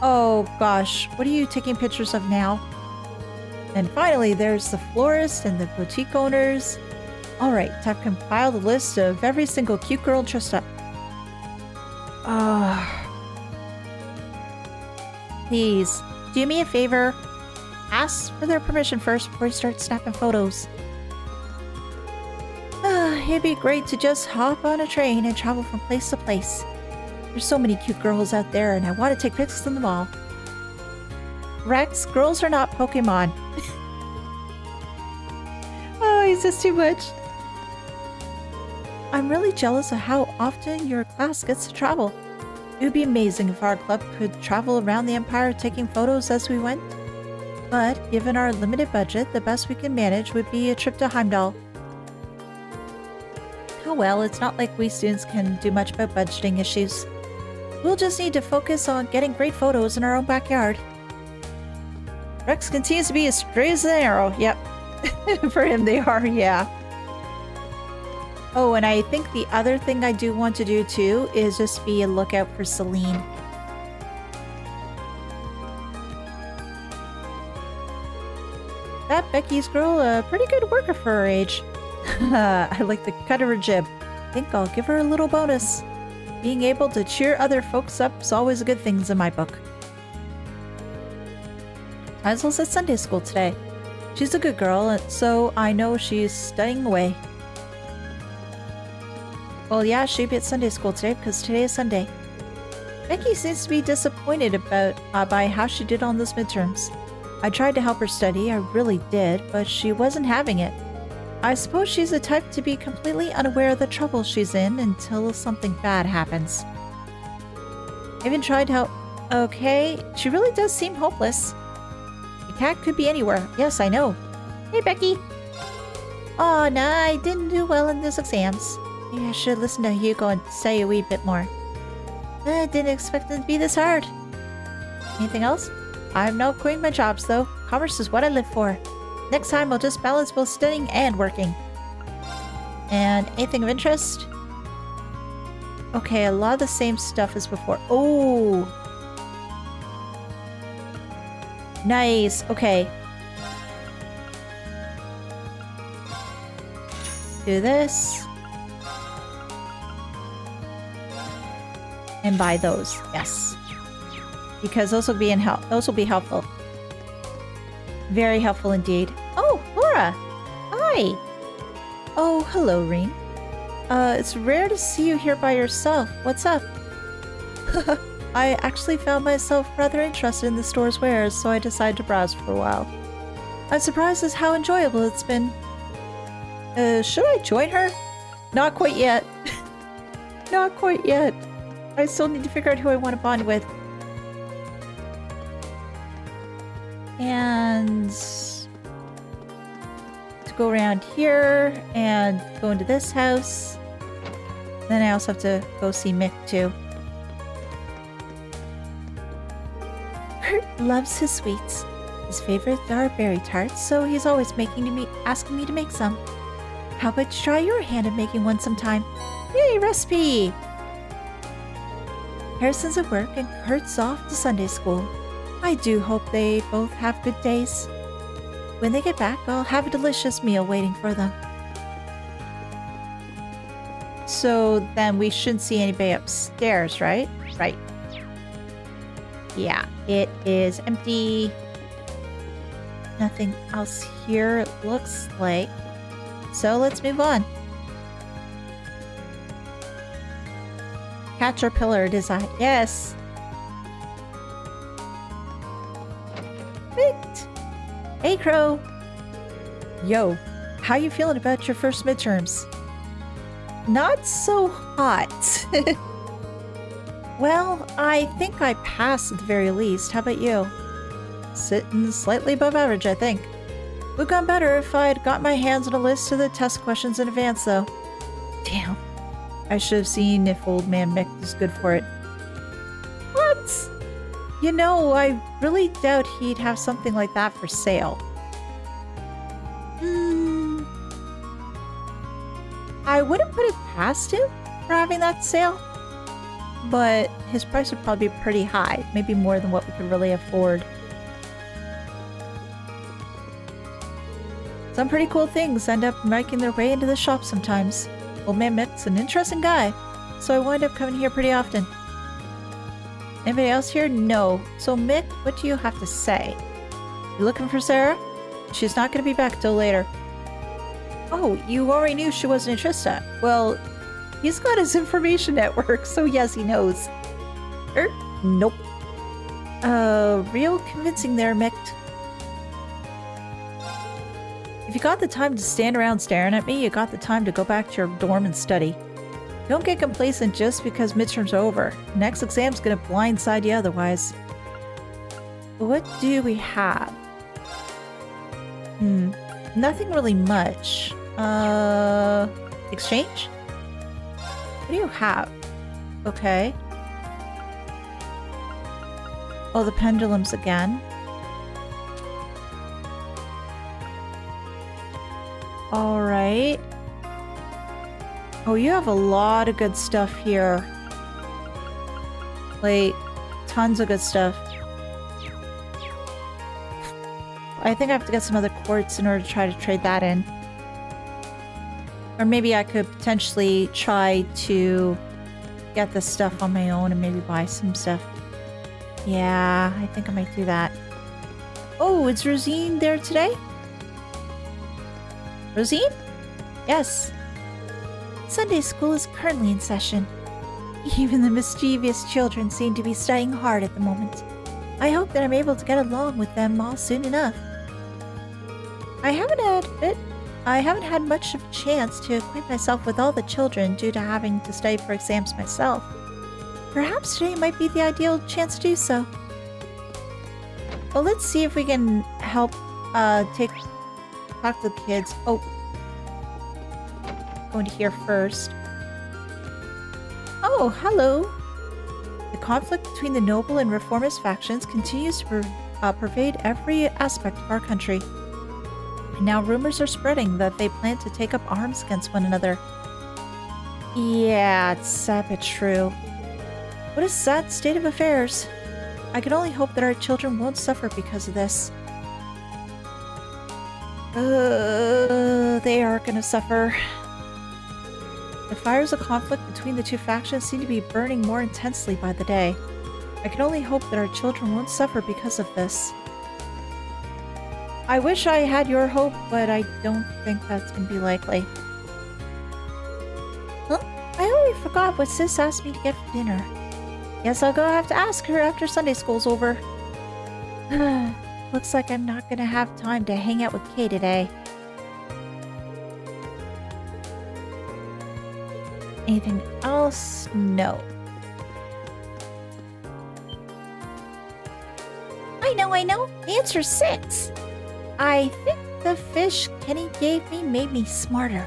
Oh, gosh. What are you taking pictures of now? And finally, there's the florist and the boutique owners. All right, I've compiled a list of every single cute girl dressed up. Please, do me a favor. Ask for their permission first before you start snapping photos. It'd be great to just hop on a train and travel from place to place. There's so many cute girls out there, and I want to take pictures of them all. Rex, girls are not Pokemon. Oh, he's just too much. I'm really jealous of how often your class gets to travel. It would be amazing if our club could travel around the Empire taking photos as we went. But given our limited budget, the best we can manage would be a trip to Heimdall. Oh well, it's not like we students can do much about budgeting issues. We'll just need to focus on getting great photos in our own backyard. Rex continues to be as straight as an arrow. Yep. For him they are, yeah. Oh, and I think the other thing I do want to do too is just be a lookout for Celine. That Becky's girl a pretty good worker for her age. I like the cut of her jib. Think I'll give her a little bonus. Being able to cheer other folks up is always a good thing in my book. Hazel's at Sunday school today. She's a good girl, so I know she's studying away. Well, yeah, she'll be at Sunday school today because today is Sunday. Becky seems to be disappointed by how she did on those midterms. I tried to help her study, I really did, but she wasn't having it. I suppose she's the type to be completely unaware of the trouble she's in until something bad happens. I even tried to help. Okay, she really does seem hopeless. The cat could be anywhere. Yes, I know. Hey, Becky. Oh, no, I didn't do well in those exams. Maybe I should listen to Hugo and study a wee bit more. I didn't expect it to be this hard. Anything else? I'm not quitting my jobs, though. Commerce is what I live for. Next time, I'll just balance both studying and working. And anything of interest? Okay, a lot of the same stuff as before. Oh! Nice. Okay. Do this. And buy those. Yes. Because those will be helpful. Very helpful indeed. Oh, Laura! Hi! Oh, hello, Reen. It's rare to see you here by yourself. What's up? I actually found myself rather interested in the store's wares, so I decided to browse for a while. I'm surprised at how enjoyable it's been. Should I join her? Not quite yet. Not quite yet. I still need to figure out who I want to bond with. And to go around here and go into this house. Then I also have to go see Mick too. Kurt loves his sweets. His favorites are berry tarts, so he's always asking me to make some. How about you try your hand at making one sometime? Yay, recipe! Harrison's at work and Kurt's off to Sunday school. I do hope they both have good days. When they get back, I'll have a delicious meal waiting for them. So then we shouldn't see anybody upstairs, right? Right. Yeah, it is empty. Nothing else here, it looks like. So let's move on. Caterpillar design. Yes. Perfect. Hey, Crow. Yo, how you feeling about your first midterms? Not so hot. Well, I think I passed at the very least. How about you? Sitting slightly above average, I think. Would have gone better if I'd got my hands on a list of the test questions in advance, though. Damn. I should have seen if old man Mick was good for it. What? You know, I really doubt he'd have something like that for sale. I wouldn't put it past him for having that sale, but his price would probably be pretty high, maybe more than what we could really afford. Some pretty cool things end up making their way into the shop sometimes. Old man Mick's an interesting guy, so I wind up coming here pretty often. Anybody else here? No. So Mick, what do you have to say? You looking for Sara? She's not going to be back till later. Oh, you already knew she wasn't interested. Well, he's got his information network, so yes, he knows. Nope. Real convincing there, Mick. If you got the time to stand around staring at me, you got the time to go back to your dorm and study. Don't get complacent just because midterms are over. Next exam's gonna blindside you otherwise. What do we have? Nothing really much. Exchange? What do you have? Okay. Oh, the pendulums again. Alright. Oh, you have a lot of good stuff here. Like, tons of good stuff. I think I have to get some other quartz in order to try to trade that in. Or maybe I could potentially try to get this stuff on my own and maybe buy some stuff. Yeah, I think I might do that. Oh, is Rosine there today? Rosine? Yes. Sunday school is currently in session. Even the mischievous children seem to be studying hard at the moment. I hope that I'm able to get along with them all soon enough. I haven't had much of a chance to acquaint myself with all the children due to having to study for exams myself. Perhaps today might be the ideal chance to do so. Well, let's see if we can help talk to the kids. Oh, going to here first. Oh, hello. The conflict between the noble and reformist factions continues to pervade every aspect of our country. And now rumors are spreading that they plan to take up arms against one another. Yeah, it's a bit true. What a sad state of affairs. I can only hope that our children won't suffer because of this. They are gonna suffer. The fires of conflict between the two factions seem to be burning more intensely by the day. I can only hope that our children won't suffer because of this. I wish I had your hope, but I don't think that's gonna be likely. Huh? I already forgot what Sis asked me to get for dinner. Guess I'll go have to ask her after Sunday school's over. Looks like I'm not gonna have time to hang out with Kay today. Anything else? No. I know. The answer's 6. I think the fish Kenny gave me made me smarter.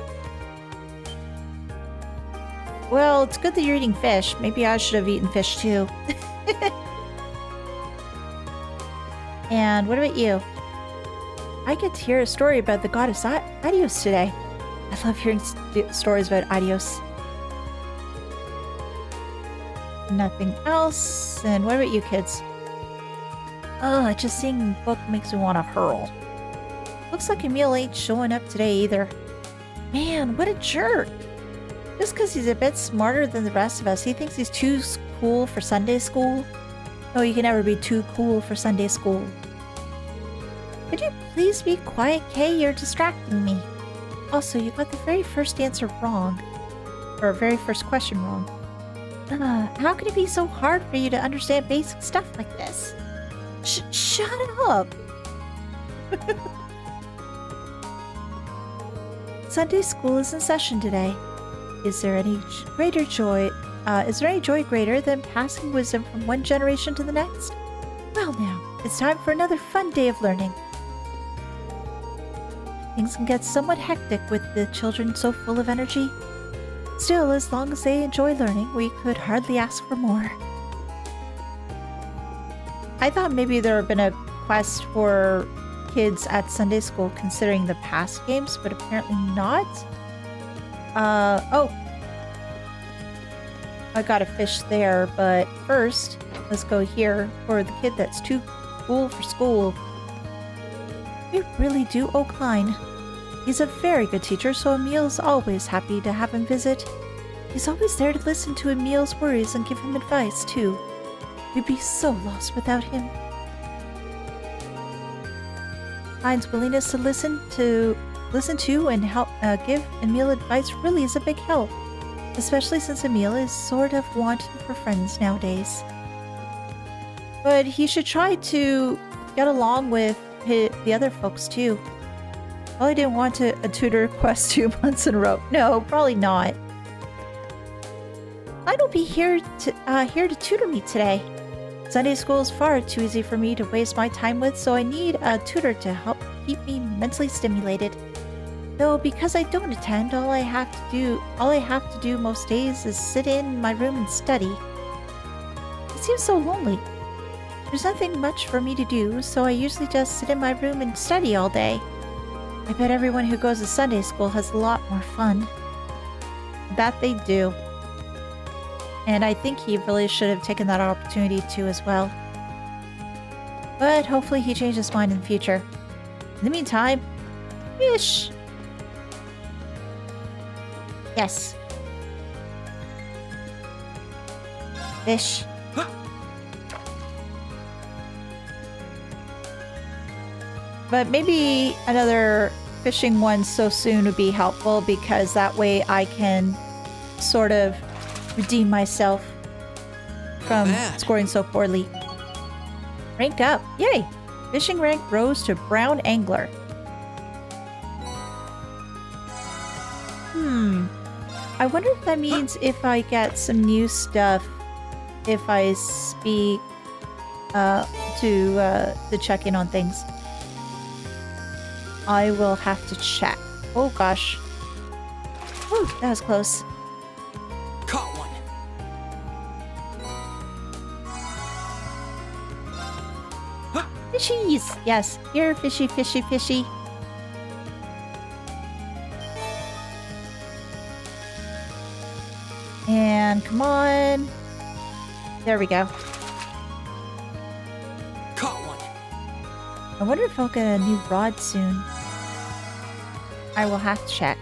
Well, it's good that you're eating fish. Maybe I should have eaten fish too. And what about you? I get to hear a story about the goddess Adios today. I love hearing stories about Adios. Nothing else. And what about you kids? Oh, just seeing the book makes me want to hurl. Looks like Emil ain't showing up today either. Man, what a jerk. Just because he's a bit smarter than the rest of us, he thinks he's too cool for Sunday school. No, you can never be too cool for Sunday school. Could you please be quiet, Kay? You're distracting me. Also, you got the very first answer wrong. Or very first question wrong. How could it be so hard for you to understand basic stuff like this? Shut up! Sunday school is in session today. Is there any joy greater than passing wisdom from one generation to the next? Well now, it's time for another fun day of learning. Things can get somewhat hectic with the children so full of energy. Still, as long as they enjoy learning, we could hardly ask for more. I thought maybe there had been a quest for kids at Sunday school considering the past games, but apparently not. Oh. I got a fish there, but first, let's go here for the kid that's too cool for school. We really do owe Klein. He's a very good teacher, so Emil's always happy to have him visit. He's always there to listen to Emil's worries and give him advice, too. We'd be so lost without him. Klein's willingness to listen to and help give Emil advice really is a big help, especially since Emil is sort of wanting for friends nowadays. But he should try to get along with the other folks too. Probably didn't want a tutor quest 2 months in a row. No, probably not. Klein will be here to tutor me today. Sunday school is far too easy for me to waste my time with, so I need a tutor to help keep me mentally stimulated. Though because I don't attend, all I have to do most days is sit in my room and study. It seems so lonely. There's nothing much for me to do, so I usually just sit in my room and study all day. I bet everyone who goes to Sunday school has a lot more fun. That they do. And I think he really should have taken that opportunity too as well. But hopefully he changes his mind in the future. In the meantime, fish! Yes. Fish. But maybe another fishing one so soon would be helpful, because that way I can sort of redeem myself from scoring so poorly. Rank up. Yay! Fishing rank rose to brown angler. I wonder if that means if I get some new stuff, if I speak to check in on things. I will have to check. Oh gosh. Whew, that was close. Caught one. Fishies! Yes, here, fishy, fishy, fishy. And come on. There we go. Caught one. I wonder if I'll get a new rod soon. I will have to check.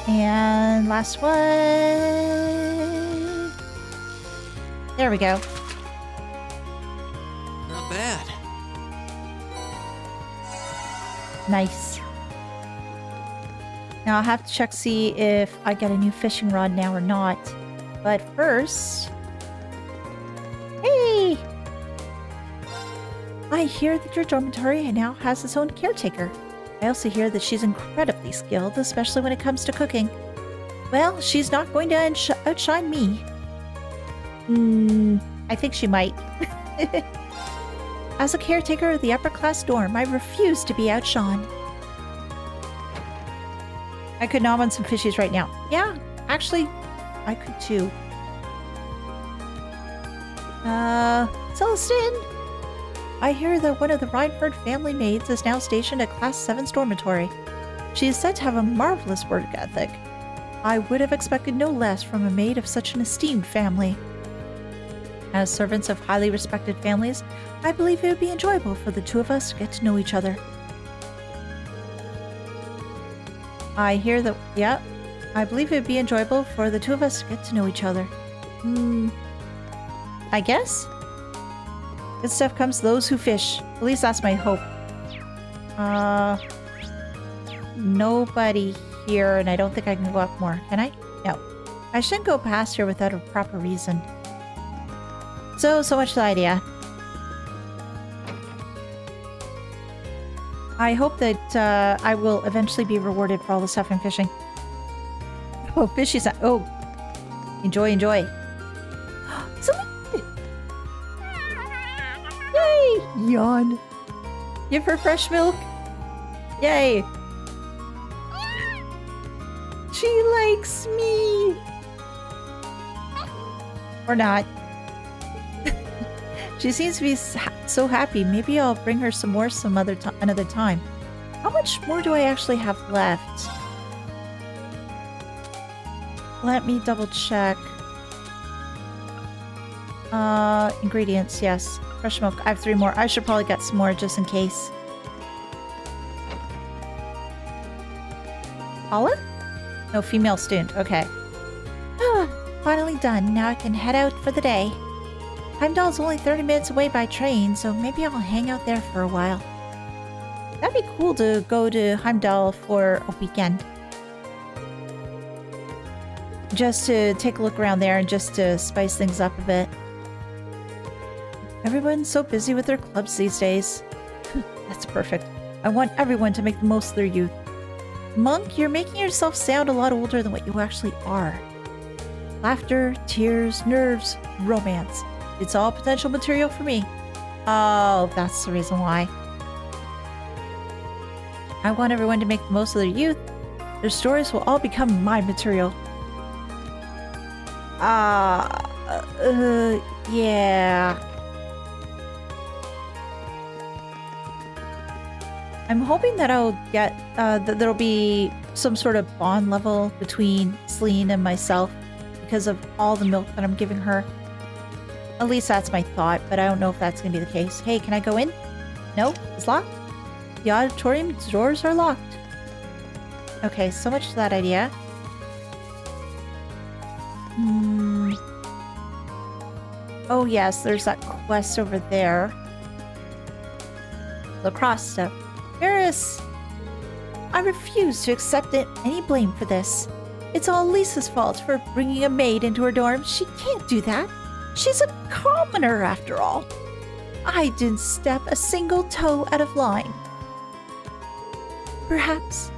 And last one. There we go. Not bad. Nice. Now I'll have to check to see if I get a new fishing rod now or not. But first... Hey! I hear that your dormitory now has its own caretaker. I also hear that she's incredibly skilled, especially when it comes to cooking. Well, she's not going to outshine me. I think she might. As a caretaker of the upper class dorm, I refuse to be outshone. I could nom on some fishies right now. Yeah, actually, I could too. Celestine! I hear that one of the Reinford family maids is now stationed at Class 7's dormitory. She is said to have a marvelous work ethic. I would have expected no less from a maid of such an esteemed family. As servants of highly respected families, I believe it would be enjoyable for the two of us to get to know each other. I hear that, yeah, I believe it would be enjoyable for the two of us to get to know each other. I guess? Good stuff comes to those who fish. At least that's my hope. Nobody here, and I don't think I can go up more. Can I? No. I shouldn't go past here without a proper reason. So much the idea. I hope that I will eventually be rewarded for all the stuff I'm fishing. Oh, fishies. Oh. Enjoy, enjoy. Yay! Yawn. Give her fresh milk. Yay. She likes me. Or not. She seems to be so happy. Maybe I'll bring her some more another time. How much more do I actually have left? Let me double check. Ingredients, yes. Fresh milk. I have 3 more. I should probably get some more just in case. Paula? No, female student. Okay. Finally done. Now I can head out for the day. Heimdall's only 30 minutes away by train, so maybe I'll hang out there for a while. That'd be cool to go to Heimdall for a weekend. Just to take a look around there and just to spice things up a bit. Everyone's so busy with their clubs these days. That's perfect. I want everyone to make the most of their youth. Monk, you're making yourself sound a lot older than what you actually are. Laughter, tears, nerves, romance. It's all potential material for me. Oh, that's the reason why. I want everyone to make the most of their youth. Their stories will all become my material. Yeah. I'm hoping that I'll get, that there'll be some sort of bond level between Celine and myself because of all the milk that I'm giving her. At least that's my thought, but I don't know if that's going to be the case. Hey, can I go in? No? It's locked? The auditorium doors are locked. Okay, so much for that idea. Oh yes, there's that quest over there. Lacrosse stuff. Ferris! I refuse to accept any blame for this. It's all Lisa's fault for bringing a maid into her dorm. She can't do that. She's a commoner, after all. I didn't step a single toe out of line. Perhaps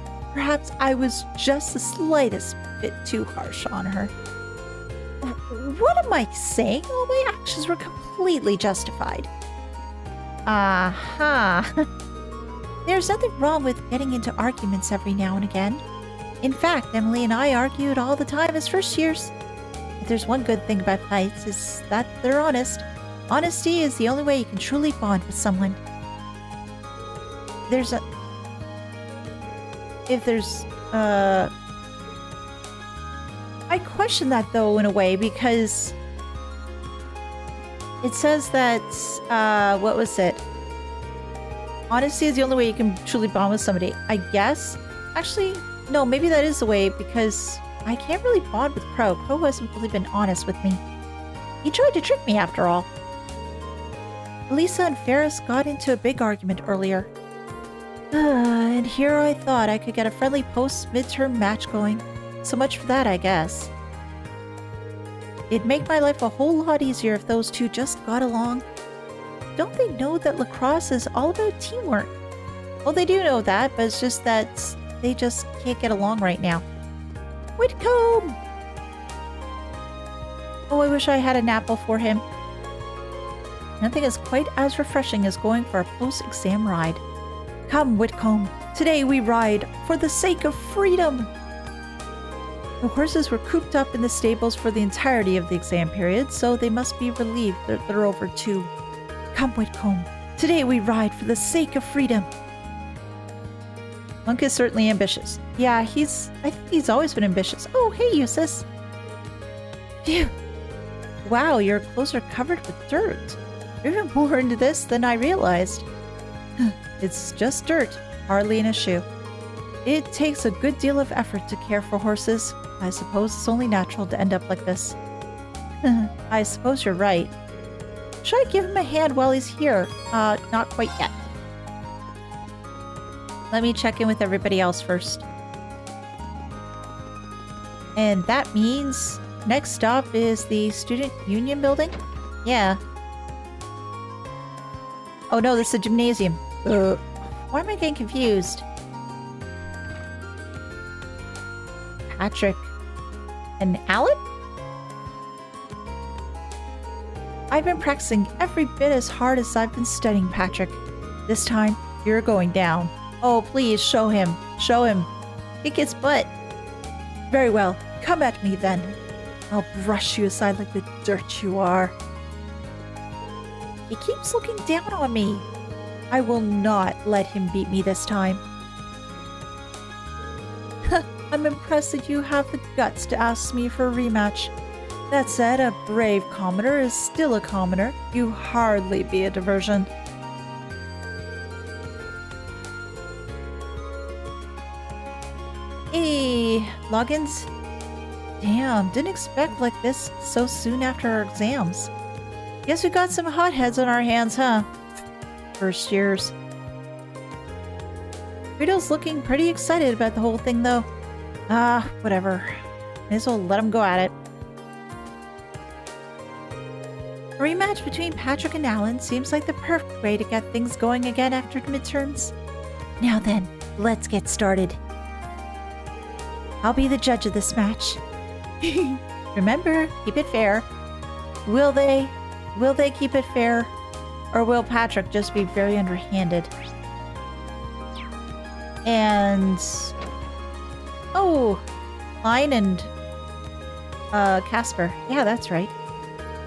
I was just the slightest bit too harsh on her. What am I saying? All my actions were completely justified. Aha. There's nothing wrong with getting into arguments every now and again. In fact, Emily and I argued all the time as first years. If there's one good thing about fights, it's that they're honest. Honesty is the only way you can truly bond with someone. I question that though in a way because it says that, what was it? Honesty is the only way you can truly bond with somebody, I guess. Actually, no, maybe that is the way because I can't really bond with Crow. Crow hasn't really been honest with me. He tried to trick me after all. Lisa and Ferris got into a big argument earlier. And here I thought I could get a friendly post-midterm match going. So much for that, I guess. It'd make my life a whole lot easier if those two just got along. Don't they know that lacrosse is all about teamwork? Well, they do know that, but it's just that they just can't get along right now. Whitcomb! Oh, I wish I had an apple for him. Nothing is quite as refreshing as going for a post-exam ride. Come, Whitcomb. Today we ride for the sake of freedom. The horses were cooped up in the stables for the entirety of the exam period, so they must be relieved that they're over too. Come, Whitcomb. Today we ride for the sake of freedom. Monk is certainly ambitious. Yeah, I think he's always been ambitious. Oh, hey, Eustace. Phew. Wow, your clothes are covered with dirt. You're even more into this than I realized. It's just dirt, hardly an issue. It takes a good deal of effort to care for horses. I suppose it's only natural to end up like this. I suppose you're right. Should I give him a hand while he's here? Not quite yet. Let me check in with everybody else first. And that means next stop is the Student Union building? Yeah. Oh no, this is a gymnasium. Why am I getting confused? Patrick and Alan? I've been practicing every bit as hard as I've been studying, Patrick. This time, you're going down. Oh, please, show him. Show him. Kick his butt. Very well. Come at me, then. I'll brush you aside like the dirt you are. He keeps looking down on me. I will not let him beat me this time. I'm impressed that you have the guts to ask me for a rematch. That said, a brave commoner is still a commoner. You hardly be a diversion. Hey, logins? Damn, didn't expect like this so soon after our exams. Guess we got some hotheads on our hands, huh? First years. Rito's looking pretty excited about the whole thing, though. Whatever. May as well let him go at it. A rematch between Patrick and Alan seems like the perfect way to get things going again after the midterms. Now then, let's get started. I'll be the judge of this match. Remember, keep it fair. Will they? Will they keep it fair? Or will Patrick just be very underhanded? And... oh! Line and... Casper. Yeah, that's right.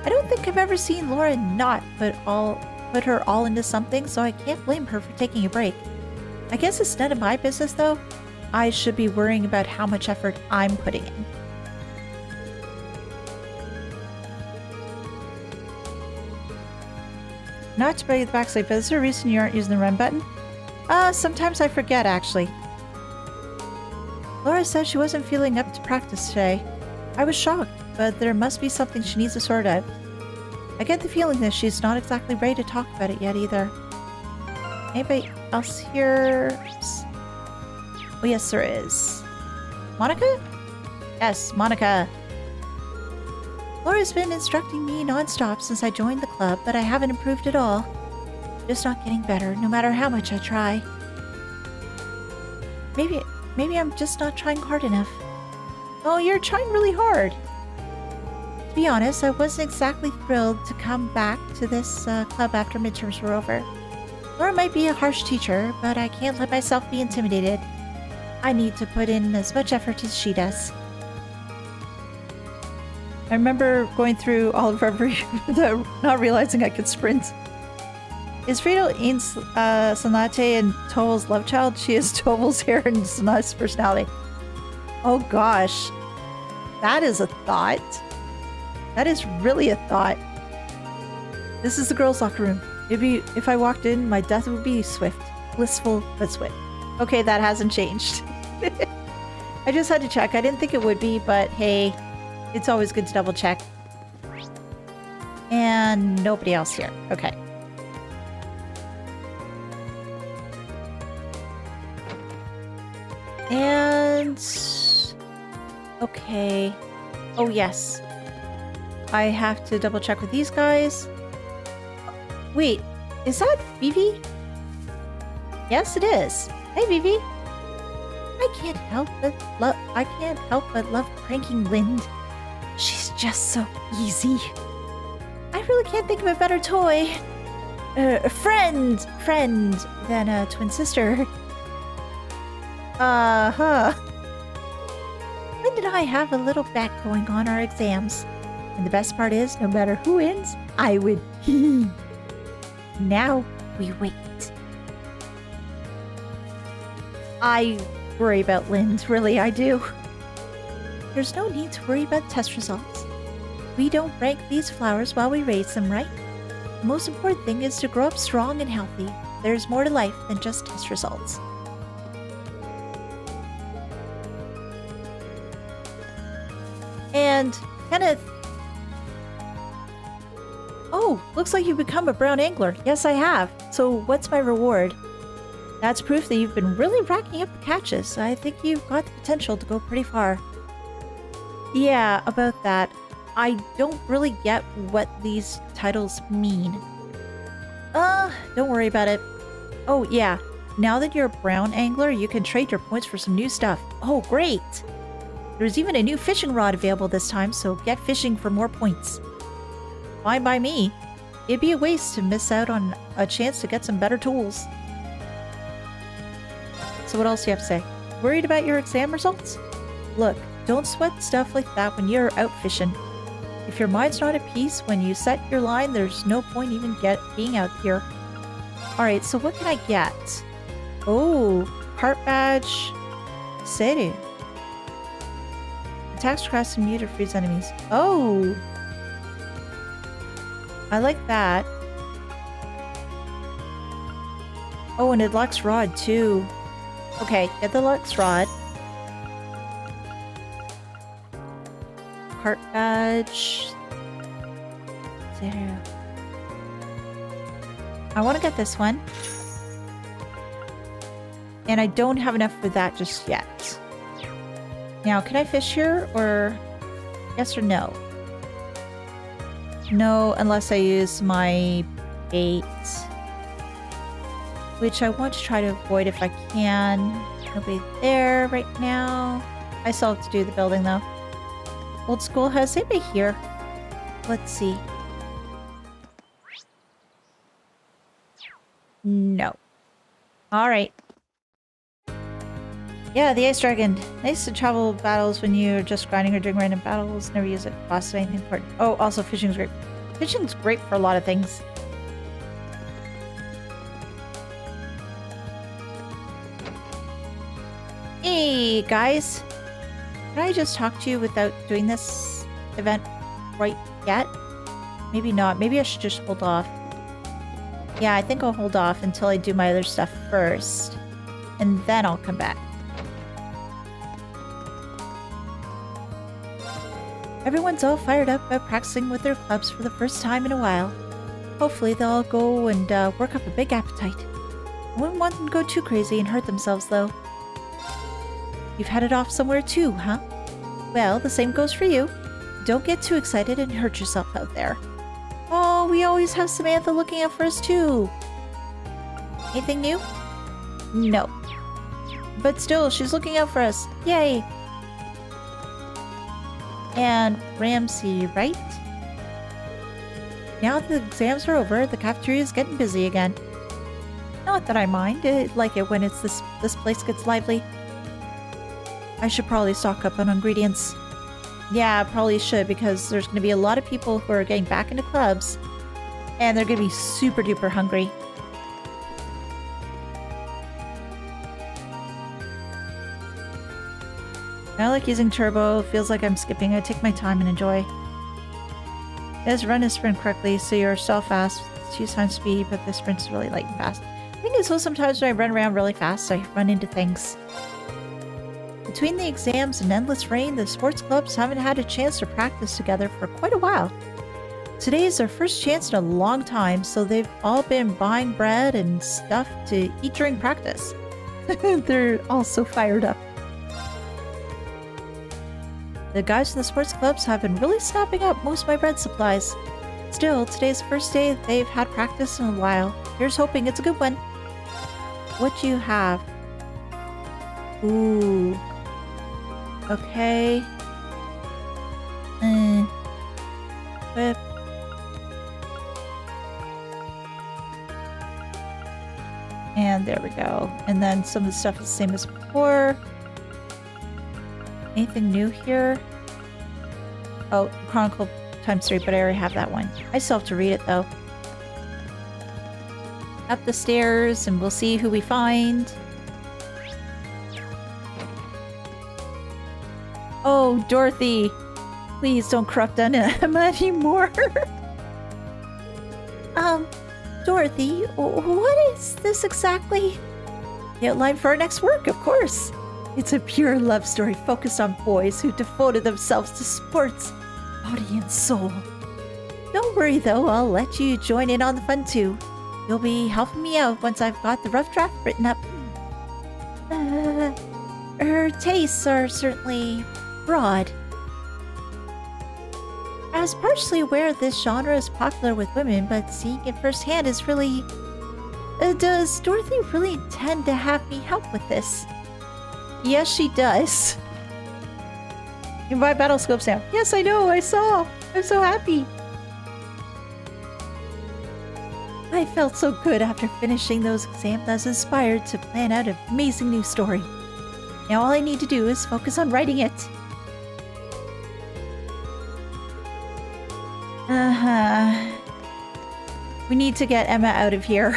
I don't think I've ever seen Laura not put her all into something, so I can't blame her for taking a break. I guess it's none of my business, though. I should be worrying about how much effort I'm putting in. Not to bug the backslide, but is there a reason you aren't using the run button? Sometimes I forget, actually. Laura said she wasn't feeling up to practice today. I was shocked, but there must be something she needs to sort out. I get the feeling that she's not exactly ready to talk about it yet, either. Anybody else here? Oh, yes, there is. Monica? Yes, Monica. Laura's been instructing me non-stop since I joined the club, but I haven't improved at all. Just not getting better, no matter how much I try. Maybe I'm just not trying hard enough. Oh, you're trying really hard. To be honest, I wasn't exactly thrilled to come back to this club after midterms were over. Laura might be a harsh teacher, but I can't let myself be intimidated. I need to put in as much effort as she does. I remember going through all of every not realizing I could sprint. Is Frito Ain's Sonate and Toval's love child? She is Toval's hair and Sonate's personality. Oh gosh. That is a thought. That is really a thought. This is the girls' locker room. Maybe if I walked in, my death would be swift. Blissful, but swift. Okay, that hasn't changed. I just had to check. I didn't think it would be, but hey, it's always good to double check. And nobody else here. Okay. And... okay. Oh, yes. I have to double check with these guys. Wait, is that Phoebe? Yes, it is. Hey, Vivi. I can't help but love pranking Lind. She's just so easy. I really can't think of a better toy. Friend than a twin sister. Uh-huh. Lind and I have a little bet going on our exams. And the best part is, no matter who wins, I win. Now we wait. I worry about Lind, really, I do. There's no need to worry about test results. We don't rank these flowers while we raise them, right? The most important thing is to grow up strong and healthy. There's more to life than just test results. And Kenneth. Oh, looks like you've become a brown angler. Yes, I have. So what's my reward? That's proof that you've been really racking up the catches. I think you've got the potential to go pretty far. Yeah, about that. I don't really get what these titles mean. Don't worry about it. Oh, yeah. Now that you're a brown angler, you can trade your points for some new stuff. Oh, great! There's even a new fishing rod available this time, so get fishing for more points. Fine by me. It'd be a waste to miss out on a chance to get some better tools. So what else do you have to say? Worried about your exam results? Look, don't sweat stuff like that when you're out fishing. If your mind's not at peace when you set your line, there's no point even being out here. Alright, so what can I get? Oh, heart badge. Sara. Attacks, crafts, and mute or freeze enemies. Oh! I like that. Oh, and a Lux Rod too. Okay, get the Lux Rod. Heart badge. There. I want to get this one. And I don't have enough for that just yet. Now, can I fish here or yes or no? No, unless I use my bait. Which I want to try to avoid if I can. Nobody there right now. I still have to do the building though. Old schoolhouse, anybody here? Let's see. No. Alright. Yeah, the Ice Dragon. Nice to travel battles when you're just grinding or doing random battles. Never use it. Boss anything important. Oh, also fishing's great. Fishing's great for a lot of things. Hey, guys. Can I just talk to you without doing this event right yet? Maybe not. Maybe I should just hold off. Yeah, I think I'll hold off until I do my other stuff first. And then I'll come back. Everyone's all fired up about practicing with their clubs for the first time in a while. Hopefully they'll all go and work up a big appetite. I wouldn't want them to go too crazy and hurt themselves, though. You've headed off somewhere too, huh? Well, the same goes for you. Don't get too excited and hurt yourself out there. Oh, we always have Samantha looking out for us too. Anything new? No. But still, she's looking out for us. Yay! And Ramsey, right? Now that the exams are over, the cafeteria is getting busy again. Not that I mind. I like it when this place gets lively. I should probably stock up on ingredients. Yeah, I probably should, because there's going to be a lot of people who are getting back into clubs, and they're going to be super duper hungry. I like using turbo. Feels like I'm skipping. I take my time and enjoy. Let's run and sprint correctly, so you're so fast. 2 times speed, but the sprint is really light and fast. I think it's so sometimes when I run around really fast, I run into things. Between the exams and endless rain, the sports clubs haven't had a chance to practice together for quite a while. Today is their first chance in a long time, so they've all been buying bread and stuff to eat during practice. They're all so fired up. The guys in the sports clubs have been really snapping up most of my bread supplies. Still, today's the first day they've had practice in a while. Here's hoping it's a good one. what do you have? Ooh. Okay. Whip. And there we go. And then some of the stuff is the same as before. Anything new here? Oh, Chronicle ×3, but I already have that one. I still have to read it though. Up the stairs and we'll see who we find. Oh, Dorothy. Please don't corrupt Emma anymore. Dorothy, what is this exactly? The outline for our next work, of course. It's a pure love story focused on boys who devoted themselves to sports, body and soul. Don't worry though, I'll let you join in on the fun too. You'll be helping me out once I've got the rough draft written up. Her tastes are certainly broad. I was partially aware this genre is popular with women, but seeing it firsthand is really... does Dorothy really intend to have me help with this? Yes, she does. You can buy battle scopes now. Yes, I know, I saw. I'm so happy. I felt so good after finishing those exams. I was inspired to plan out an amazing new story. Now all I need to do is focus on writing it. We need to get Emma out of here.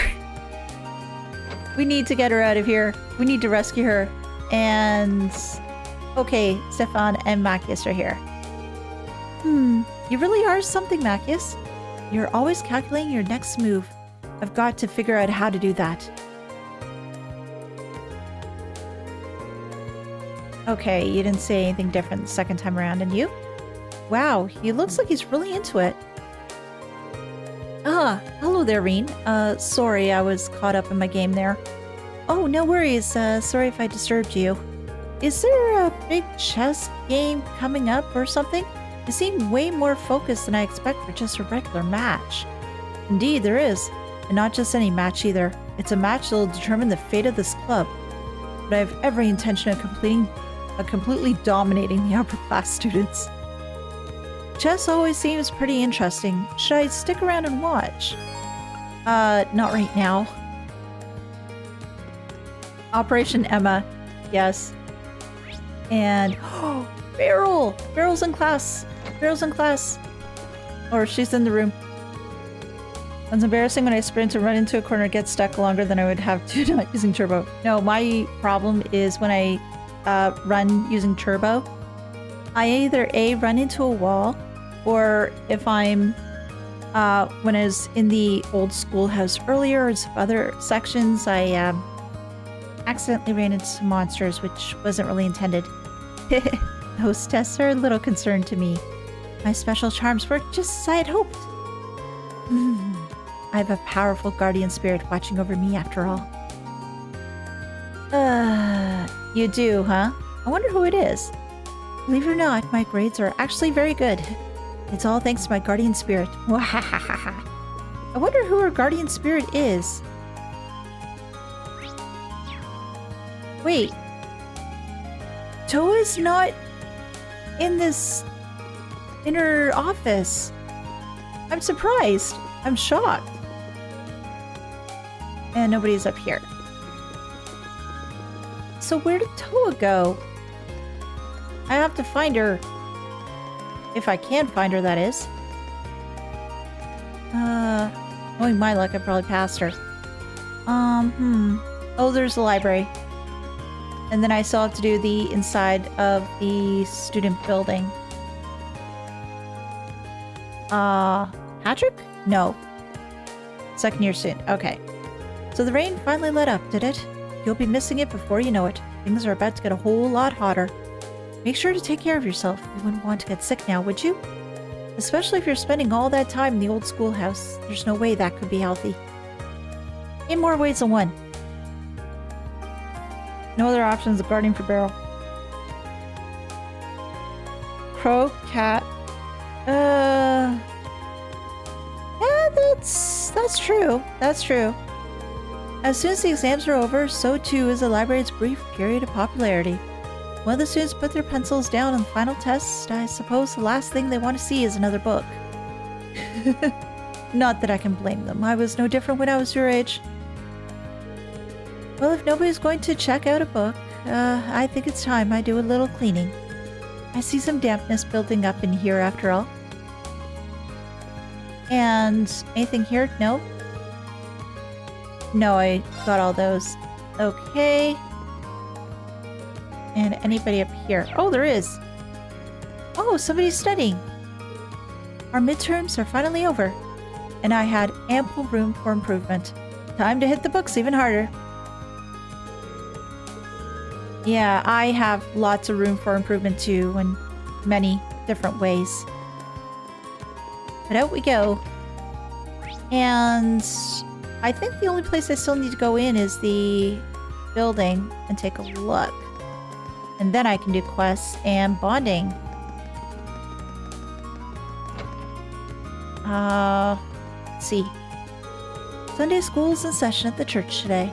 We need to get her out of here. We need to rescue her. And... okay, Stefan and Macius are here. You really are something, Macius. You're always calculating your next move. I've got to figure out how to do that. Okay, you didn't say anything different the second time around, and you? Wow, he looks like he's really into it. Ah, hello there, Reen. Sorry, I was caught up in my game there. Oh, no worries. Sorry if I disturbed you. Is there a big chess game coming up or something? You seem way more focused than I expect for just a regular match. Indeed, there is. And not just any match either. It's a match that'll determine the fate of this club. But I have every intention of completely dominating the upper class students. Chess always seems pretty interesting. Should I stick around and watch? Not right now. Operation Emma. Yes. And... oh, Beryl! Beryl's in class! Beryl's in class! Or she's in the room. It's embarrassing when I sprint and run into a corner, get stuck longer than I would have to not using turbo. No, my problem is when I run using turbo, I either A, run into a wall, or if I'm, when I was in the old schoolhouse earlier, or some other sections, I accidentally ran into some monsters, which wasn't really intended. Those tests are a little concern to me. My special charms worked just as I had hoped. I have a powerful guardian spirit watching over me after all. You do, huh? I wonder who it is. Believe it or not, my grades are actually very good. It's all thanks to my guardian spirit. I wonder who her guardian spirit is. Wait. Toa's not in her office. I'm surprised. I'm shocked. And nobody's up here. So where did Toa go? I have to find her. If I can find her, that is. Knowing my luck, I probably passed her. Oh, there's the library. And then I still have to do the inside of the student building. Patrick? No. Second year student. Okay. So the rain finally let up, did it? You'll be missing it before you know it. Things are about to get a whole lot hotter. Make sure to take care of yourself. You wouldn't want to get sick now, would you? Especially if you're spending all that time in the old schoolhouse. There's no way that could be healthy. In more ways than one. No other options of guarding for Beryl. Crow, cat. Yeah, that's true. That's true. As soon as the exams are over, so too is the library's brief period of popularity. When the students put their pencils down on the final test, I suppose the last thing they want to see is another book. Not that I can blame them. I was no different when I was your age. Well, if nobody's going to check out a book, I think it's time I do a little cleaning. I see some dampness building up in here after all. And anything here? No? No, I got all those. Okay. And anybody up here? Oh, there is. Oh, somebody's studying. Our midterms are finally over, and I had ample room for improvement. Time to hit the books even harder. Yeah, I have lots of room for improvement too, in many different ways. But out we go. And I think the only place I still need to go in is the building and take a look. And then I can do quests and bonding. Let's see. Sunday school's in session at the church today.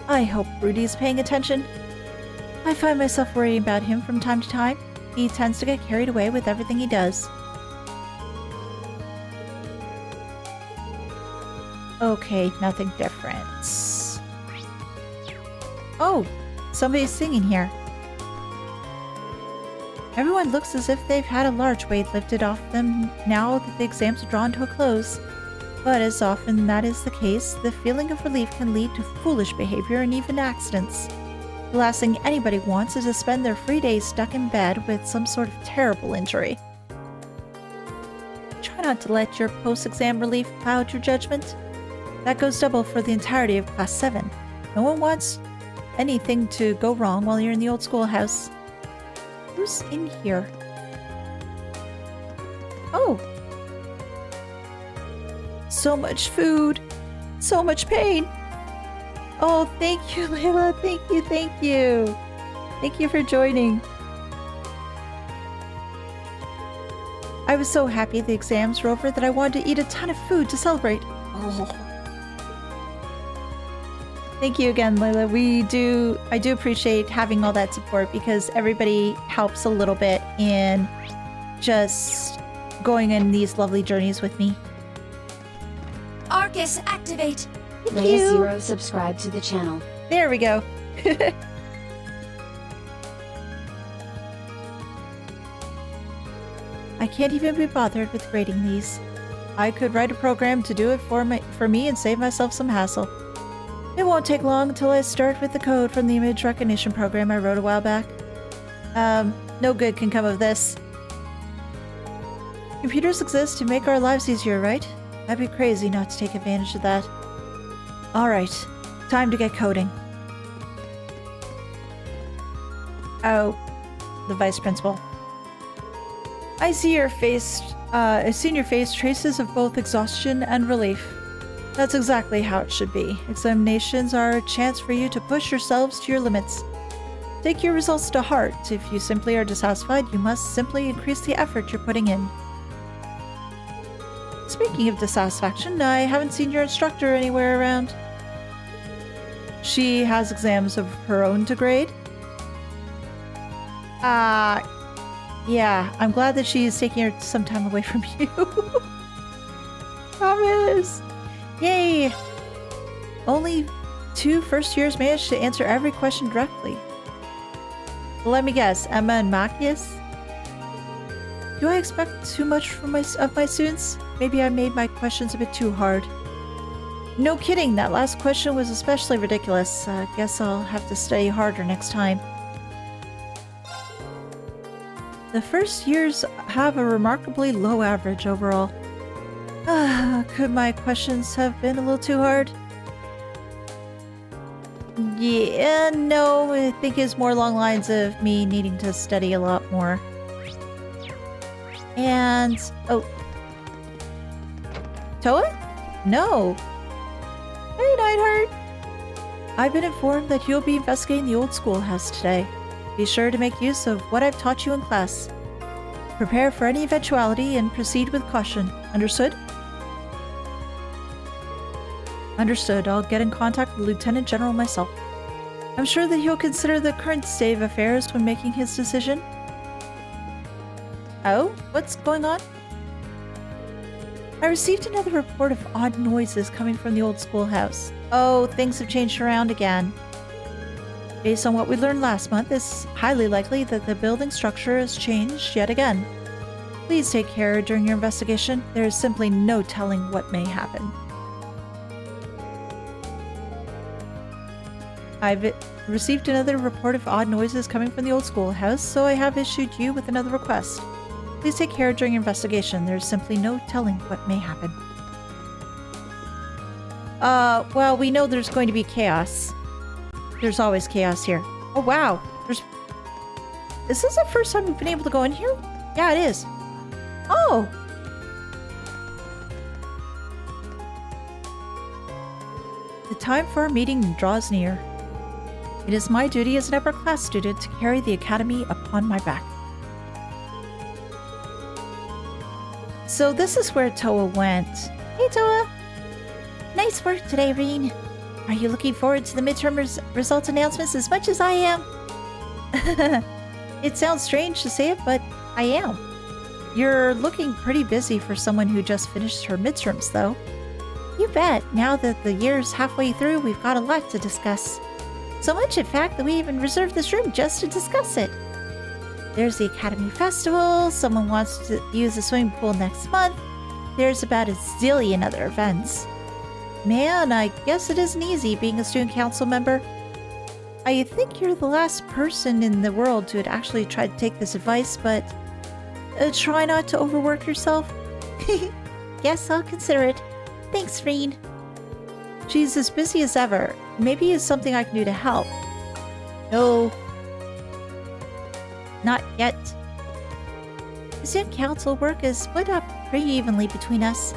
I hope Rudy's paying attention. I find myself worrying about him from time to time. He tends to get carried away with everything he does. Okay, nothing different. Oh, somebody's singing here. Everyone looks as if they've had a large weight lifted off them now that the exams are drawn to a close. But as often that is the case, the feeling of relief can lead to foolish behavior and even accidents. The last thing anybody wants is to spend their free days stuck in bed with some sort of terrible injury. Try not to let your post-exam relief cloud your judgment. That goes double for the entirety of Class 7. No one wants anything to go wrong while you're in the old schoolhouse. Who's in here? Oh! So much food! So much pain! Oh, thank you, Layla. Thank you, thank you. Thank you for joining. I was so happy the exams were over that I wanted to eat a ton of food to celebrate. Oh. Thank you again, Layla. I do appreciate having all that support because everybody helps a little bit in just going in these lovely journeys with me. Arcus, activate! Thank you. Zero subscribe to the channel. There we go. I can't even be bothered with grading these. I could write a program to do it for me and save myself some hassle. It won't take long until I start with the code from the image recognition program I wrote a while back. No good can come of this. Computers exist to make our lives easier, right? I'd be crazy not to take advantage of that. Alright, time to get coding. Oh, the vice principal. I see your face, I've seen your face traces of both exhaustion and relief. That's exactly how it should be. Examinations are a chance for you to push yourselves to your limits. Take your results to heart. If you simply are dissatisfied, you must simply increase the effort you're putting in. Speaking of dissatisfaction, I haven't seen your instructor anywhere around. She has exams of her own to grade? Yeah, I'm glad that she's taking her some time away from you. Promise! Yay! Only 2 first years managed to answer every question directly. Let me guess, Emma and Machias? Do I expect too much from my students? Maybe I made my questions a bit too hard. No kidding, that last question was especially ridiculous. Guess I'll have to study harder next time. The first years have a remarkably low average overall. Could my questions have been a little too hard? Yeah, no, I think it's more along lines of me needing to study a lot more. And, oh. Toa? No. Hey, Nightheart. I've been informed that you'll be investigating the old schoolhouse today. Be sure to make use of what I've taught you in class. Prepare for any eventuality and proceed with caution. Understood? Understood. I'll get in contact with Lieutenant General myself. I'm sure that he'll consider the current state of affairs when making his decision. Oh? What's going on? I received another report of odd noises coming from the old schoolhouse. Oh, things have changed around again. Based on what we learned last month, it's highly likely that the building structure has changed yet again. Please take care during your investigation. There is simply no telling what may happen. I've received another report of odd noises coming from the old schoolhouse, so I have issued you with another request. Please take care during your investigation. There's simply no telling what may happen. Well, we know there's going to be chaos. There's always chaos here. Oh, wow. Is this the first time we've been able to go in here? Yeah, it is. Oh! The time for our meeting draws near. It is my duty as an upper class student to carry the academy upon my back. So this is where Toa went. Hey, Toa! Nice work today, Reen. Are you looking forward to the midterm results announcements as much as I am? It sounds strange to say it, but I am. You're looking pretty busy for someone who just finished her midterms, though. You bet. Now that the year's halfway through, we've got a lot to discuss. So much, in fact, that we even reserved this room just to discuss it. There's the Academy Festival, someone wants to use the swimming pool next month. There's about a zillion other events. Man, I guess it isn't easy being a student council member. I think you're the last person in the world who had actually tried to take this advice, but try not to overwork yourself. Guess I'll consider it. Thanks, Reen. She's as busy as ever. Maybe it's something I can do to help. No. Not yet. The student council work is split up pretty evenly between us.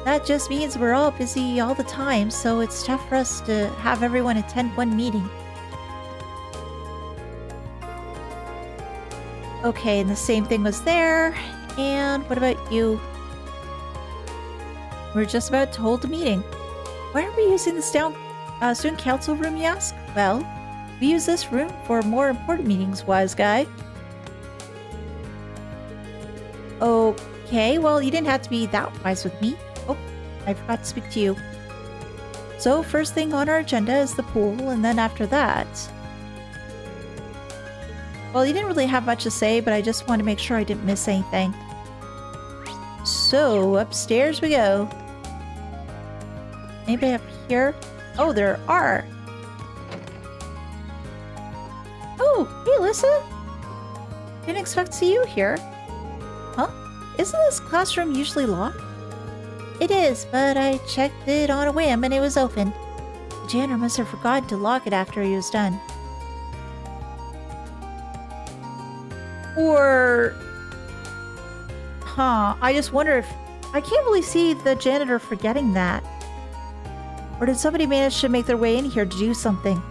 That just means we're all busy all the time, so it's tough for us to have everyone attend one meeting. Okay, and the same thing was there. And what about you? We're just about to hold a meeting. Why are we using the student council room, you ask? Well, we use this room for more important meetings, wise guy. Okay, well, you didn't have to be that wise with me. Oh, I forgot to speak to you. So, first thing on our agenda is the pool, and then after that... Well, you didn't really have much to say, but I just want to make sure I didn't miss anything. So, upstairs we go. Anybody up here? Oh, there are. Oh, hey, Alyssa. Didn't expect to see you here. Huh? Isn't this classroom usually locked? It is, but I checked it on a whim and it was open. The janitor must have forgotten to lock it after he was done. Or... Huh, I just wonder if... I can't really see the janitor forgetting that. Or did somebody manage to make their way in here to do something?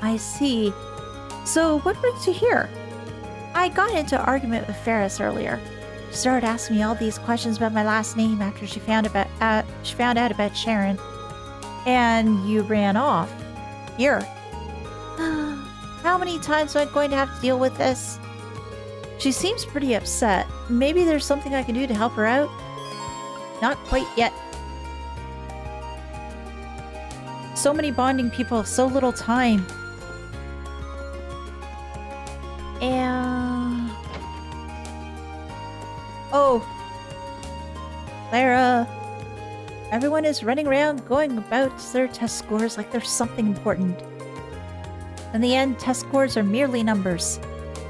I see. So, what brings you here? I got into an argument with Ferris earlier. She started asking me all these questions about my last name after she found out about Sharon. And you ran off. Here. How many times am I going to have to deal with this? She seems pretty upset. Maybe there's something I can do to help her out? Not quite yet. So many bonding people, so little time. And... Oh. Clara. Everyone is running around going about their test scores like there's something important. In the end, test scores are merely numbers,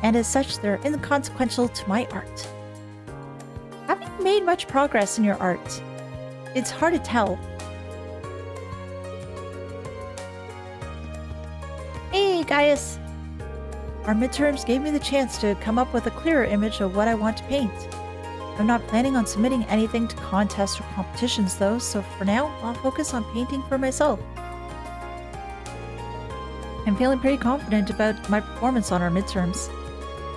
and as such, they're inconsequential to my art. Haven't you made much progress in your art? It's hard to tell. Hey, Gaius! Our midterms gave me the chance to come up with a clearer image of what I want to paint. I'm not planning on submitting anything to contests or competitions though, so for now, I'll focus on painting for myself. I'm feeling pretty confident about my performance on our midterms.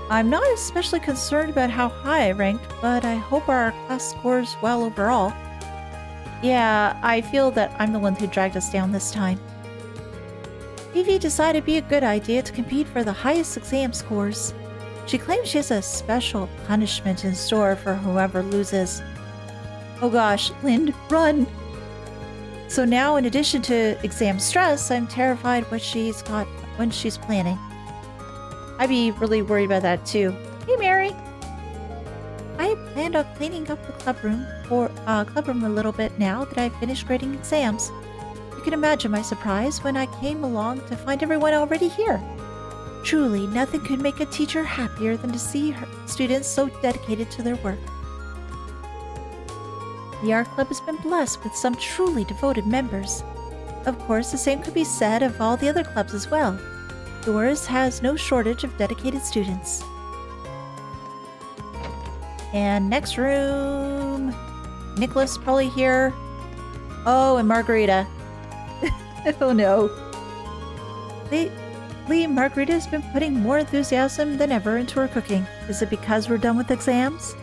I'm not especially concerned about how high I ranked, but I hope our class scores well overall. Yeah, I feel that I'm the one who dragged us down this time. Evie decided it'd be a good idea to compete for the highest exam scores. She claims she has a special punishment in store for whoever loses. Oh gosh, Lind, run! So now, in addition to exam stress, I'm terrified what she's planning. I'd be really worried about that too. Hey, Mary! I planned on cleaning up the clubroom a little bit now that I've finished grading exams. You can imagine my surprise when I came along to find everyone already here. Truly, nothing could make a teacher happier than to see her students so dedicated to their work. The art club has been blessed with some truly devoted members. Of course, the same could be said of all the other clubs as well. Yours has no shortage of dedicated students. And next room, Nicholas probably here. Oh, and Margarita. Oh no. Lately, Margarita's been putting more enthusiasm than ever into her cooking. Is it because we're done with exams?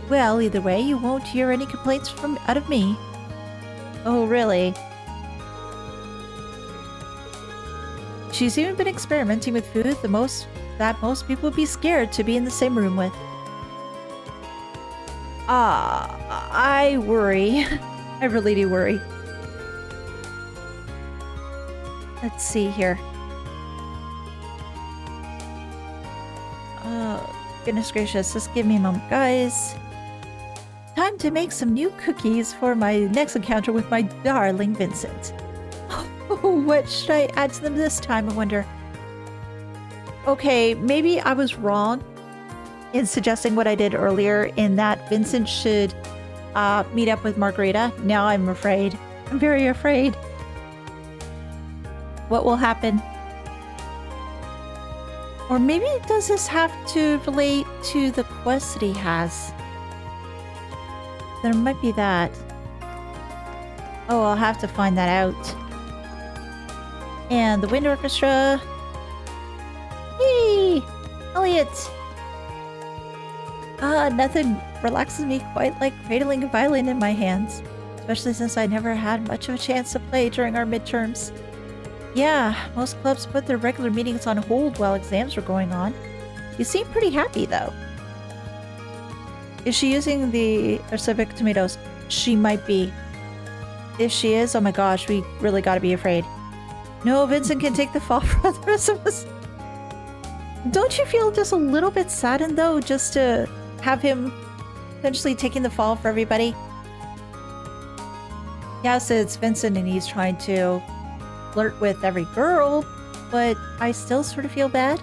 Well, either way, you won't hear any complaints out of me. Oh, really? She's even been experimenting with food that most people would be scared to be in the same room with. I worry. I really do worry. Let's see here. Goodness gracious, just give me a moment, guys. Time to make some new cookies for my next encounter with my darling Vincent. What should I add to them this time, I wonder? Okay, maybe I was wrong in suggesting what I did earlier in that Vincent should meet up with Margarita. Now I'm afraid. I'm very afraid. What will happen? Or maybe does this have to relate to the quest that he has? There might be that. Oh, I'll have to find that out. And the wind orchestra. Hey, Elliot. Nothing relaxes me quite like cradling a violin in my hands, especially since I never had much of a chance to play during our midterms. Yeah, most clubs put their regular meetings on hold while exams were going on. You seem pretty happy, though. Is she using the acerbic tomatoes? She might be. If she is, oh my gosh, we really gotta be afraid. No, Vincent can take the fall for the rest of us. Don't you feel just a little bit saddened, though, just to have him potentially taking the fall for everybody? Yes, it's Vincent and he's trying to flirt with every girl, but I still sort of feel bad.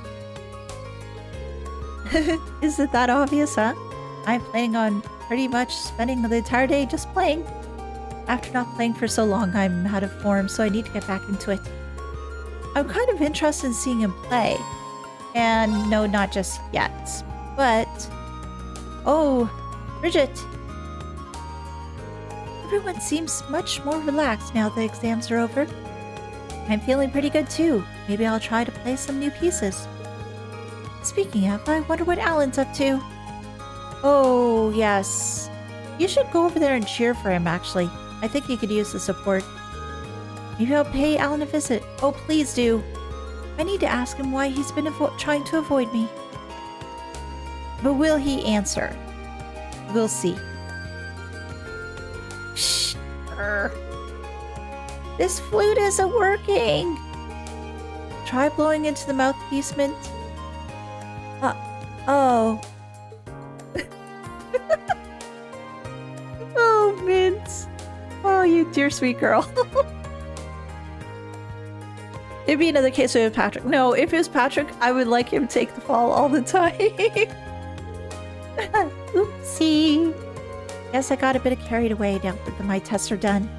Is it that obvious, huh? I'm planning on pretty much spending the entire day just playing. After not playing for so long, I'm out of form, so I need to get back into it. I'm kind of interested in seeing him play. And no, not just yet. But... oh, Bridget! Everyone seems much more relaxed now the exams are over. I'm feeling pretty good too. Maybe I'll try to play some new pieces. Speaking of, I wonder what Alan's up to. Oh, yes. You should go over there and cheer for him, actually. I think he could use the support. Maybe I'll pay Alan a visit. Oh, please do. I need to ask him why he's been trying to avoid me. But will he answer? We'll see. Shh. This flute isn't working. Try blowing into the mouthpiece, Mint. Oh. Oh, Mint. Oh, you dear sweet girl. It'd be another case with Patrick. No, if it was Patrick, I would like him to take the fall all the time. Oopsie. Guess I got a bit carried away now that my tests are done.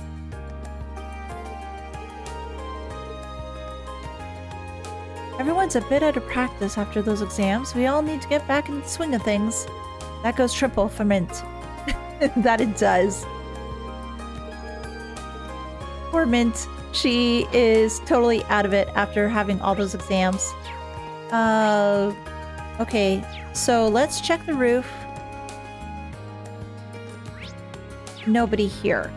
Everyone's a bit out of practice after those exams. We all need to get back in the swing of things. That goes triple for Mint. That it does. Poor Mint. She is totally out of it after having all those exams. Okay, so let's check the roof. Nobody here.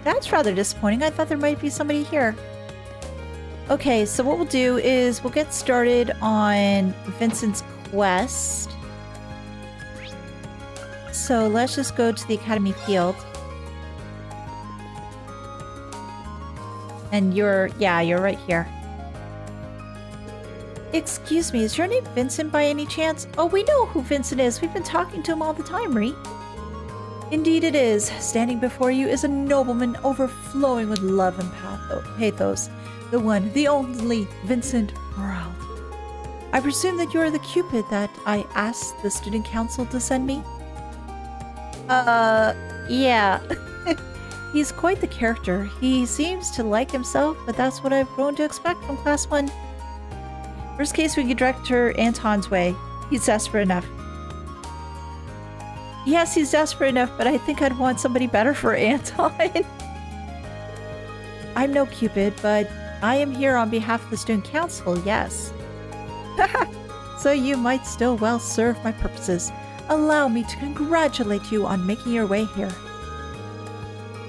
That's rather disappointing. I thought there might be somebody here. Okay, so what we'll do is we'll get started on Vincent's quest. So let's just go to the Academy Field. And you're right here. Excuse me, is your name Vincent by any chance? Oh, we know who Vincent is. We've been talking to him all the time, Ree. Indeed it is. Standing before you is a nobleman overflowing with love and pathos. The one, the only Vincent Morale. I presume that you are the Cupid that I asked the student council to send me? Yeah. He's quite the character. He seems to like himself, but that's what I've grown to expect from Class 1. Worst case, we could direct her Anton's way. He's desperate enough. Yes, he's desperate enough, but I think I'd want somebody better for Anton. I'm no Cupid, but I am here on behalf of the student council, yes. So you might still well serve my purposes. Allow me to congratulate you on making your way here.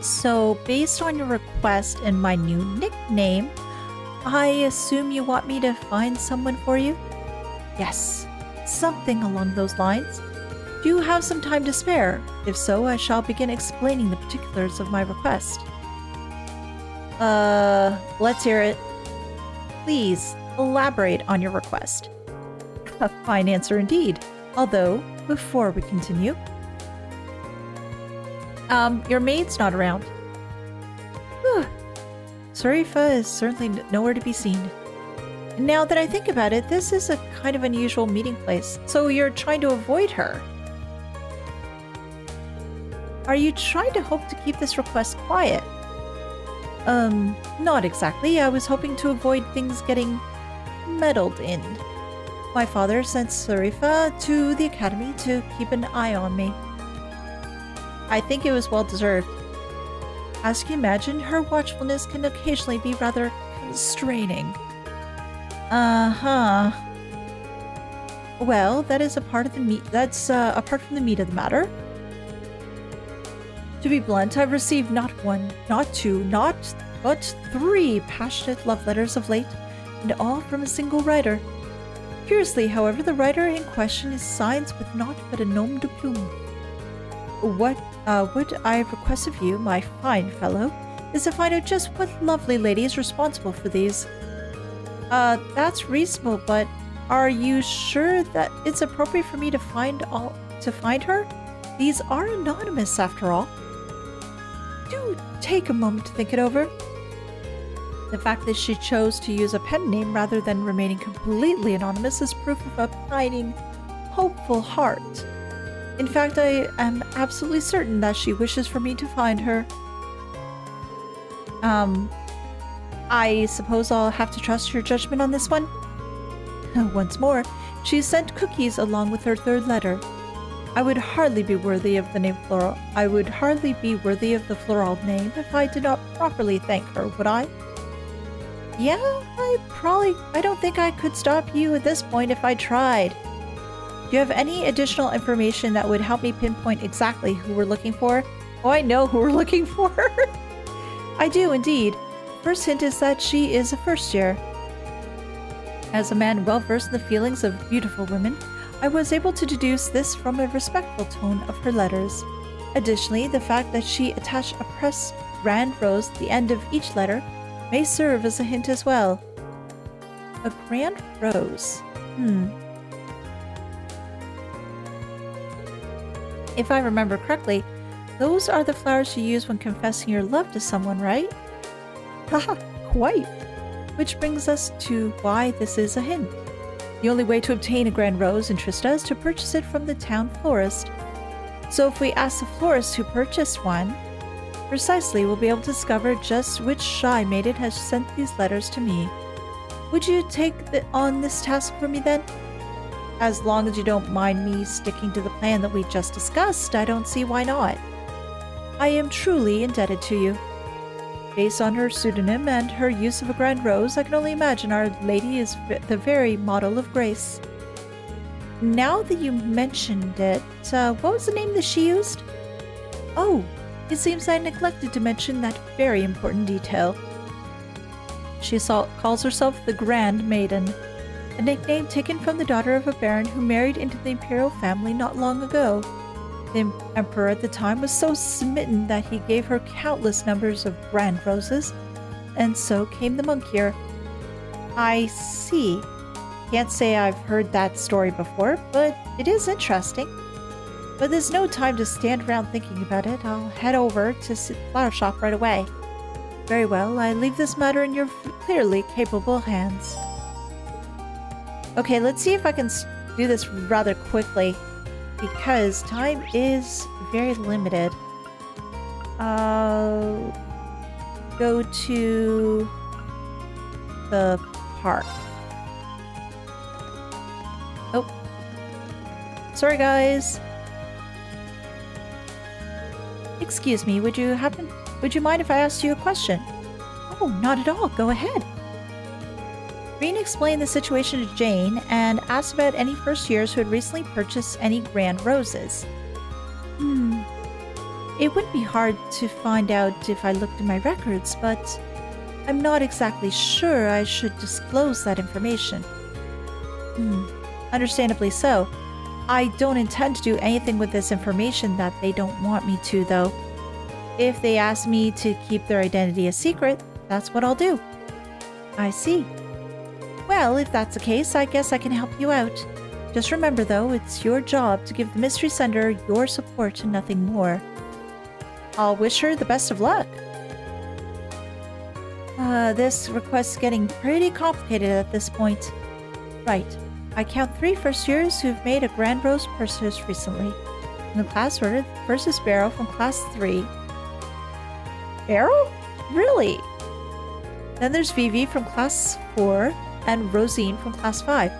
So, based on your request and my new nickname, I assume you want me to find someone for you? Yes, something along those lines. Do you have some time to spare? If so, I shall begin explaining the particulars of my request. Let's hear it. Please, elaborate on your request. A fine answer indeed. Although, before we continue... your maid's not around. Whew. Sarifa is certainly nowhere to be seen. Now that I think about it, this is a kind of unusual meeting place. So you're trying to avoid her? Are you trying to hope to keep this request quiet? Not exactly. I was hoping to avoid things getting meddled in. My father sent Sarifa to the academy to keep an eye on me. I think it was well deserved. As you can imagine, her watchfulness can occasionally be rather constraining. Uh-huh. Well, that is a part of the meat. That's apart from the meat of the matter. To be blunt, I've received not one, not two, but 3 passionate love letters of late, and all from a single writer. Curiously, however, the writer in question is signs with naught but a nom de plume. What I request of you, my fine fellow, is to find out just what lovely lady is responsible for these. That's reasonable, but are you sure that it's appropriate for me to find her? These are anonymous, after all. Do take a moment to think it over. The fact that she chose to use a pen name rather than remaining completely anonymous is proof of a pining, hopeful heart. In fact, I am absolutely certain that she wishes for me to find her. I suppose I'll have to trust your judgment on this one? Once more, she sent cookies along with her 3rd letter. I would hardly be worthy of the floral name if I did not properly thank her, would I? Yeah, I don't think I could stop you at this point if I tried. Do you have any additional information that would help me pinpoint exactly who we're looking for? Oh, I know who we're looking for. I do indeed. First hint is that she is a first year. As a man well versed in the feelings of beautiful women, I was able to deduce this from a respectful tone of her letters. Additionally, the fact that she attached a pressed grand rose at the end of each letter may serve as a hint as well. A grand rose. If I remember correctly, those are the flowers you use when confessing your love to someone, right? Haha, quite. Which brings us to why this is a hint. The only way to obtain a grand rose in Trista is to purchase it from the town florist. So if we ask the florist who purchased one, precisely we'll be able to discover just which shy maiden has sent these letters to me. Would you take on this task for me then? As long as you don't mind me sticking to the plan that we just discussed, I don't see why not. I am truly indebted to you. Based on her pseudonym and her use of a grand rose, I can only imagine Our Lady is the very model of grace. Now that you mentioned it, what was the name that she used? Oh, It seems I neglected to mention that very important detail. She calls herself the Grand Maiden, a nickname taken from the daughter of a baron who married into the imperial family not long ago. The emperor at the time was so smitten that he gave her countless numbers of grand roses, and so came the monk here. I see. Can't say I've heard that story before, but it is interesting. But there's no time to stand around thinking about it. I'll head over to the flower shop right away. Very well, I leave this matter in your clearly capable hands. Okay, let's see if I can do this rather quickly, because time is very limited. I'll go to the park. Oh. Sorry, guys. Excuse me, would you mind if I asked you a question? Oh, not at all. Go ahead. Green explained the situation to Jane and asked about any first years who had recently purchased any grand roses. It wouldn't be hard to find out if I looked in my records, but I'm not exactly sure I should disclose that information. Understandably so. I don't intend to do anything with this information that they don't want me to, though. If they ask me to keep their identity a secret, that's what I'll do. I see. Well, if that's the case, I guess I can help you out. Just remember, though, it's your job to give the mystery sender your support and nothing more. I'll wish her the best of luck. This request's getting pretty complicated at this point. Right. I count 3 first years who've made a Grand Rose purchase recently. In the class order, the first is Beryl from Class 3. Beryl? Really? Then there's Vivi from Class 4 and Rosine from Class 5.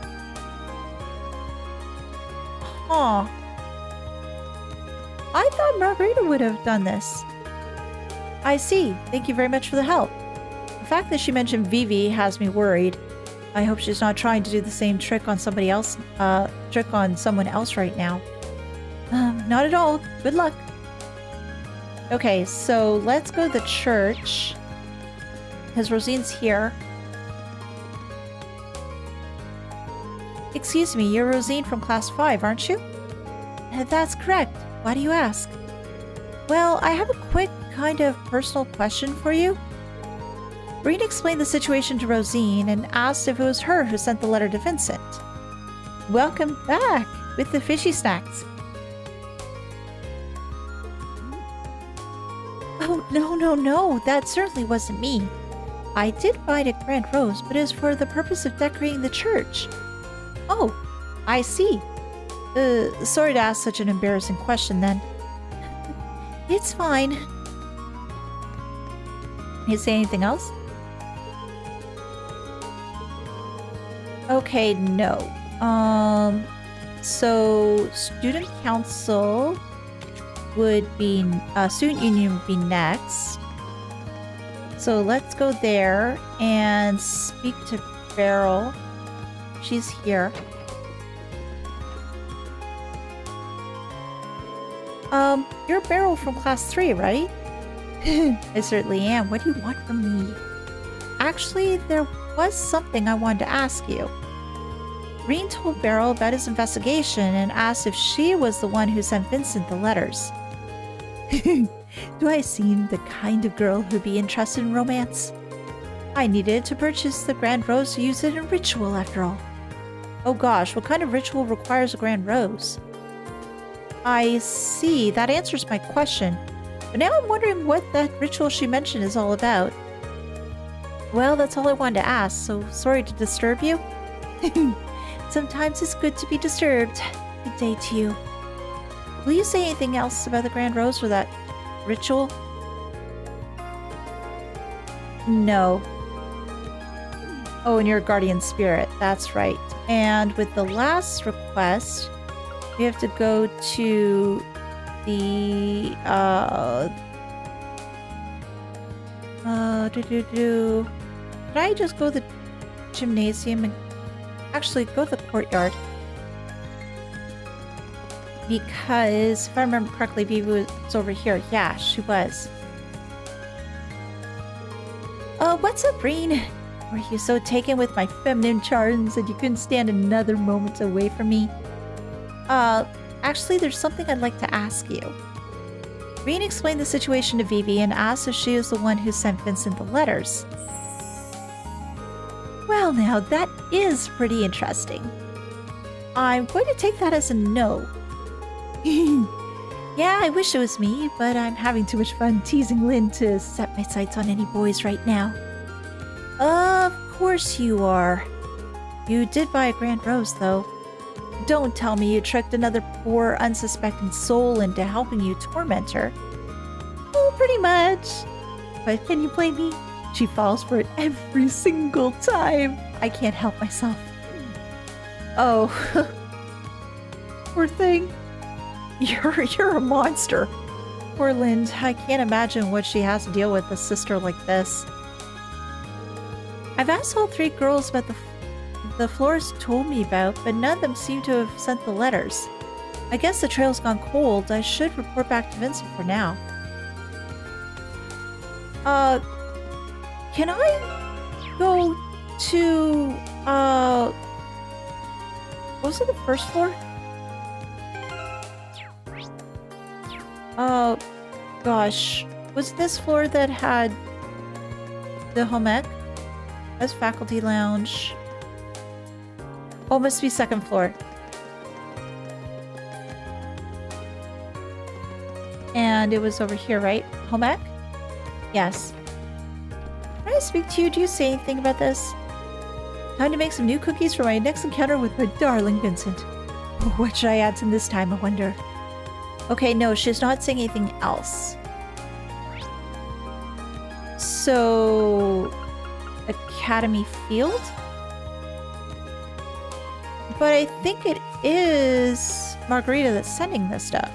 Huh. I thought Margarita would have done this. I see. Thank you very much for the help. The fact that she mentioned Vivi has me worried. I hope she's not trying to do the same trick on somebody else, trick on someone else right now. Not at all. Good luck. Okay, so let's go to the church. Because Rosine's here. Excuse me, you're Rosine from Class 5, aren't you? That's correct. Why do you ask? Well, I have a quick, kind of personal question for you. Breen explained the situation to Rosine and asked if it was her who sent the letter to Vincent. Welcome back with the fishy snacks. Oh, no, that certainly wasn't me. I did find a grand rose, but it was for the purpose of decorating the church. Oh, I see. Sorry to ask such an embarrassing question then. It's fine. You say anything else? Okay, no. So student council would be, student union would be next. So let's go there and speak to Beryl. She's here. You're Beryl from Class 3, right? I certainly am. What do you want from me? Actually, there was something I wanted to ask you. Green told Beryl about his investigation and asked if she was the one who sent Vincent the letters. Do I seem the kind of girl who'd be interested in romance? I needed to purchase the grand rose to use it in ritual, after all. Oh gosh, what kind of ritual requires a grand rose? I see, that answers my question. But now I'm wondering what that ritual she mentioned is all about. Well, that's all I wanted to ask, so sorry to disturb you. Sometimes it's good to be disturbed. Good day to you. Will you say anything else about the grand rose or that ritual? No. Oh, and you're a guardian spirit. That's right. And with the last request, we have to go to the Can I just go to the gymnasium and actually go to the courtyard? Because if I remember correctly, Vivi was over here. Yeah, she was. What's up, Breen? Were you so taken with my feminine charms that you couldn't stand another moment away from me? Actually, there's something I'd like to ask you. Breen explained the situation to Vivi and asked if she was the one who sent Vincent the letters. Well, now, that is pretty interesting. I'm going to take that as a no. Yeah, I wish it was me, but I'm having too much fun teasing Lynn to set my sights on any boys right now. Of course you are. You did buy a grand rose, though. Don't tell me you tricked another poor, unsuspecting soul into helping you torment her. Oh, pretty much. But can you blame me? She falls for it every single time. I can't help myself. Oh. Poor thing. You're a monster. Poor Lind. I can't imagine what she has to deal with a sister like this. I've asked all 3 girls about the florist told me about, but none of them seem to have sent the letters. I guess the trail's gone cold. I should report back to Vincent for now. Can I go to, was it the first floor? Gosh. Was this floor that had the home ec? As faculty lounge. Oh, must be second floor. And it was over here, right? Home ec? Yes. Can I speak to you? Do you say anything about this? Time to make some new cookies for my next encounter with my darling Vincent. What should I add to this time, I wonder? Okay, no, she's not saying anything else. So... Academy Field? But I think it is Margarita that's sending this stuff.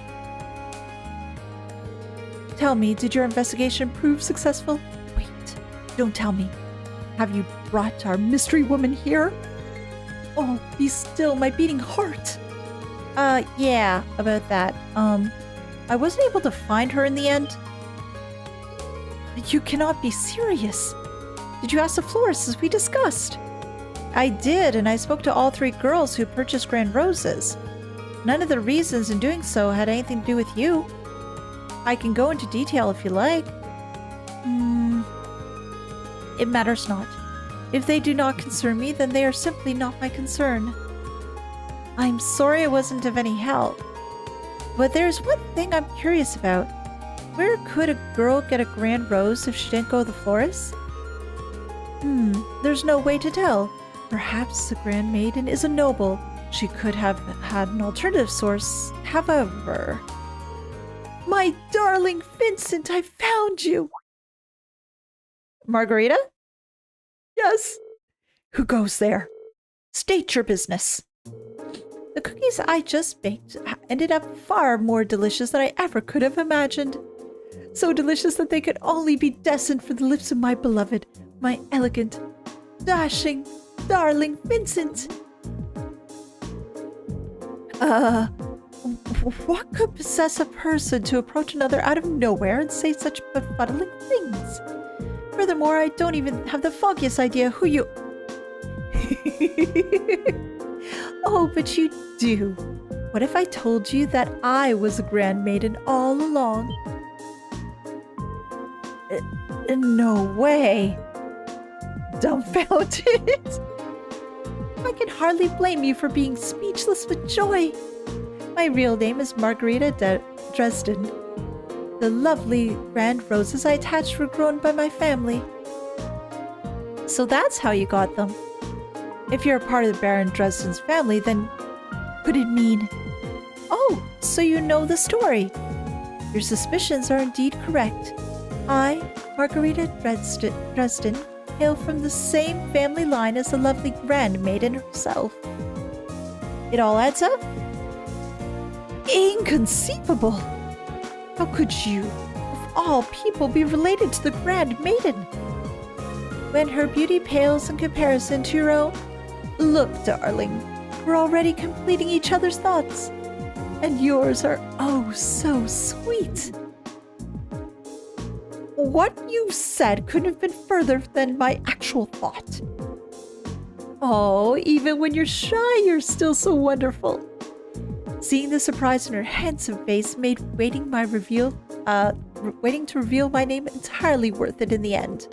Tell me, did your investigation prove successful? Wait, don't tell me. Have you brought our mystery woman here? Oh, be still, my beating heart. Yeah, about that. I wasn't able to find her in the end. You cannot be serious. Did you ask the florist as we discussed? I did, and I spoke to all 3 girls who purchased grand roses. None of the reasons in doing so had anything to do with you. I can go into detail if you like. It matters not. If they do not concern me, then they are simply not my concern. I'm sorry I wasn't of any help. But there's one thing I'm curious about. Where could a girl get a grand rose if she didn't go to the florist? There's no way to tell. Perhaps the Grand Maiden is a noble. She could have had an alternative source. However... My darling Vincent, I found you! Margarita? Yes. Who goes there? State your business. The cookies I just baked ended up far more delicious than I ever could have imagined. So delicious that they could only be destined for the lips of my beloved, my elegant, dashing, darling Vincent. What could possess a person to approach another out of nowhere and say such befuddling things? Furthermore, I don't even have the foggiest idea who you... Oh, but you do. What if I told you that I was a Grand Maiden all along? No way. Dumbfounded. I can hardly blame you for being speechless with joy. My real name is Margarita Dresden. The lovely grand roses I attached were grown by my family. So that's how you got them. If you're a part of the Baron Dresden's family, then could it mean... Oh, so you know the story. Your suspicions are indeed correct. I, Margarita Dresden, hail from the same family line as the lovely Grand Maiden herself. It all adds up? Inconceivable! How could you, of all people, be related to the Grand Maiden? When her beauty pales in comparison to your own? Look, darling, we're already completing each other's thoughts. And yours are oh so sweet. What you said couldn't have been further than my actual thought. Oh, even when you're shy, you're still so wonderful. Seeing the surprise in her handsome face made waiting to reveal my name entirely worth it in the end.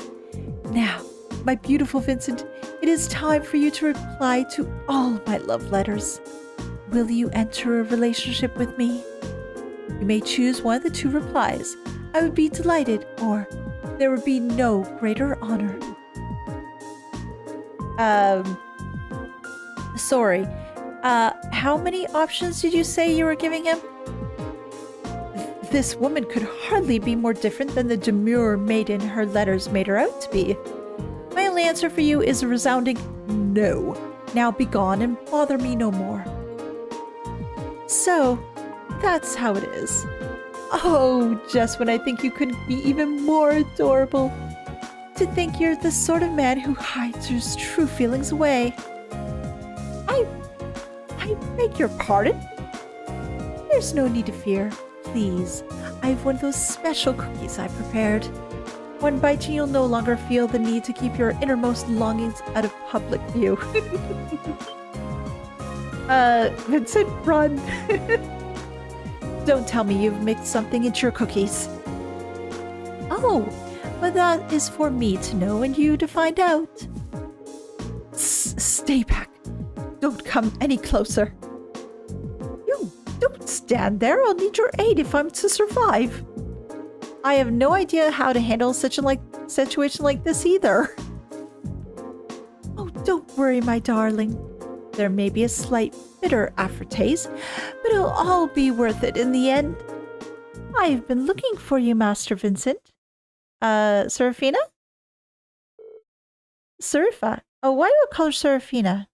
Now, my beautiful Vincent, it is time for you to reply to all my love letters. Will you enter a relationship with me? You may choose one of the two replies. I would be delighted, or there would be no greater honor. Sorry. How many options did you say you were giving him? This woman could hardly be more different than the demure maiden her letters made her out to be. My only answer for you is a resounding no. Now be gone and bother me no more. So, that's how it is. Oh, just when I think you couldn't be even more adorable. To think you're the sort of man who hides his true feelings away. I beg your pardon? There's no need to fear. Please, I have one of those special cookies I prepared. One bite and you'll no longer feel the need to keep your innermost longings out of public view. Vincent, run. Don't tell me you've mixed something into your cookies. Oh, but that is for me to know and you to find out. Stay back. Don't come any closer. You don't stand there. I'll need your aid if I'm to survive. I have no idea how to handle such a situation like this either. Oh, don't worry, my darling. There may be a slight bitter aftertaste, but it'll all be worth it in the end. I've been looking for you, Master Vincent. Serafina? Serifa. Oh, why do I call her Serafina?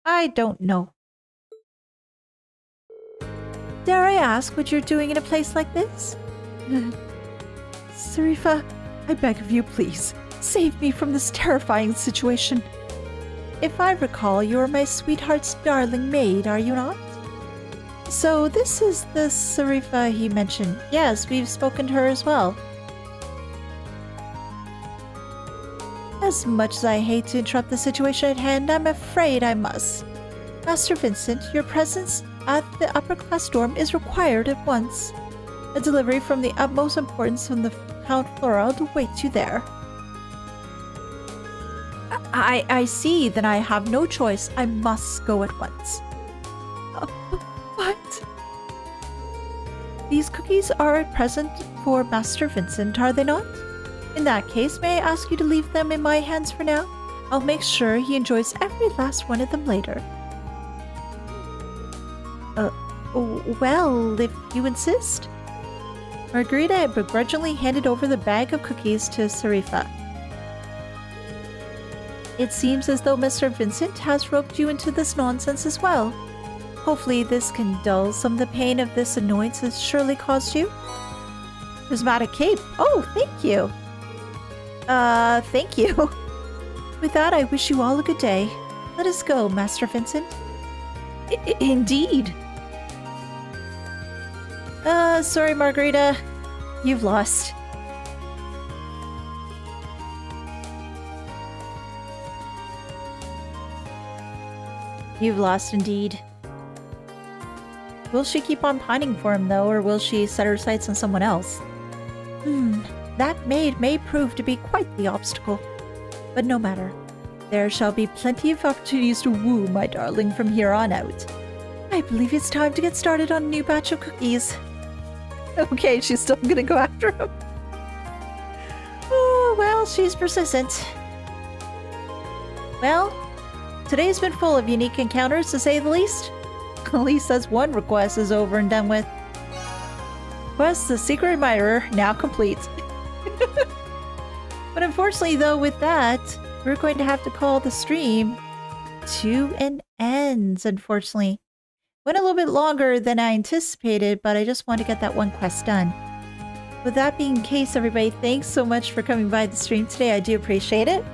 I don't know. Dare I ask what you're doing in a place like this? Serifa, I beg of you, please, save me from this terrifying situation. If I recall, you're my sweetheart's darling maid, are you not? So this is the Serifa he mentioned. Yes, we've spoken to her as well. As much as I hate to interrupt the situation at hand, I'm afraid I must. Master Vincent, your presence at the upper class dorm is required at once. A delivery from the utmost importance from the Count Floral awaits you there. I see. Then I have no choice. I must go at once. But these cookies are a present for Master Vincent, are they not? In that case, may I ask you to leave them in my hands for now? I'll make sure he enjoys every last one of them later. Well, if you insist. Margarita begrudgingly handed over the bag of cookies to Serifa. It seems as though Mr. Vincent has roped you into this nonsense as well. Hopefully this can dull some of the pain of this annoyance has surely caused you. Prismatic cape. Oh, thank you. Thank you. With that, I wish you all a good day. Let us go, Master Vincent. Indeed. Sorry, Margarita. You've lost. You've lost indeed. Will she keep on pining for him, though, or will she set her sights on someone else? That maid may prove to be quite the obstacle. But no matter. There shall be plenty of opportunities to woo my darling from here on out. I believe it's time to get started on a new batch of cookies. Okay, she's still gonna go after him. Oh, well, she's persistent. Well, today's been full of unique encounters, to say the least. At least that's one request is over and done with. Quest the Secret Admirer now complete. But unfortunately, though, with that, we're going to have to call the stream to an end, unfortunately. Went a little bit longer than I anticipated, but I just want to get that one quest done. With that being the case, everybody, thanks so much for coming by the stream today. I do appreciate it.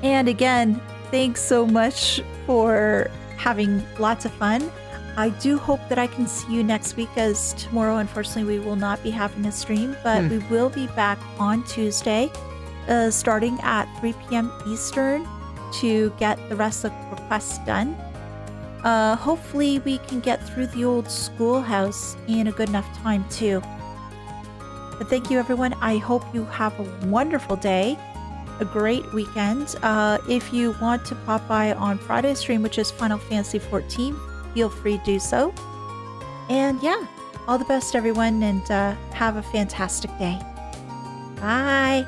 And again, thanks so much for having lots of fun. I do hope that I can see you next week, as tomorrow, unfortunately, we will not be having a stream, but we will be back on Tuesday, starting at 3 p.m. Eastern to get the rest of the requests done. Hopefully we can get through the old schoolhouse in a good enough time too. But thank you, everyone. I hope you have a wonderful day, a great weekend. If you want to pop by on Friday's stream, which is Final Fantasy XIV, feel free to do so. And yeah, all the best, everyone, and have a fantastic day. Bye.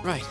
Right.